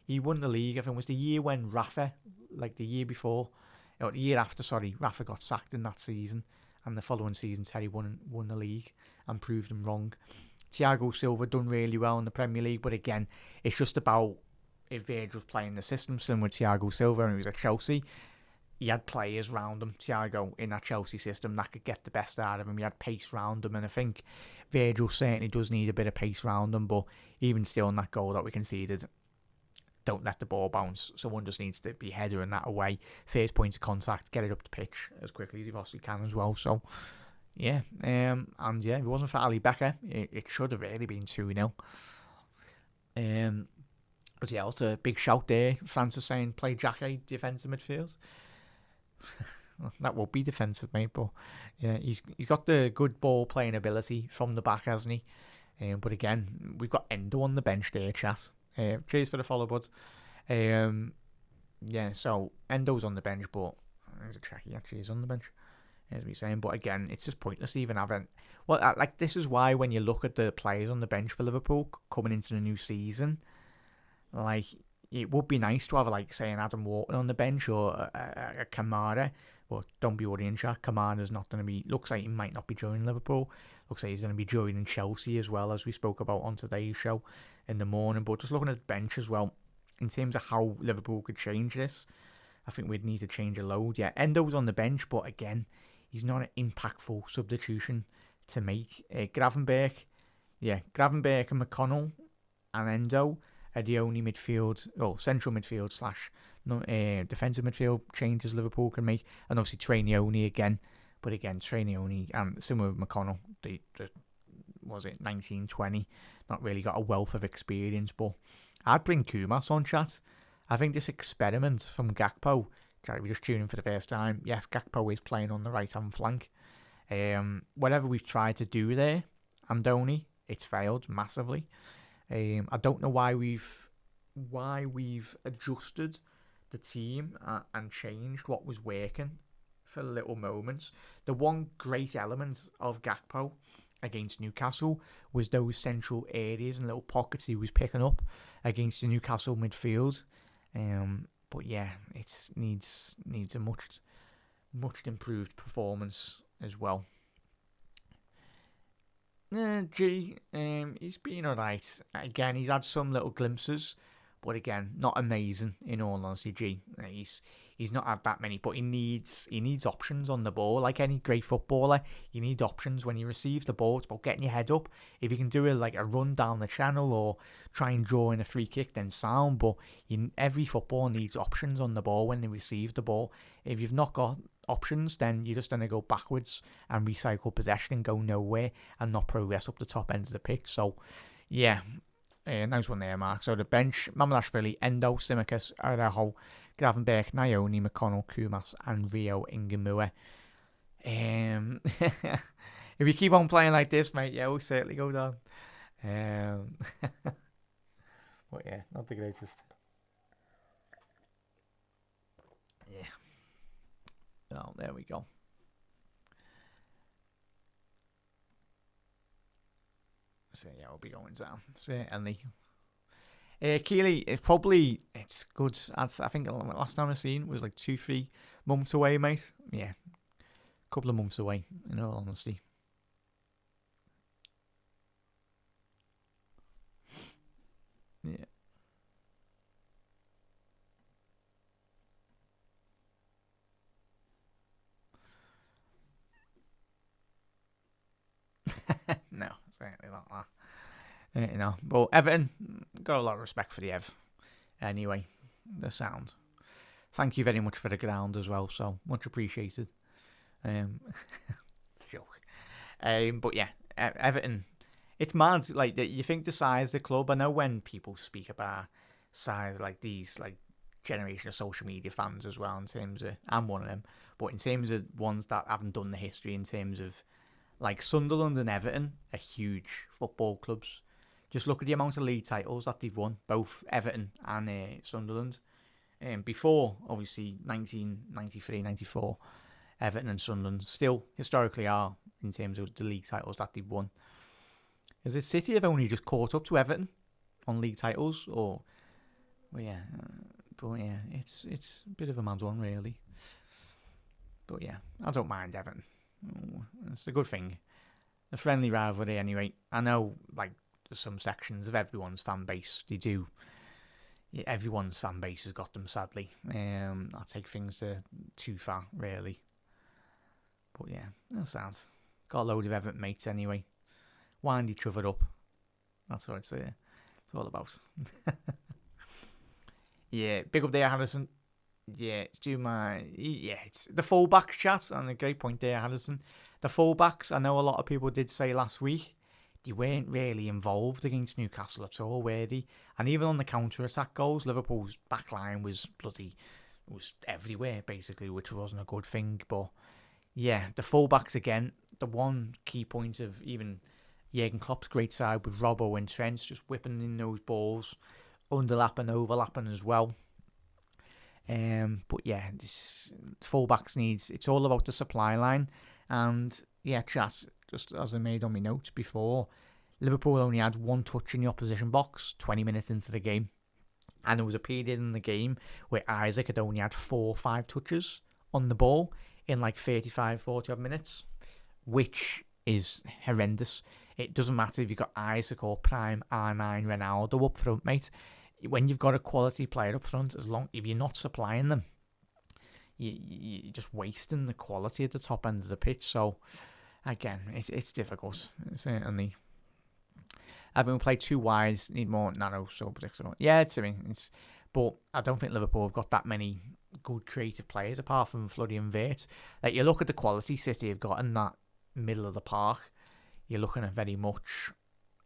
He won the league. I think it was the year when Rafa, like the year before, or the year after, sorry, Rafa got sacked in that season, and the following season Teddy won the league and proved him wrong. Thiago Silva done really well in the Premier League, but again, it's just about if Virgil's playing the system similar with Thiago Silva and he was at Chelsea, he had players round him, Thiago, in that Chelsea system that could get the best out of him. He had pace round him, and I think Virgil certainly does need a bit of pace round him, but even still in that goal that we conceded, don't let the ball bounce. Someone just needs to be headering that away. First point of contact, get it up the pitch as quickly as he possibly can as well. So, yeah. And yeah, if it wasn't for Ali Becker, it should have really been 2-0. But yeah, also a big shout there. Francis saying play Jacquet defensive midfield. That will be defensive, mate. But yeah, he's got the good ball playing ability from the back, hasn't he? But again, we've got Endo on the bench there, chat. Cheers for the follow, bud. Yeah, so Endo's on the bench, but there's a check. He actually is on the bench, as we're saying. But again, it's just pointless even having. Well, like this is why when you look at the players on the bench for Liverpool coming into the new season, like it would be nice to have like say an Adam Wharton on the bench or a Kamara. But don't be worrying, Jack. Kamara's not going to be. Looks like he might not be joining Liverpool. Looks like he's going to be joining Chelsea as well, as we spoke about on today's show in the morning. But just looking at the bench as well, in terms of how Liverpool could change this, I think we'd need to change a load. Yeah, Endo's on the bench, but again, he's not an impactful substitution to make. Gravenberch and McConnell and Endo are the only central midfield / defensive midfield changes Liverpool can make. And obviously Trainioni again. But again, Trainioni and similar with McConnell, was it 1920? Not really got a wealth of experience, but I'd bring Kumas on, chat. I think this experiment from Gakpo, we're just tuning for the first time. Yes, Gakpo is playing on the right-hand flank. Whatever we've tried to do there, Andoni, it's failed massively. I don't know why we've adjusted the team and changed what was working for little moments. The one great element of Gakpo against Newcastle was those central areas and little pockets he was picking up against the Newcastle midfield. But yeah, it needs a much improved performance as well. He's been alright. Again, he's had some little glimpses, but again, not amazing in all honesty. He's not had that many, but he needs options on the ball. Like any great footballer, you need options when you receive the ball. It's about getting your head up. If you can do it like a run down the channel or try and draw in a free kick, then sound. But every footballer needs options on the ball when they receive the ball. If you've not got options, then you're just going to go backwards and recycle possession and go nowhere and not progress up the top end of the pitch. So, yeah. Nice one there, Mark. So the bench, Mamardashvili, Endo, Tsimikas, Iraola, Gravenberch, Naoni, McConnell, Kumas, and Rio Ingemue. If you keep on playing like this, mate, yeah, we'll certainly go down. But yeah, not the greatest. Yeah. Oh, there we go. So yeah, we'll be going down. Certainly. Keely, it's good. I think the last time I seen was like 2-3 months away, mate. Yeah, a couple of months away, in all honesty. Yeah. No, certainly not that. But Everton, got a lot of respect for the Ev. Anyway, the sound. Thank you very much for the ground as well, so much appreciated. Joke. But yeah, Everton, it's mad. Like you think the size of the club. I know when people speak about size like these, like generation of social media fans as well. In terms of, I'm one of them, but in terms of ones that haven't done the history, in terms of like Sunderland and Everton are huge football clubs. Just look at the amount of league titles that they've won, both Everton and Sunderland. Before, obviously, 1993, 94, Everton and Sunderland still historically are in terms of the league titles that they've won. Is it City have only just caught up to Everton on league titles? Or, well, yeah. But yeah, it's a bit of a mad one, really. But yeah, I don't mind Everton. It's a good thing. A friendly rivalry, anyway. I know, like, there's some sections of everyone's fan base. They do. Yeah, everyone's fan base has got them, sadly. I take things too far, really. But yeah, that sounds. Got a load of Everton mates, anyway. Wind each other up. That's what it's all about. Yeah, big up there, Harrison. Yeah, it's it's the fullbacks chat, and a great point there, Harrison. The fullbacks, I know a lot of people did say last week, they weren't really involved against Newcastle at all, were they? And even on the counter-attack goals, Liverpool's back line was everywhere, basically, which wasn't a good thing. But yeah, the fullbacks again, the one key point of even Jurgen Klopp's great side with Robbo and Trent just whipping in those balls, underlapping, overlapping as well. But yeah, this fullbacks it's all about the supply line. And yeah, chat, just as I made on my notes before, Liverpool only had one touch in the opposition box 20 minutes into the game. And there was a period in the game where Isaac had only had 4 or 5 touches on the ball in like 35, 40 odd minutes, which is horrendous. It doesn't matter if you've got Isaac or prime R9 Ronaldo up front, mate. When you've got a quality player up front, if you're not supplying them, you're just wasting the quality at the top end of the pitch. So, again, it's difficult. Certainly. Having played 2 wides, need more narrow, so predictable. Yeah, but I don't think Liverpool have got that many good creative players apart from Floody and Vert. Like, you look at the quality City have got in that middle of the park, you're looking at very much,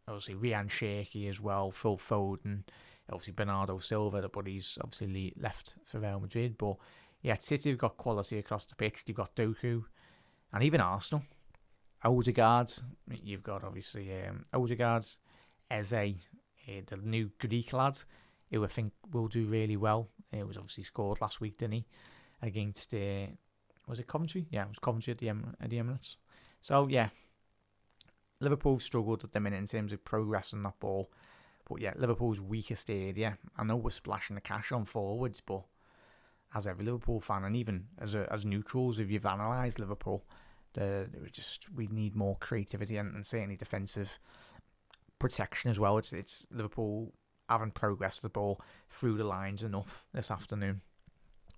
obviously, Ryan Shaky as well, Phil Foden, obviously Bernardo Silva, but he's obviously left for Real Madrid. But yeah, City have got quality across the pitch. You've got Doku, and even Arsenal. Odegaard, you've got obviously Odegaard, Eze, the new Greek lad, who I think will do really well. He was obviously scored last week, didn't he? Against, was it Coventry? Yeah, it was Coventry at the Emirates. So yeah, Liverpool struggled at the minute in terms of progressing that ball. But yeah, Liverpool's weakest area. I know we're splashing the cash on forwards, but as every Liverpool fan, and even as neutrals, if you've analysed Liverpool, we need more creativity and certainly defensive protection as well. It's Liverpool haven't progressed the ball through the lines enough this afternoon.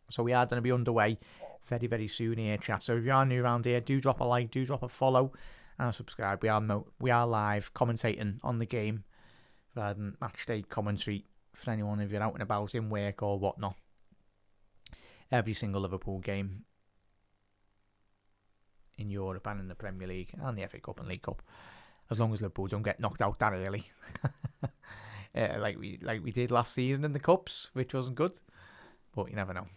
So we are going to be underway very, very soon here, chat. So if you are new around here, do drop a like, do drop a follow, and subscribe. We are live commentating on the game rather than match day commentary for anyone if you're out and about in work or whatnot. Every single Liverpool game in Europe and in the Premier League and the FA Cup and League Cup, as long as Liverpool don't get knocked out that early, like we did last season in the Cups, which wasn't good. But you never know.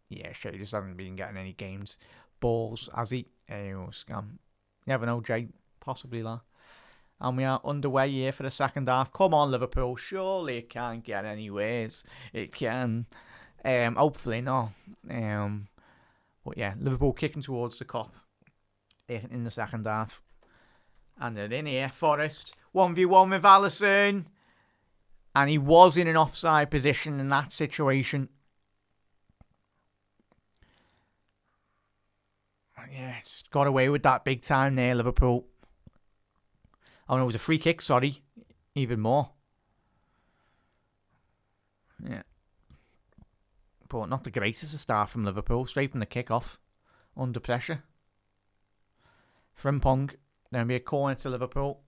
Yeah, sure, he just hasn't been getting any games. Balls, has he? Scam. You never know, Jay. Possibly that. And we are underway here for the second half. Come on, Liverpool. Surely it can't get anyways. It can. Hopefully not. But yeah, Liverpool kicking towards the Kop in the second half. And they're in here. Forest 1v1 with Alisson. And he was in an offside position in that situation. Yeah, it's got away with that big time there, Liverpool. Oh no, it was a free kick, sorry. Even more. Yeah. But not the greatest of start from Liverpool. Straight from the kick-off. Under pressure. Frimpong. There'll be a corner to Liverpool.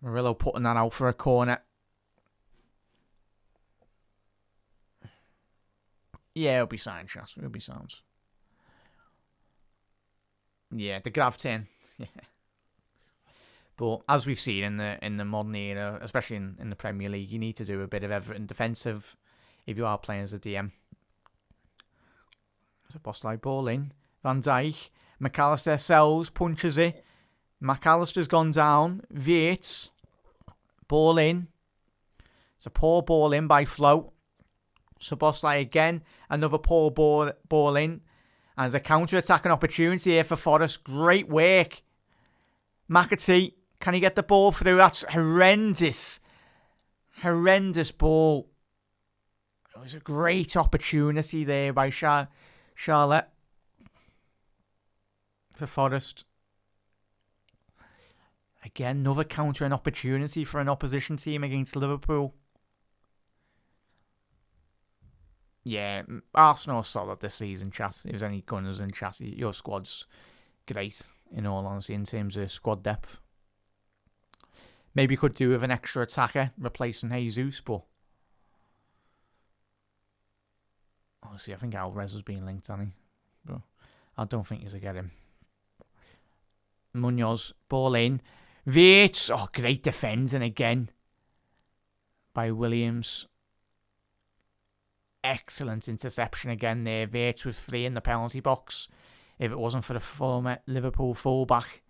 Murillo putting that out for a corner. Yeah, it'll be signed, Shas. It'll be sounds. Yeah, the Grav 10. Yeah. But as we've seen in the modern era, especially in the Premier League, you need to do a bit of everything defensive if you are playing as a DM. So Bosley ball in. Van Dijk. McAllister sells, punches it. McAllister's gone down. Yates. Ball in. It's a poor ball in by Flo. So Bosley again. Another poor ball in. And there's a counter-attacking opportunity here for Forest. Great work. McAtee. Can he get the ball through? That's horrendous. Horrendous ball. It was a great opportunity there by Charlotte for Forest. Again, another countering opportunity for an opposition team against Liverpool. Yeah, Arsenal are solid this season, chat. If there's any gunners in chat, your squad's great, in all honesty, in terms of squad depth. Maybe could do with an extra attacker replacing Jesus, but obviously I think Alvarez has been linked on him, but I don't think he's a get him. Munoz, ball in. Yates, oh, great defending again by Williams. Excellent interception again there. Yates was free in the penalty box. If it wasn't for the former Liverpool fullback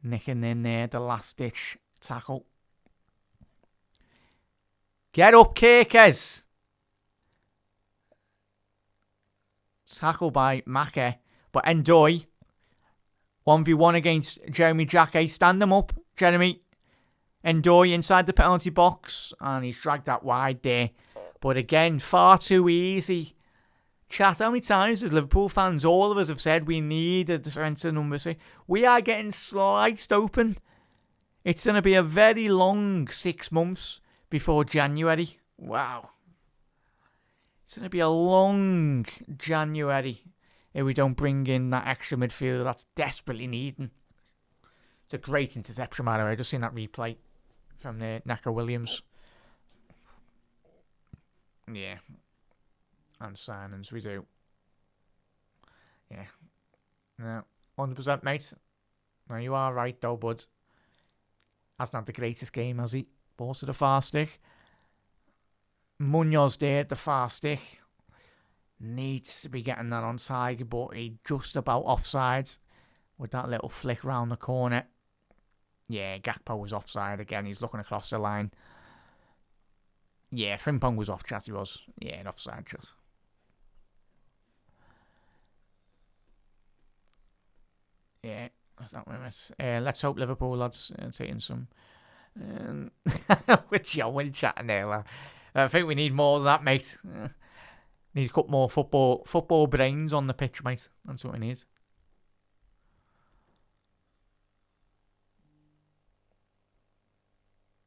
nicking in there, the last ditch tackle. Get up, Kirkers. Tackle by Maka. But Andoni, 1v1 against Jeremy Jacquet. Stand them up, Jeremy. Andoni inside the penalty box. And he's dragged that wide there. But again, far too easy. Chat, how many times as Liverpool fans, all of us have said we need a defensive number 6. We are getting sliced open. It's going to be a very long 6 months before January. Wow. It's going to be a long January if we don't bring in that extra midfielder that's desperately needing. It's a great interception, by the way. I just seen that replay from the Naka Williams. Yeah. And signings, we do. Yeah. No, 100%, mate. No, you are right, though, bud. Hasn't had the greatest game, has he? Ball to the far stick. Munoz there at the far stick. Needs to be getting that on side, but he just about offside with that little flick round the corner. Yeah, Gakpo was offside again. He's looking across the line. Yeah, Frimpong was off, chat, he was. Yeah, offside, chat. Yeah, that's not what let's hope Liverpool lads taking some. With John chatting there, lad. I think we need more than that, mate. Need a couple more football brains on the pitch, mate. That's what we need.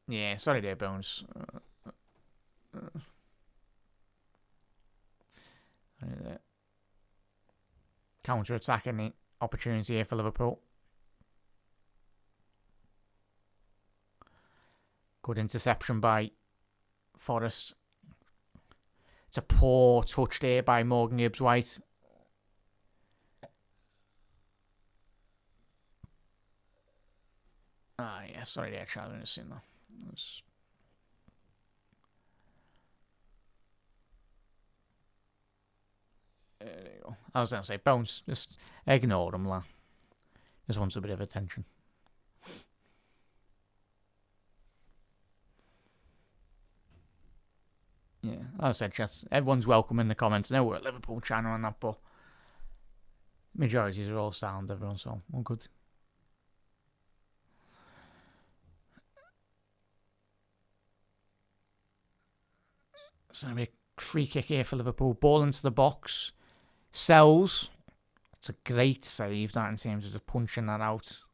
Yeah, sorry there, Bones. Counter-attacking opportunity here for Liverpool. Good interception by Forest. It's a poor touch there by Morgan Gibbs-White. Ah, yeah, sorry there, Charlie. I've seen that. There you go. I was going to say, Bones, just ignore him, lad. Just wants a bit of attention. Yeah, as I said, chat, everyone's welcome in the comments. I know we're a Liverpool channel and that, but majorities are all sound, everyone, so all good. It's going to be a free kick here for Liverpool. Ball into the box. Sells. It's a great save, that, in terms of just punching that out.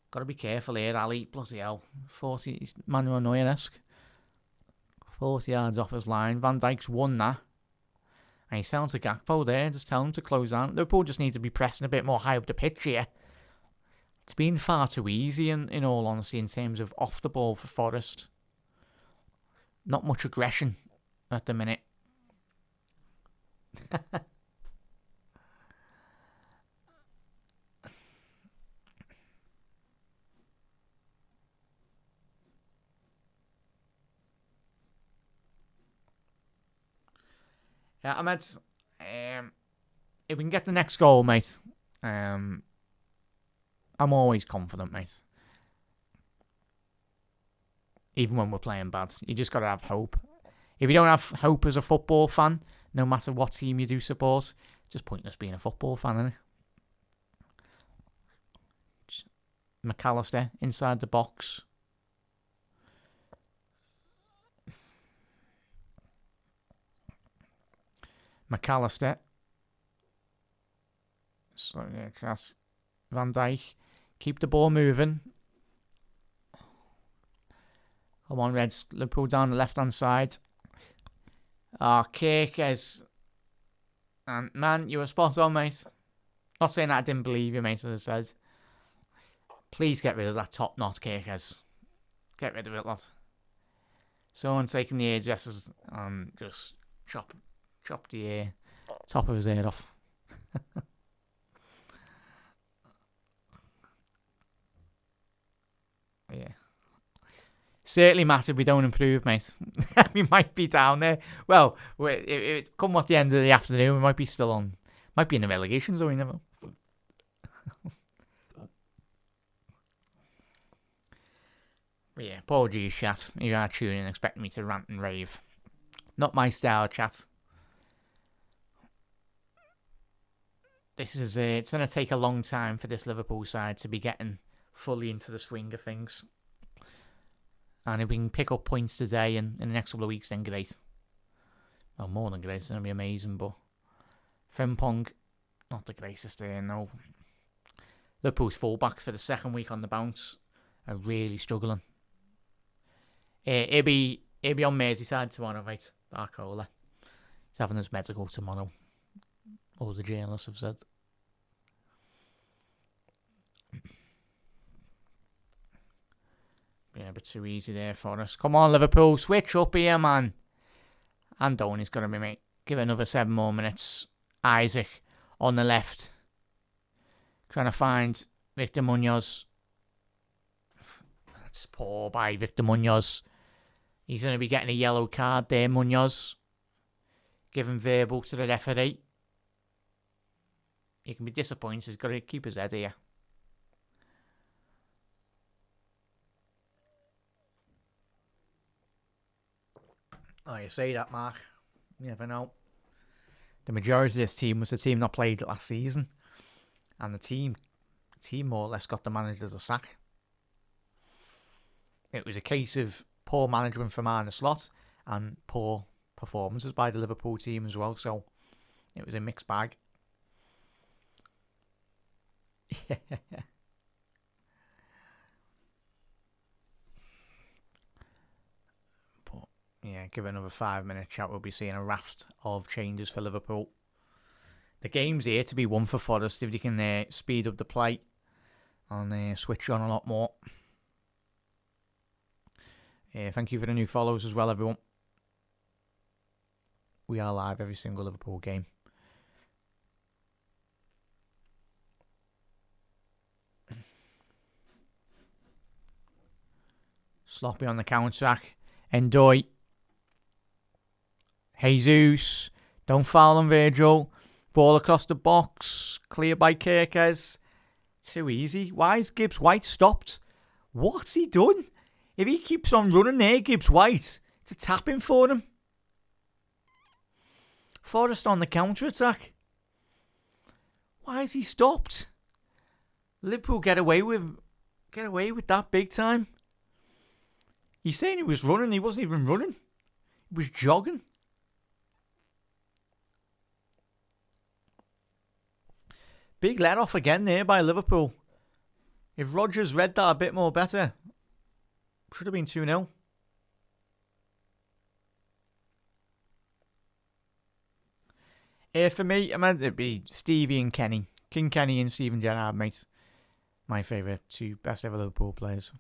Got to be careful here, Ali. Bloody hell. 40, Manuel Neuer-esque. 40 yards off his line. Van Dijk's won that. And he's telling to Gakpo there. Just tell him to close down. Liverpool just need to be pressing a bit more high up the pitch here. It's been far too easy, in all honesty, in terms of off the ball for Forest. Not much aggression at the minute. Ahmed, if we can get the next goal, mate, I'm always confident, mate. Even when we're playing bad, you just got to have hope. If you don't have hope as a football fan, no matter what team you do support, it's just pointless being a football fan, isn't it? McAllister inside the box. McAllister. So, yeah, that's Van Dijk. Keep the ball moving. Come on, Reds. Liverpool down the left-hand side. Kirkes. And, man, you were spot on, mate. Not saying that I didn't believe you, mate, as I said. Please get rid of that top knot, Kirkes. Get rid of it, lad. Someone taking the hairdressers and just chop the top of his head off. Yeah. Certainly matter if we don't improve, mate. We might be down there. Well, come what the end of the afternoon, we might be still on. Might be in the relegation zone, you never know. Yeah, apologies, chat. You are tuning in expecting me to rant and rave. Not my style, chat. It's going to take a long time for this Liverpool side to be getting fully into the swing of things. And if we can pick up points today and in the next couple of weeks, then great. Well, more than great. It's going to be amazing, but Frimpong, not the greatest there, no. Liverpool's fullbacks for the second week on the bounce are really struggling. He'll be on Merseyside tomorrow, right? Barcola. He's having his medical tomorrow. All the journalists have said. Yeah, a bit too easy there for us. Come on, Liverpool. Switch up here, man. Andoni's got to be, mate. Give it another 7 more minutes. Isaac on the left. Trying to find Victor Munoz. That's poor by Victor Munoz. He's going to be getting a yellow card there, Munoz. Giving verbal to the referee. He can be disappointed. He's got to keep his head here. Oh, you say that, Mark. You never know. The majority of this team was the team that played last season. And the team more or less got the manager the sack. It was a case of poor management from Arne Slot and poor performances by the Liverpool team as well. So it was a mixed bag. Yeah. But yeah, give it another 5 minute chat. We'll be seeing a raft of changes for Liverpool. The game's here to be won for Forest if they can speed up the play and switch on a lot more. Thank you for the new follows as well, everyone. We are live every single Liverpool game. Sloppy on the counter-attack. Andoni. Jesus. Don't foul on Virgil. Ball across the box. Clear by Kirkes. Too easy. Why is Gibbs White stopped? What's he done? If he keeps on running there, Gibbs White, to tap him for him. Forrest on the counter-attack. Why is he stopped? Liverpool get away with that big time. He's saying he was running. He wasn't even running. He was jogging. Big let-off again there by Liverpool. If Rodgers read that a bit more better, should have been 2-0. For me, I meant it'd be Stevie and Kenny. King Kenny and Steven Gerrard, mate. My favourite 2 best ever Liverpool players.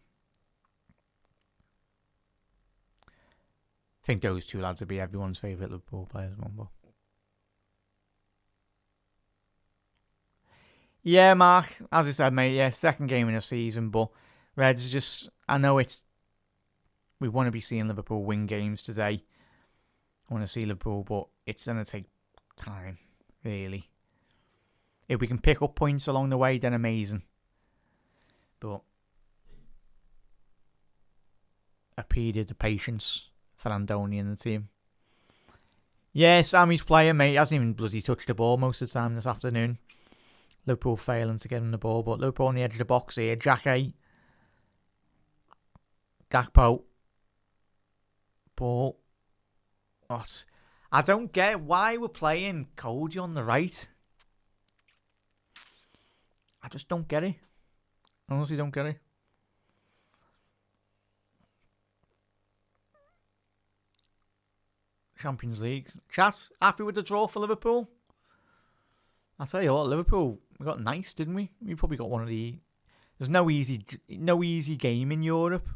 I think those 2 lads would be everyone's favourite Liverpool players, remember? Yeah, Mark. As I said, mate, yeah, second game in the season, but Reds just... I know we want to be seeing Liverpool win games today. I want to see Liverpool, but it's going to take time, really. If we can pick up points along the way, then amazing. But a period of patience for Andoni and the team. Yeah, Sammy's playing, mate. He hasn't even bloody touched the ball most of the time this afternoon. Liverpool failing to get him the ball, but Liverpool on the edge of the box here. Jack A. Gakpo. Ball. What? I don't get why we're playing Cody on the right. I just don't get it. I honestly don't get it. Champions League. Chat, happy with the draw for Liverpool? I'll tell you what, Liverpool, we got nice, didn't we? We probably got one of the... There's no easy game in Europe,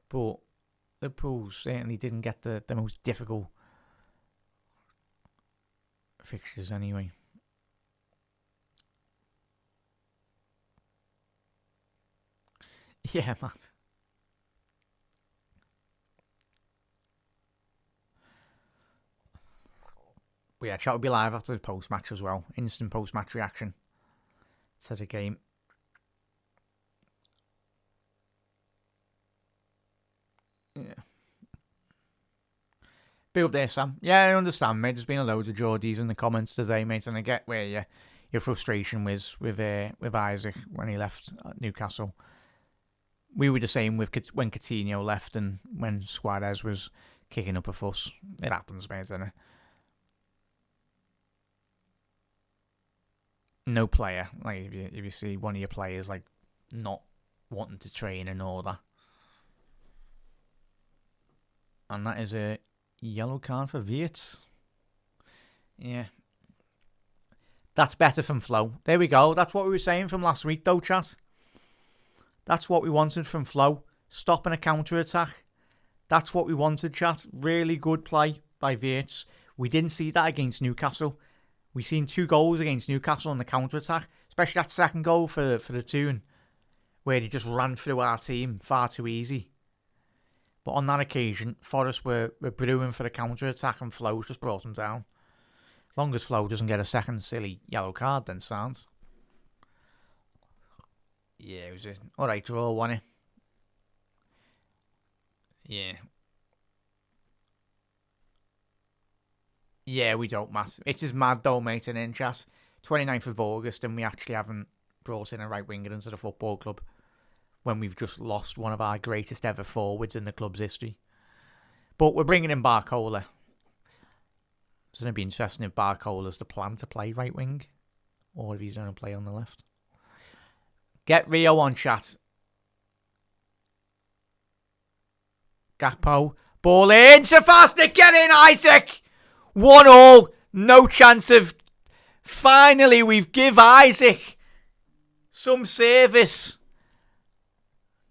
but Liverpool certainly didn't get the most difficult fixtures anyway. Yeah, man. But yeah, chat will be live after the post-match as well. Instant post-match reaction to the game. Yeah. Big up there, Sam. Yeah, I understand, mate. There's been a load of Geordies in the comments today, mate, and I get where your frustration was with Isaac when he left Newcastle. We were the same with when Coutinho left and when Suarez was kicking up a fuss. It happens, mate, doesn't it? No player, like if you see one of your players like not wanting to train and all that, and that is a yellow card for Wirtz. Yeah, that's better from Flo. There we go. That's what we were saying from last week, though, chat. That's what we wanted from Flo. Stopping a counter attack. That's what we wanted, chat. Really good play by Wirtz. We didn't see that against Newcastle. We seen 2 goals against Newcastle on the counter-attack, especially that second goal for the tune, where he just ran through our team far too easy. But on that occasion, Forest were brewing for the counter-attack and Flo's just brought him down. As long as Flo doesn't get a second silly yellow card, then sounds. Yeah, it was an alright draw, wasn't it? Yeah. Yeah, we don't, Matt. It is mad though, mate, in chat. 29th of August, and we actually haven't brought in a right winger into the football club when we've just lost one of our greatest ever forwards in the club's history. But we're bringing in Barcola. It's going to be interesting if Barcola's the plan to play right wing, or if he's going to play on the left. Get Rio on, chat. Gakpo. Ball in. Safasnik, get in, Isaac! 1-1. No chance of... Finally, we've give Isaac some service.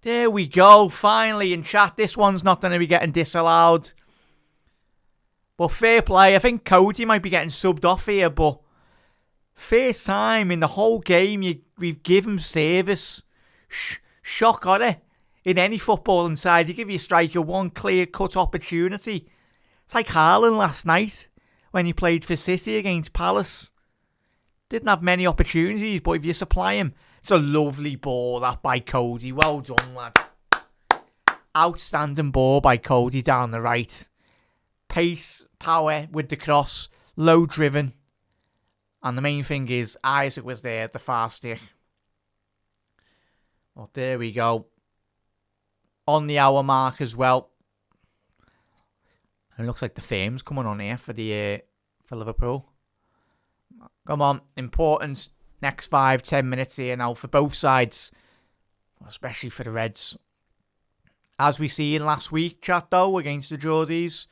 There we go. Finally, in chat, this one's not going to be getting disallowed. But fair play. I think Cody might be getting subbed off here, but first time in the whole game we've given service. Shock on it. In any footballing side, you give your striker one clear-cut opportunity. It's like Haaland last night when he played for City against Palace. Didn't have many opportunities, but if you supply him, it's a lovely ball that by Cody. Well done, lads. Outstanding ball by Cody down the right. Pace, power with the cross, low driven. And the main thing is Isaac was there at the far stick. Well, there we go. On the hour mark as well. It looks like the fame's coming on here for Liverpool. Come on, important next 5-10 minutes here now for both sides, especially for the Reds. As we see in last week, chat though, against the Geordies,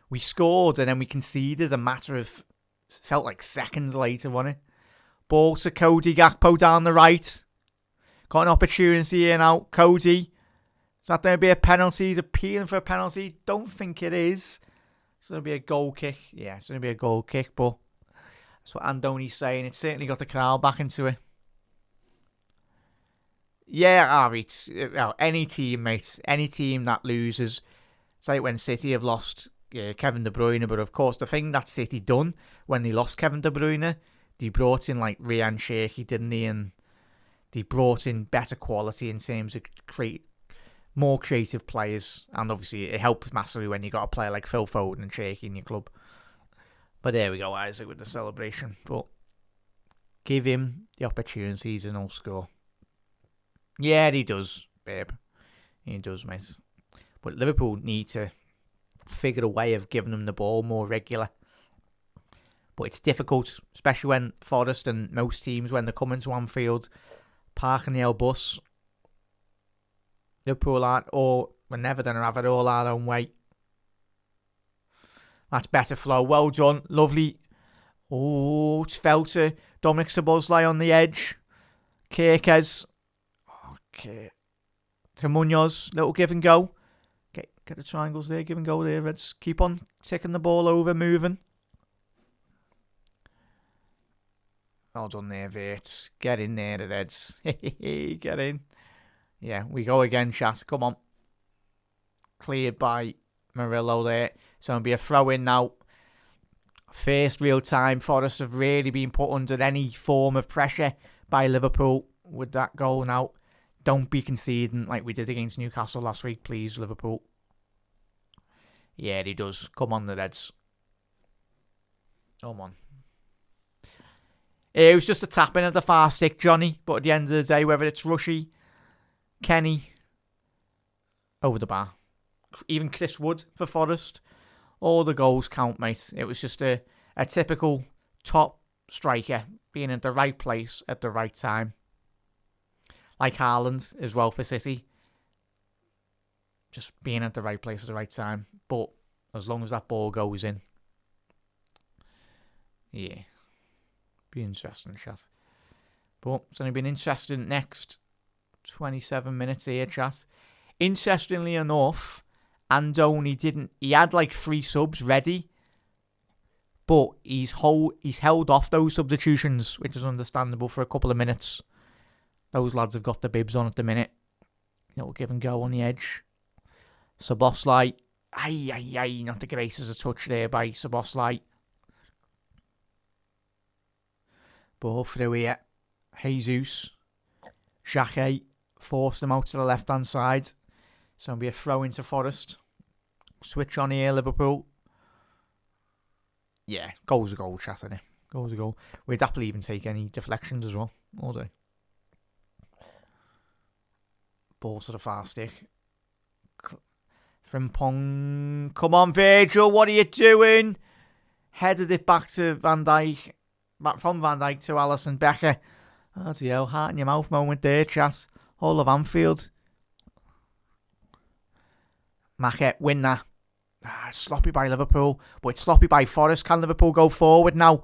we scored and then we conceded a matter of, felt like seconds later, wasn't it? Ball to Cody Gakpo down the right. Got an opportunity here now. Cody. Is that going to be a penalty? He's appealing for a penalty. Don't think it is. It's going to be a goal kick. Yeah, it's going to be a goal kick, but that's what Andoni's saying. It certainly got the crowd back into it. Yeah, Harry, any team, mate. Any team that loses. It's like when City have lost Kevin De Bruyne. But of course, the thing that City done when they lost Kevin De Bruyne, they brought in like Ryan Shaky, didn't they? And they brought in better quality in terms of more creative players. And obviously, it helps massively when you got a player like Phil Foden and Shaky in your club. But there we go, Isaac, with the celebration. But give him the opportunities and he'll score. Yeah, he does, babe. He does, mate. But Liverpool need to figure a way of giving them the ball more regular. But it's difficult, especially when Forest and most teams, when they're coming to Anfield, parking the old bus. Liverpool aren't, or we're never going to have it all our own way. That's better flow. Well done. Lovely. Oh, it's fell to Dominic Szoboszlai on the edge. Kirkes. Okay. To Munoz. Little give and go. Get the triangles there. Give and go there. Let's keep on ticking the ball over. Moving. Well done there, Verts. Get in there, the Reds. Get in. Yeah, we go again, chat. Come on. Cleared by Murillo there. So it'll be a throw in now. First real time Forest have really been put under any form of pressure by Liverpool with that goal now. Don't be conceding like we did against Newcastle last week, please, Liverpool. Yeah, he does. Come on, the Reds. Come on. It was just a tap in at the far stick, Johnny. But at the end of the day, whether it's Rushy, Kenny, over the bar. Even Chris Wood for Forest. All the goals count, mate. It was just a typical top striker being at the right place at the right time. Like Haaland as well for City. Just being at the right place at the right time. But as long as that ball goes in. Yeah. Be interesting, chat. But it's only been interesting next 27 minutes here, chat. Interestingly enough, Andoni didn't. He had like 3 subs ready, but he's held off those substitutions, which is understandable, for a couple of minutes. Those lads have got the bibs on at the minute. Little give and go on the edge. Szoboszlai. Not the greatest of touch there by Szoboszlai. Ball through here. Jesus. Xhaka forced him out to the left-hand side. So it'll be a throw into Forest. Switch on here, Liverpool. Yeah, goal's a goal, chat, innit? Goal's a goal. We'd happily even take any deflections as well, all day. Ball to the far stick. Frimpong. Come on, Virgil, what are you doing? Headed it back to Van Dijk. Back from Van Dijk to Alisson Becker. That's the hell, heart in your mouth moment there, chat. All of Anfield. Mackett, win that. Sloppy by Liverpool, but it's sloppy by Forest. Can Liverpool go forward now?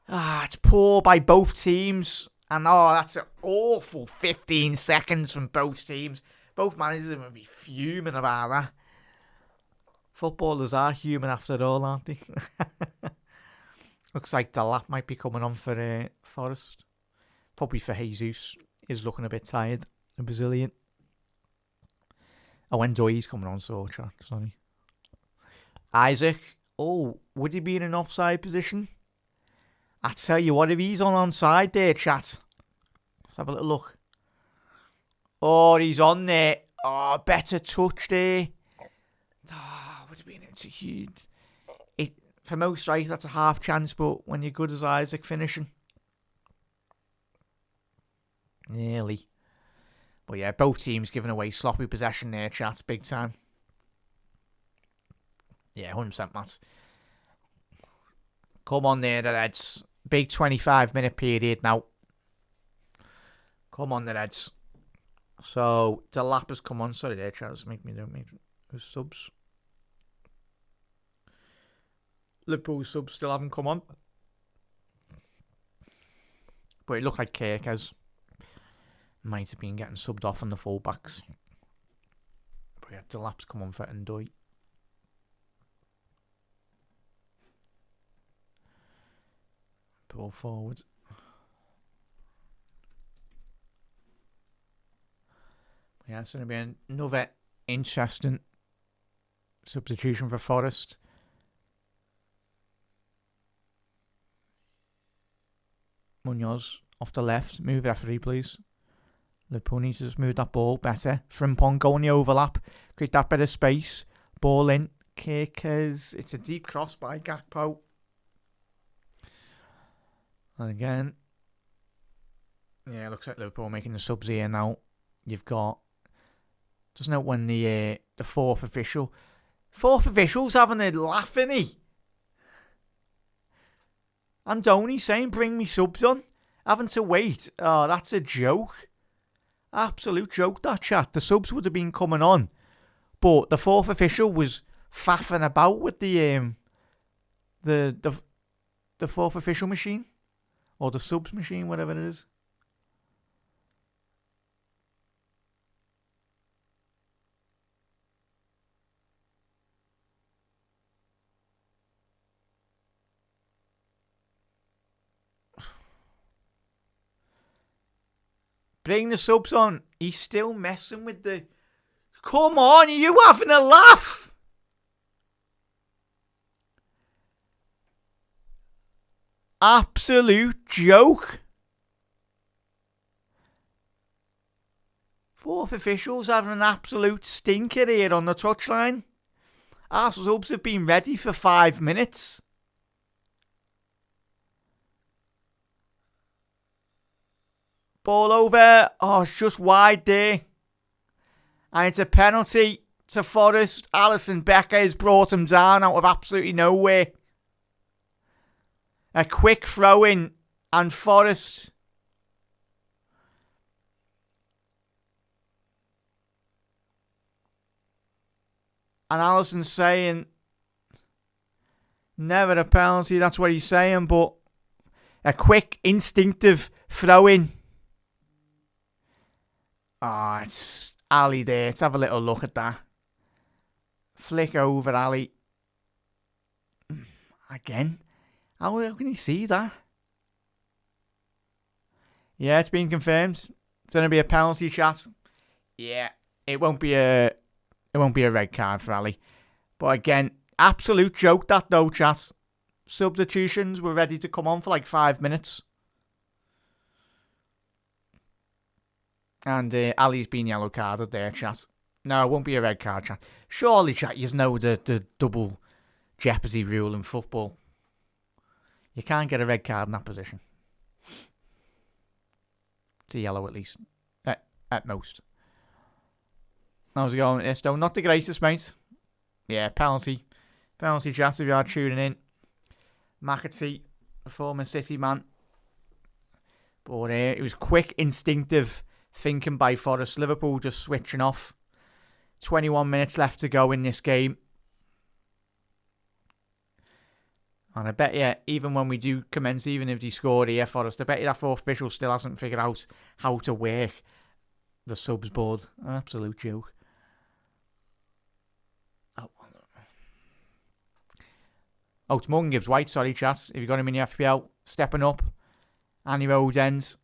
It's poor by both teams. And that's an awful 15 seconds from both teams. Both managers are going to be fuming about that. Footballers are human after all, aren't they? Looks like Delap might be coming on for Forest. Probably for Jesus. He's looking a bit tired. The Brazilian. Oh, Ndoye's coming on, so sorry. Isaac. Oh, would he be in an offside position? I tell you what, if he's on onside there, chat. Let's have a little look. Oh, he's on there. Oh, better touch there. Would it be it's a huge... For most strikes, that's a half chance, but when you're good as Isaac finishing. Nearly. But yeah, both teams giving away sloppy possession there, chat. Big time. Yeah, 100%, Matt. Come on there, the Reds. Big 25-minute period now. Come on, the Reds. So, Delap has come on. Sorry there, chat. Make subs. Liverpool subs still haven't come on. But it looked like Kirkes might have been getting subbed off on the fullbacks. But yeah, Delap's come on for Andoni. Pull forward. Yeah, it's going to be another interesting Substitution for Forest. Munoz off the left. Move referee, please. Liverpool needs to just move that ball better. Frimpong go in the overlap. Create that bit of space. Ball in. Kickers. It's a deep cross by Gakpo. And again. Yeah, it looks like Liverpool making the subs here now. You've got... Doesn't know when the fourth official... Fourth official's having a laugh, isn't he? Andoni saying, bring me subs on. Having to wait. Oh, that's a joke. Absolute joke, that chat. The subs would have been coming on. But the fourth official was faffing about with the fourth official machine. Or the subs machine, whatever it is. Bring the subs on. He's still messing with the... Come on, are you having a laugh? Absolute joke. Fourth officials having an absolute stinker here on the touchline. Our subs have been ready for 5 minutes. Ball over. Oh, it's just wide there. And it's a penalty to Forest. Alisson Becker has brought him down out of absolutely nowhere. A quick throw in. And Forest. And Alisson's saying, never a penalty. That's what he's saying. But a quick, instinctive throw in. Oh, it's Ali there. Let's have a little look at that. Flick over Ali. Again. How can you see that? Yeah, it's been confirmed. It's going to be a penalty, chat. Yeah, it won't be a red card for Ali. But again, absolute joke that though, chat. Substitutions were ready to come on for like 5 minutes. And Ali's been yellow carded there, chat. No, it won't be a red card, chat. Surely, chat, you know the double jeopardy rule in football. You can't get a red card in that position. It's a yellow at least. At most. How's it going? It's not the greatest, mate. Yeah, penalty. Penalty, chat, if you are tuning in. McAtee, a former City man. But it was quick, instinctive thinking by Forest. Liverpool just switching off. 21 minutes left to go in this game. And I bet you, even when we do commence, even if they scored here, Forest, I bet you that fourth official still hasn't figured out how to work the subs board. Absolute joke. Oh, it's Morgan Gibbs White, sorry, chat. If you got him in your FPL, stepping up. Annie Road ends.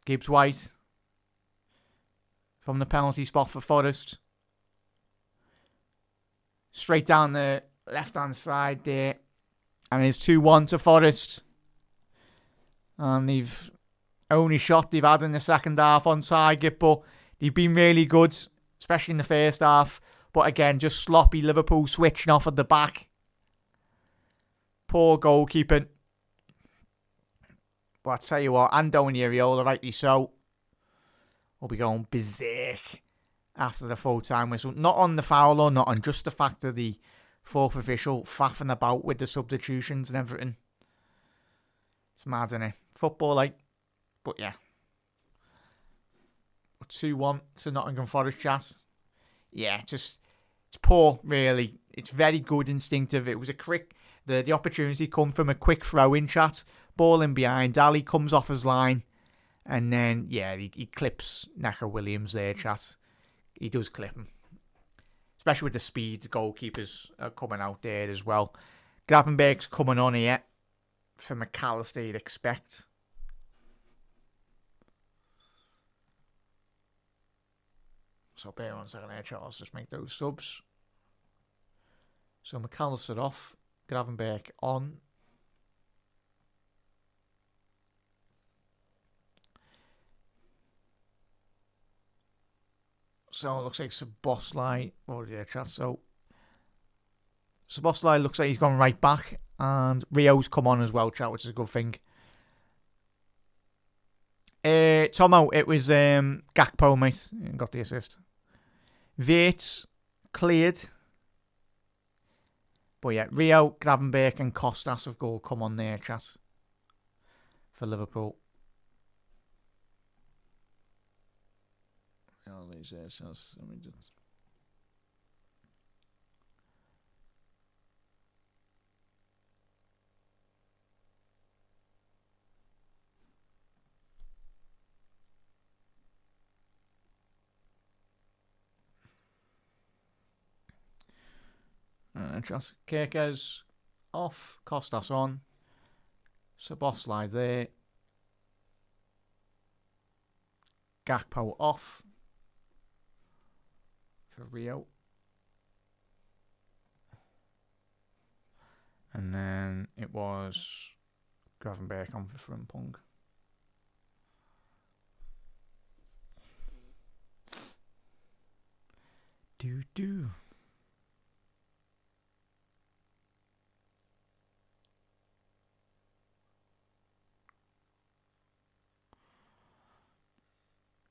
Gibbs White. From the penalty spot for Forest. Straight down the left-hand side there. And it's 2-1 to Forest. And they've only shot they've had in the second half on target, but they've been really good, especially in the first half. But again, just sloppy Liverpool switching off at the back. Poor goalkeeping. But I tell you what, Andoni Iraola, rightly so, will be going berserk after the full-time whistle. Not on the foul or not on, just the fact of the fourth official faffing about with the substitutions and everything. It's mad, isn't it? Football, like. But yeah. 2-1 to Nottingham Forest, chat. Yeah, just... It's poor, really. It's very good, instinctive. It was a quick... The opportunity come from a quick throw-in, chat. Ball in behind. Ali comes off his line. And then, yeah, he clips Necker Williams there, chat. He does clip him. Especially with the speed, the goalkeepers are coming out there as well. Gravenberg's coming on here. For McAllister, you'd expect. So bear on a second here, Charles. Just make those subs. So McAllister off. Gravenberch on. So it looks like Szoboszlai. Oh yeah, chat. So Szoboszlai looks like he's gone right back. And Rio's come on as well, chat, which is a good thing. Tomo, it was Gakpo, mate. Got the assist. Vates cleared. But yeah, Rio, Gravenberch and Costas have all come on there, chat. For Liverpool. All these shots. Let me just... Just Kirkers off, Costas on, Szoboszlai there, Gakpo off for Rio, and then it was Gravenberch on for Frimpong. Do.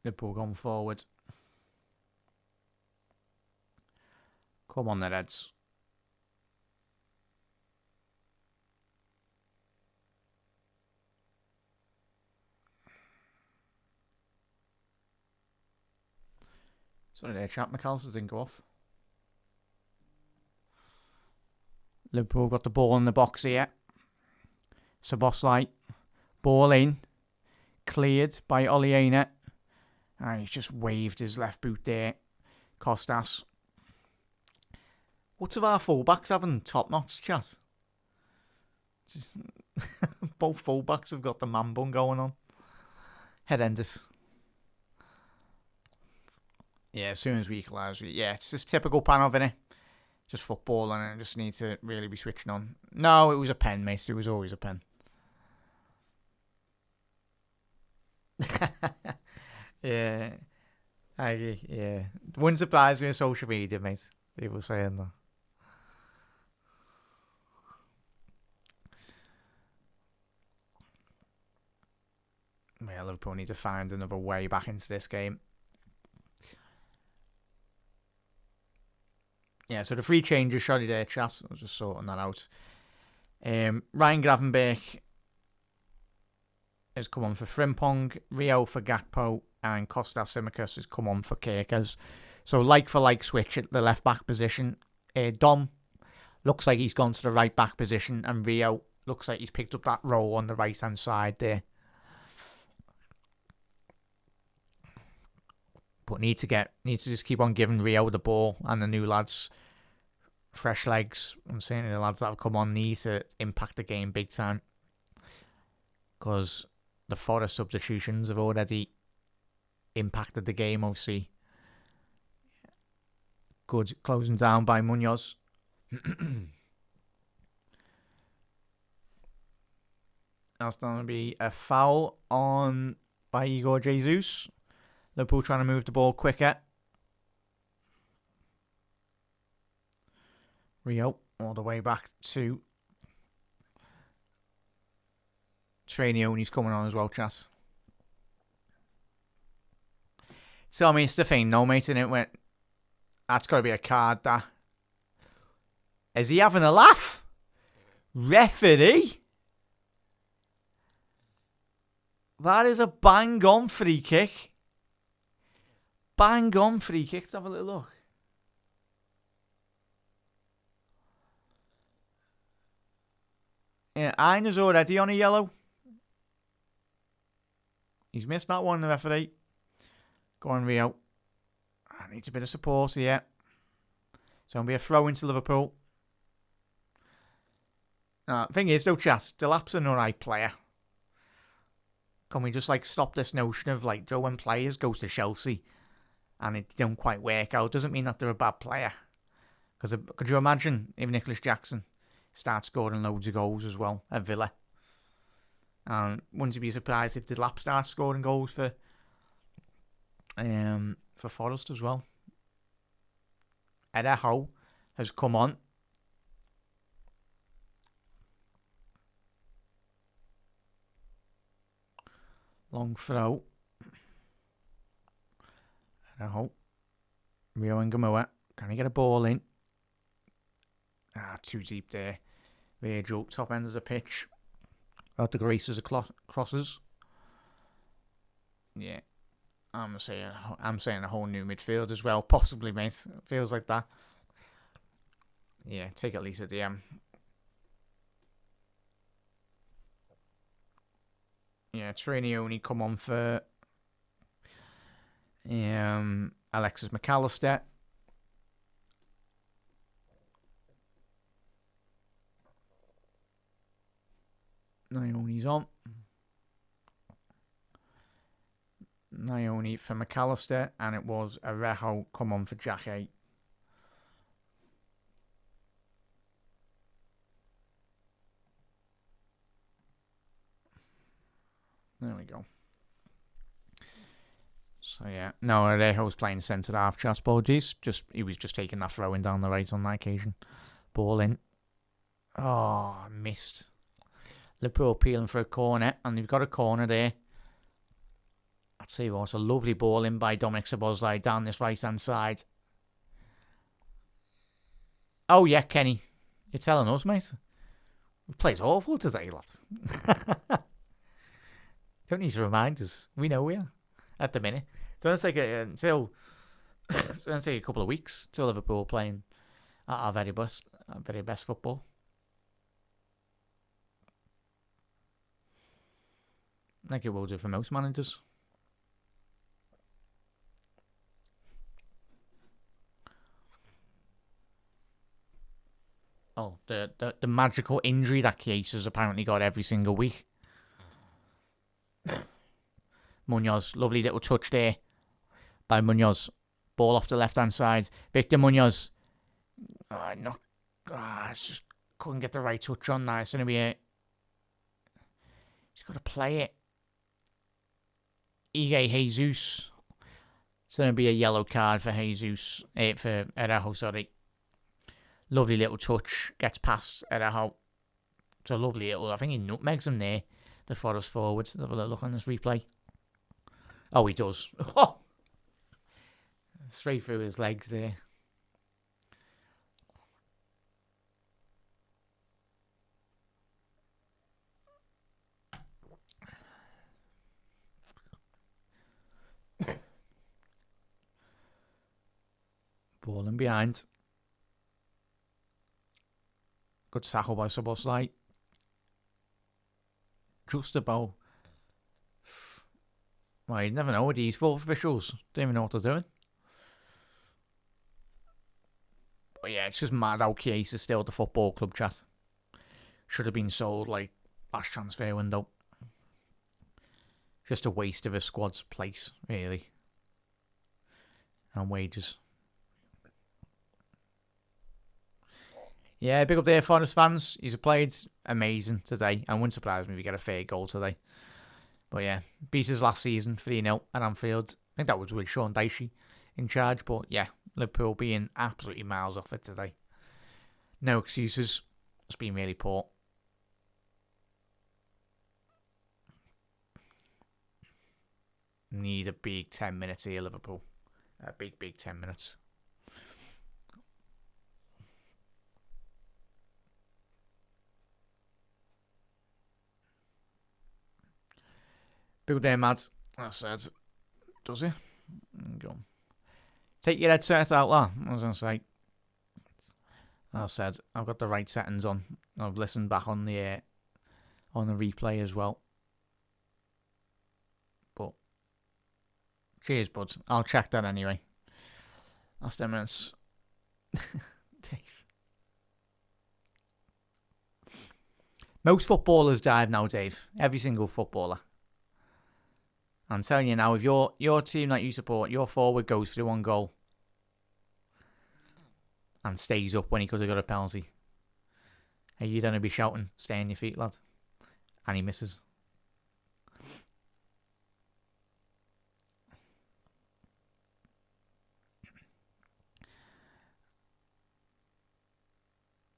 Liverpool gone forward. Come on, the Reds. Sorry there, chap. McAllister didn't go off. Liverpool got the ball in the box here. Szoboszlai. Ball in. Cleared by Oliena. He's just waved his left boot there. Costas. What's of our fullbacks having top-notch, chat? Both fullbacks have got the man bun going on. Horrendous. Yeah, as soon as we equalise, it's just typical Panov, innit? Just football, and I just need to really be switching on. No, it was a pen, mate. It was always a pen. Yeah. Yeah. Wouldn't surprise me on social media, mate. People saying that. Well, Liverpool need to find another way back into this game. Yeah, so the free changes, shoddy there, chat. I was just sorting that out. Ryan Gravenberch has come on for Frimpong, Rio for Gakpo, and Kostas Tsimikas has come on for Kirkers. So like-for-like switch at the left-back position. Dom looks like he's gone to the right-back position, and Rio looks like he's picked up that role on the right-hand side there. But need to just keep on giving Rio the ball and the new lads fresh legs. I'm saying the lads that have come on need to impact the game big time. Because the Forest substitutions have already impacted the game, obviously. Good closing down by Munoz. That's going to be a foul on by Igor Jesus. Liverpool trying to move the ball quicker. Rio all the way back to Trainioni's coming on as well, chat. Tell me it's the thing, no, mate, and it went. That's got to be a card, that. Is he having a laugh? Referee? That is a bang-on free kick. Bang-on free kick. Let's have a little look. Yeah, Einer's already on a yellow. He's missed that one, the referee. Go on, Rio. I need a bit of support here. So it'll be a throw into Liverpool. Thing is, though, chat, Delap's an alright player. Can we just, stop this notion of, when players go to Chelsea and it don't quite work out, doesn't mean that they're a bad player. Because could you imagine if Nicholas Jackson starts scoring loads of goals as well at Villa? And wouldn't you be surprised if Delap starts scoring goals for Forest as well? Iraola has come on. Long throw. Iraola. Rio Ngamoa. Can he get a ball in? Too deep there. Virgil, top end of the pitch. Out the graces of crosses. Yeah. I'm saying a whole new midfield as well. Possibly, mate. Feels like that. Yeah, take at least a DM. Yeah, Trainioni come on for Alexis McAllister. Ioni's on. Ioni for McAllister, and it was Iraola come on for Jack A. There we go. So yeah, no, Iraola's playing centre half. Chat apologies. He was just taking that throw in down the right on that occasion. Ball in. Oh, missed. Liverpool appealing for a corner, and they've got a corner there. I'd say it was a lovely ball in by Dominic Szoboszlai down this right-hand side. Oh yeah, Kenny, you're telling us, mate. We played awful today, lad. Don't need to remind us. We know we are at the minute. It's going to take a couple of weeks till Liverpool playing at our very best football. Like it will do for most managers. Oh, the magical injury that Case has apparently got every single week. Munoz, lovely little touch there by Munoz. Ball off the left-hand side. Victor Munoz. Just couldn't get the right touch on that. It's going to be a... He's got to play it. Ige Jesus. It's going to be a yellow card for Jesus. For Iraola, sorry. Lovely little touch. Gets past Iraola. It's a lovely little... I think he nutmegs him there. The Forest forward. Have a little look on this replay. Oh, he does. Straight through his legs there. Ball in behind. Good tackle by Szoboszlai. Just about. Well, you never know with these fourth officials. Don't even know what they're doing. But yeah, it's just mad how Case is still at the football club, chat. Should have been sold like last transfer window. Just a waste of a squad's place, really. And wages. Yeah, big up there, Forest fans. He's played amazing today, and wouldn't surprise me if we get a fair goal today. But yeah, beat us last season 3-0 at Anfield. I think that was with Sean Dyche in charge, but yeah, Liverpool being absolutely miles off it today. No excuses. It's been really poor. Need a big 10 minutes here, Liverpool. A big 10 minutes. Big day, Mads. I said, does he? Go. Take your headset out, lad. I was going to say. I said, I've got the right settings on. I've listened back on the replay as well. But, cheers, bud. I'll check that anyway. Last 10 minutes. Dave. Most footballers dive now, Dave. Every single footballer. I'm telling you now, if your team that you support, your forward goes through on goal and stays up when he could have got a penalty, are you going to be shouting, stay on your feet, lad? And he misses.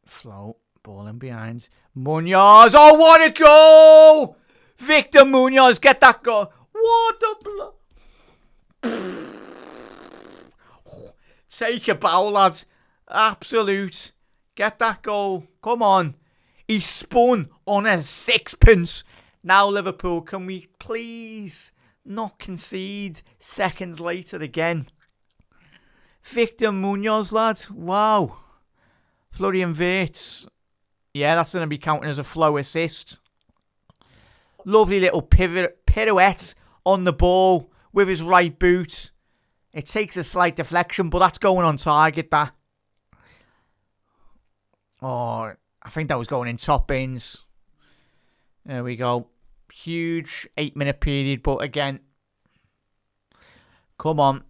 Float, ball in behind. Munoz, oh, what a goal! Victor Munoz, get that goal. What a take a bow, lads. Absolute. Get that goal. Come on. He spun on a sixpence. Now, Liverpool, can we please not concede seconds later again? Victor Munoz, lads. Wow. Florian Wirtz. Yeah, that's going to be counting as a flow assist. Lovely little pirouette on the ball with his right boot. It takes a slight deflection, but that's going on target, that. Oh, I think that was going in top bins. There we go. Huge 8-minute period, but again, come on.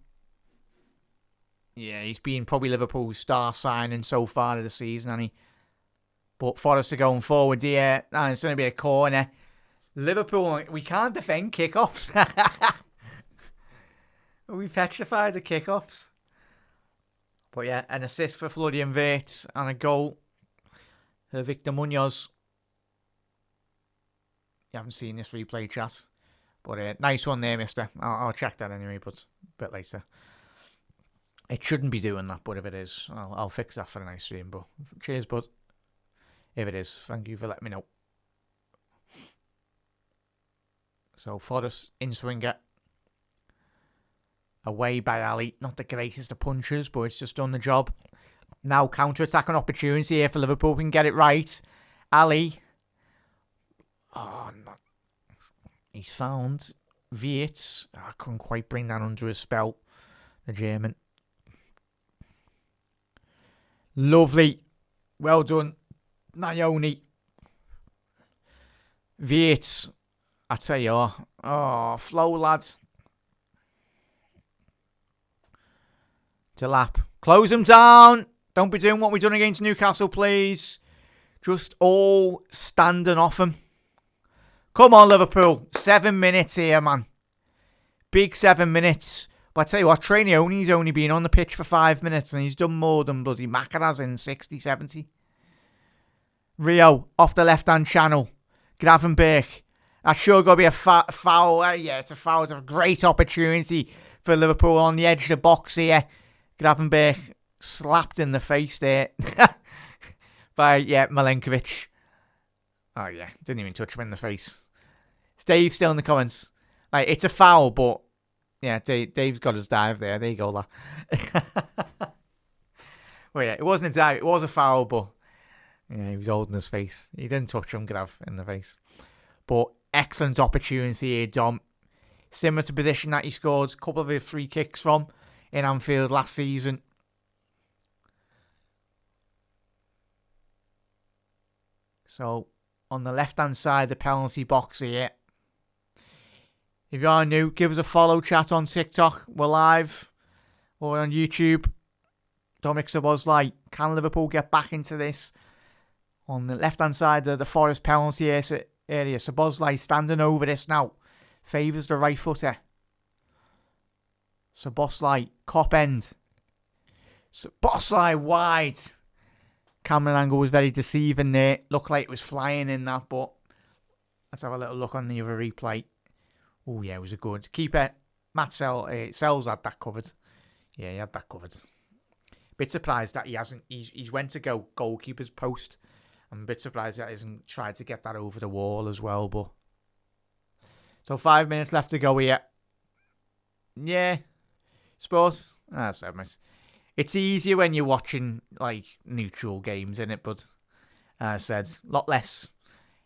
Yeah, he's been probably Liverpool's star signing so far of the season, hasn't he? But Forest are going forward here, and it's going to be a corner. Liverpool, we can't defend kickoffs. We petrified the kickoffs. But yeah, an assist for Florian Wirtz and a goal for Victor Munoz. You haven't seen this replay, chat. But nice one there, mister. I'll check that anyway, but a bit later. It shouldn't be doing that, but if it is, I'll fix that for a nice stream. But cheers, bud. If it is, thank you for letting me know. So, Forest in swinger. Away by Ali. Not the greatest of punches, but it's just done the job. Now, counter-attacking opportunity here for Liverpool. We can get it right. Ali. Oh, no. He's found Wirtz. I couldn't quite bring that under his spell. The German. Lovely. Well done, Naoni. Wirtz. I tell you what. Oh, flow, lads. Delap. Close them down. Don't be doing what we've done against Newcastle, please. Just all standing off them. Come on, Liverpool. 7 minutes here, man. Big 7 minutes. But I tell you what, Trainioni's only been on the pitch for 5 minutes and he's done more than bloody Macaraz in 60, 70. Rio, off the left-hand channel. Gravenberch. That's sure going to be a foul. Yeah, it's a foul. It's a great opportunity for Liverpool on the edge of the box here. Gravenberch slapped in the face there by, Milenkovic. Oh, yeah. Didn't even touch him in the face. Dave still in the comments. Like, it's a foul, but yeah, Dave's got his dive there. There you go, lad. Well, yeah, it wasn't a dive. It was a foul, but yeah, he was holding his face. He didn't touch him, Grav, in the face. But excellent opportunity here, Dom. Similar to position that he scored a couple of his free kicks from in Anfield last season. So, on the left-hand side, the penalty box here. If you are new, give us a follow, chat on TikTok. We're live. Or on YouTube. Dominic Szoboszlai. Can Liverpool get back into this? On the left-hand side of the Forest penalty area. Szoboszlai standing over this now. Favours the right footer. Szoboszlai, cop end. Szoboszlai wide. Camera angle was very deceiving there. Looked like it was flying in that, but let's have a little look on the other replay. Oh, yeah, it was a good keeper. Matt Sells had that covered. Yeah, he had that covered. Bit surprised that he hasn't. He's went to go goalkeeper's post. I'm a bit surprised that he hasn't tried to get that over the wall as well. But so 5 minutes left to go here. Yeah, suppose. 7 minutes. It's easier when you're watching like neutral games, isn't it? But as I said, a lot less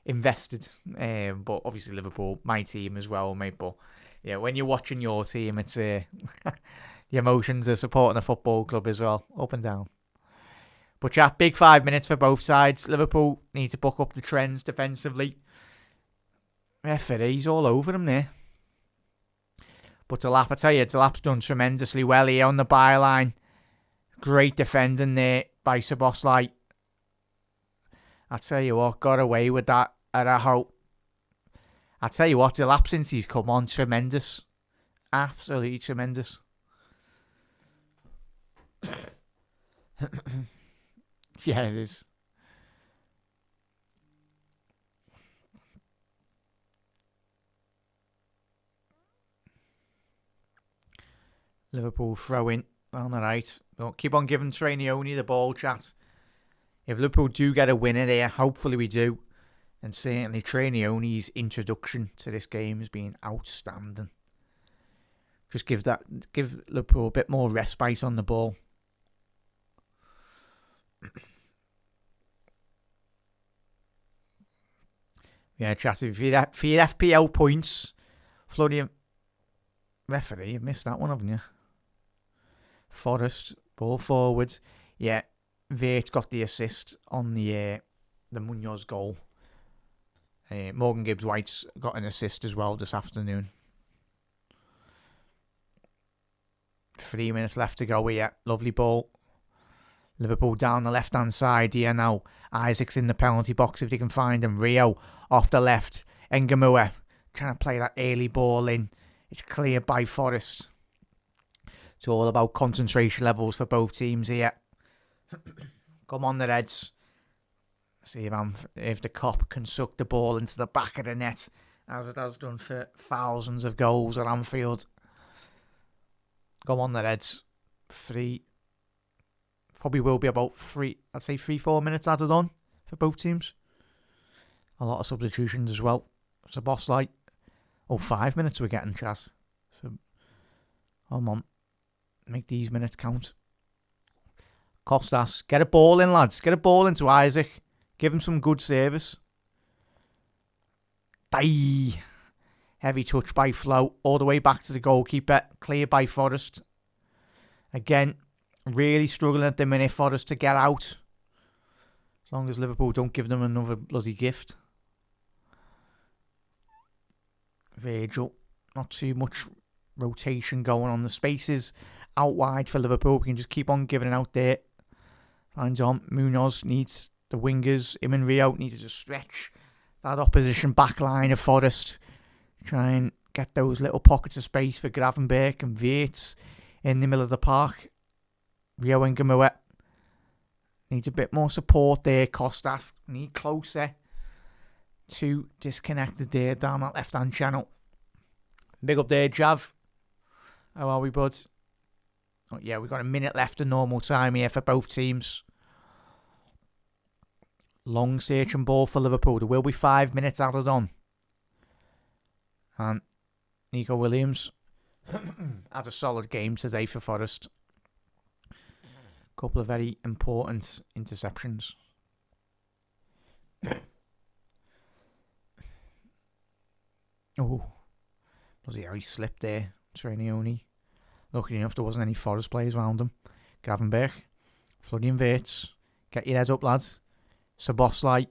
invested. But obviously Liverpool, my team as well, mate. But yeah, when you're watching your team, it's the emotions of supporting a football club as well, up and down. But yeah, big 5 minutes for both sides. Liverpool need to buck up the trends defensively. Referee's all over them there. But Delap, I tell you, Delap's done tremendously well here on the byline. Great defending there by Szoboszlai. I tell you what, got away with that at a hope. I tell you what, Delap since he's come on, tremendous. Absolutely tremendous. Yeah, it is. Liverpool throw in on the right. We'll keep on giving Trainioni the ball, chat. If Liverpool do get a winner there, hopefully we do. And certainly Trainioni's introduction to this game has been outstanding. Just give Liverpool a bit more respite on the ball. Yeah, chat. For your FPL points, Florian referee, you've missed that one, haven't you? Forest, ball forward. Yeah, Vert got the assist on the Munoz goal. Morgan Gibbs-White's got an assist as well this afternoon. 3 minutes left to go here. Lovely ball. Liverpool down the left-hand side here now. Isaac's in the penalty box if they can find him. Rio off the left. Ngamua trying to play that early ball in. It's cleared by Forest. It's all about concentration levels for both teams here. Come on, the Reds. See if the cop can suck the ball into the back of the net, as it has done for thousands of goals at Anfield. Come on, the Reds. Probably will be about 3-4 minutes added on for both teams. A lot of substitutions as well. Szoboszlai. 5 minutes we're getting, Chaz. So, come on. Make these minutes count. Kostas. Get a ball in, lads. Get a ball into Isaac. Give him some good service. Die. Heavy touch by Flo. All the way back to the goalkeeper. Cleared by Forest. Again, really struggling at the minute, Forest, to get out. As long as Liverpool don't give them another bloody gift. Virgil. Not too much rotation going on. The spaces out wide for Liverpool. We can just keep on giving it out there. Finds on. Munoz needs the wingers. Him and Rio need to just stretch that opposition back line of Forest. Try and get those little pockets of space for Gravenberch and Wirtz in the middle of the park. Rio and Ngamua needs a bit more support there. Kostas need closer. Too disconnected there down that left-hand channel. Big up there, Jav. How are we, bud? Oh, yeah, we've got a minute left of normal time here for both teams. Long searching ball for Liverpool. There will be 5 minutes added on. And Nico Williams had a solid game today for Forest. Couple of very important interceptions. Oh, bloody hell, he slipped there. Trainioni. Lucky enough, there wasn't any Forest players around him. Gravenberch. Florian Wirtz. Get your heads up, lads. Szoboszlai.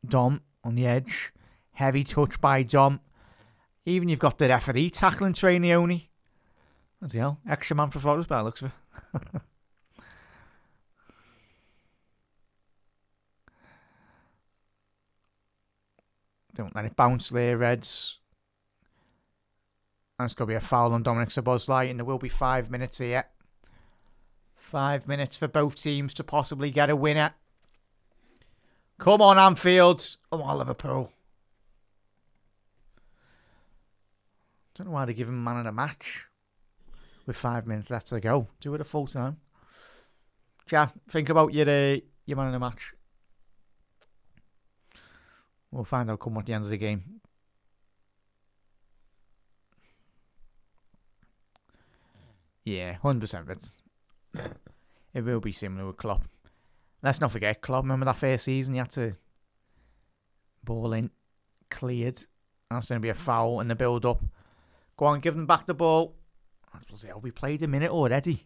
Dom on the edge. Heavy touch by Dom. Even you've got the referee tackling Trainioni. Bloody hell. Extra man for Forest by the looks of it. Don't let it bounce there, Reds. And it's going to be a foul on Dominic Szoboszlai, and there will be 5 minutes here. 5 minutes for both teams to possibly get a winner. Come on, Anfield. Come on, Liverpool. Don't know why they give him man of the match with 5 minutes left to go. Do it a full time. Jack, think about your man of the match. We'll find out come at the end of the game. Yeah, 100%. It will be similar with Klopp. Let's not forget Klopp. Remember that first season? He had to ball in, cleared. That's going to be a foul in the build-up. Go on, give them back the ball. We played a minute already.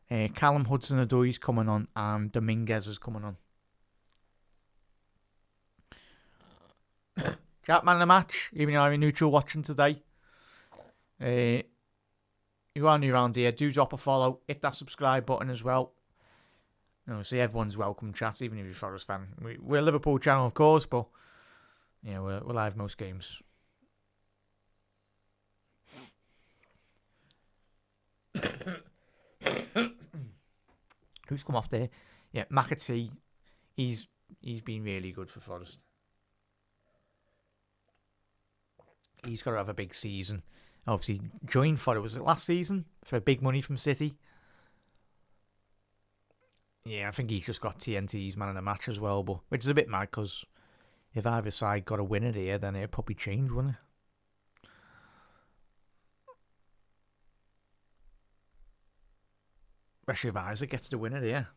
Callum Hudson-Odoi's coming on, and Dominguez is coming on. Chat man of the match, even though I'm neutral watching today. You are new around here, do drop a follow, hit that subscribe button as well. See, everyone's welcome, chat, even if you're a Forest fan. We're a Liverpool channel, of course, but yeah, we're live most games. Who's come off there? Yeah, McAtee. He's been really good for Forest. He's got to have a big season. Obviously, joined Forest, was it last season? For big money from City. Yeah, I think he's just got TNT's man of the match as well, but which is a bit mad because if either side got a winner here, then it'd probably change, wouldn't it? Especially if Isaac gets the winner here.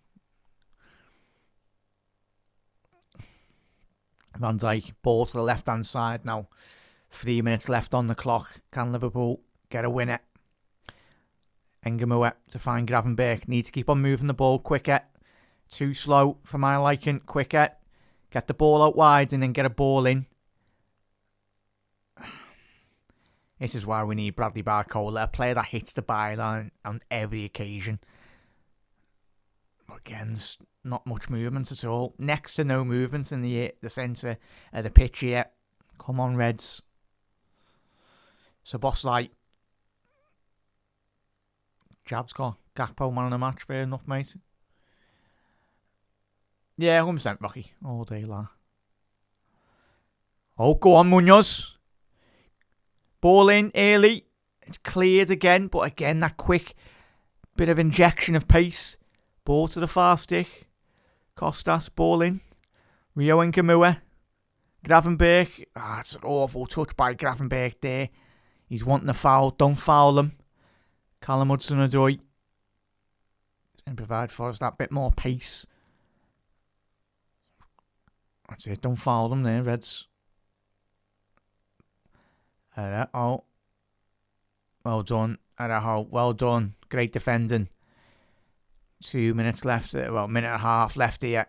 Van Dijk, ball to the left-hand side now. 3 minutes left on the clock. Can Liverpool get a winner? Ngamoua to find Gravenberch. Need to keep on moving the ball quicker. Too slow for my liking. Quicker. Get the ball out wide and then get a ball in. This is why we need Bradley Barcola, a player that hits the byline on every occasion. But again, there's not much movement at all. Next to no movement in the centre of the pitch here. Come on, Reds. So, Bosley. Jav's got Gakpo man of the match. Fair enough, mate. Yeah, 100% Rocky. All day long. Oh, go on, Munoz. Ball in early. It's cleared again, but again, that quick bit of injection of pace. Ball to the far stick. Costas, ball in. Rio Ngamoua. Gravenberch. It's an awful touch by Gravenberch there. He's wanting a foul. Don't foul him. Callum Hudson-Odoi. He's going to provide for us that bit more pace. That's it. Don't foul them there, Reds. Well done. Well done. Great defending. 2 minutes left. Well, minute and a half left here.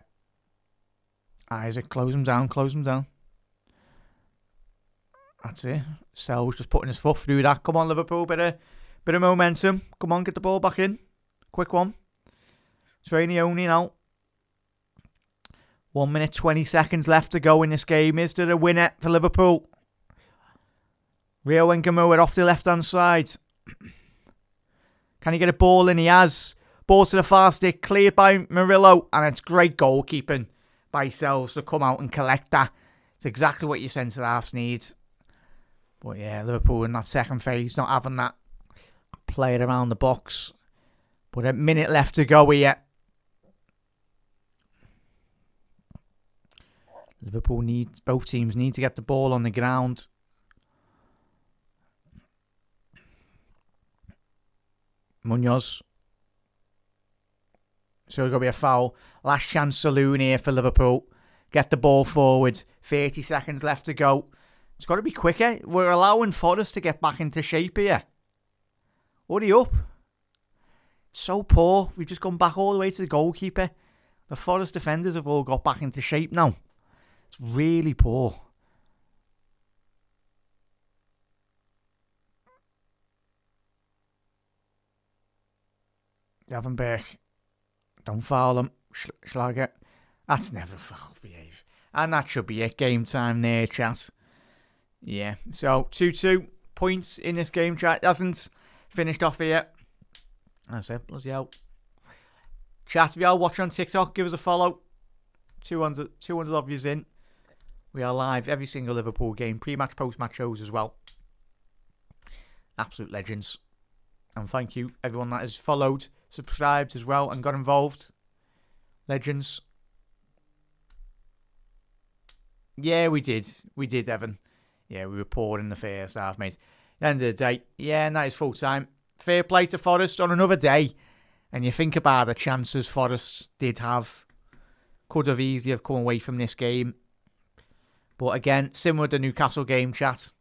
Isaac, close him down. That's it. Sel's just putting his foot through that. Come on, Liverpool. Bit of momentum. Come on, get the ball back in. Quick one. Trainioni now. 1 minute, 20 seconds left to go in this game. Is there a winner for Liverpool? Rio Ngamoua off the left-hand side. Can he get a ball in? He has. Ball to the far stick. Cleared by Murillo. And it's great goalkeeping by Sells to come out and collect that. It's exactly what your centre-halves need. But yeah, Liverpool in that second phase, not having that player around the box. But a minute left to go here. Both teams need to get the ball on the ground. Munoz. So it's going to be a foul. Last chance saloon here for Liverpool. Get the ball forward. 30 seconds left to go. It's got to be quicker. We're allowing Forest to get back into shape here. Hurry up. It's so poor. We've just gone back all the way to the goalkeeper. The Forest defenders have all got back into shape now. It's really poor. Gravenberch. Don't foul him. Schlager. That's never foul, behave. And that should be it. Game time there, chat. Yeah. So, 2-2 points in this game, chat. It hasn't finished off here. That's it. Bloody hell. Chat, if you are watching on TikTok, give us a follow. 200 of yous in. We are live every single Liverpool game. Pre-match, post-match shows as well. Absolute legends. And thank you, everyone that has followed, subscribed as well, and got involved. Legends. Yeah, we did. We did, Evan. Yeah, we were poor in the first half, mate. At the end of the day, yeah, and that is full time. Fair play to Forest on another day. And you think about the chances Forest did have. Could have easily have come away from this game. But again, similar to the Newcastle game, chat.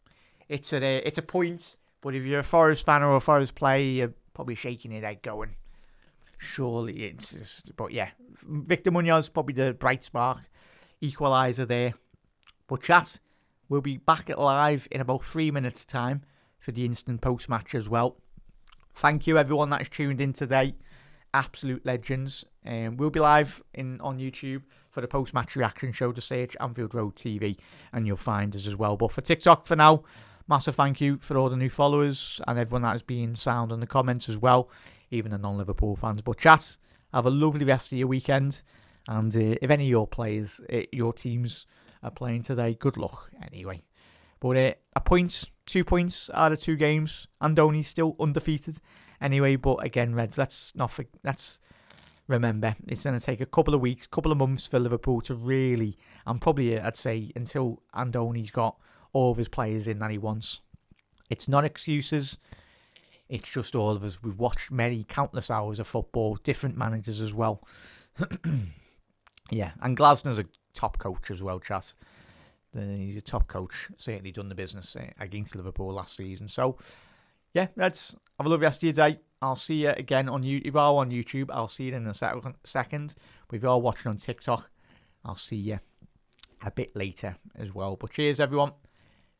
It's a point. But if you're a Forest fan or a Forest player, you're probably shaking your head going, surely it's just... But yeah, Victor Munoz, probably the bright spark. Equaliser there. But chat, We'll be back at live in about 3 minutes' time for the instant post-match as well. Thank you everyone that is tuned in today. Absolute legends. We'll be live on YouTube for the post-match reaction show. To search Anfield Road TV and you'll find us as well. But for TikTok for now, massive thank you for all the new followers and everyone that has been sound in the comments as well, even the non-Liverpool fans. But chat, have a lovely rest of your weekend. And if any of your players, your teams are playing today, good luck anyway. But a point, 2 points out of 2 games. Andoni's still undefeated anyway. But again, Reds, let's remember, it's going to take a couple of weeks, couple of months for Liverpool to really, and probably I'd say until Andoni's got all of his players in that he wants. It's not excuses. It's just all of us. We've watched many countless hours of football, different managers as well. Yeah, and Glasner's a top coach as well, chat. He's a top coach. Certainly done the business against Liverpool last season. So, yeah, let's have a lovely rest of your day. I'll see you again on YouTube. If you are on YouTube, I'll see you in a second. But if you are watching on TikTok, I'll see you a bit later as well. But cheers, everyone.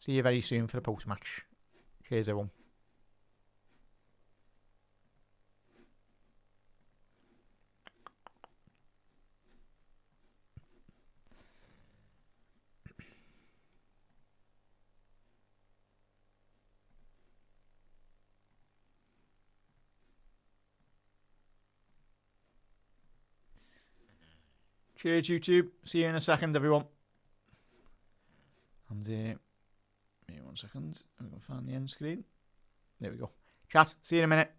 See you very soon for the post-match. Cheers, everyone. Cheers, YouTube. See you in a second, everyone. And wait 1 second. I'm going to find the end screen. There we go. Chat. See you in a minute.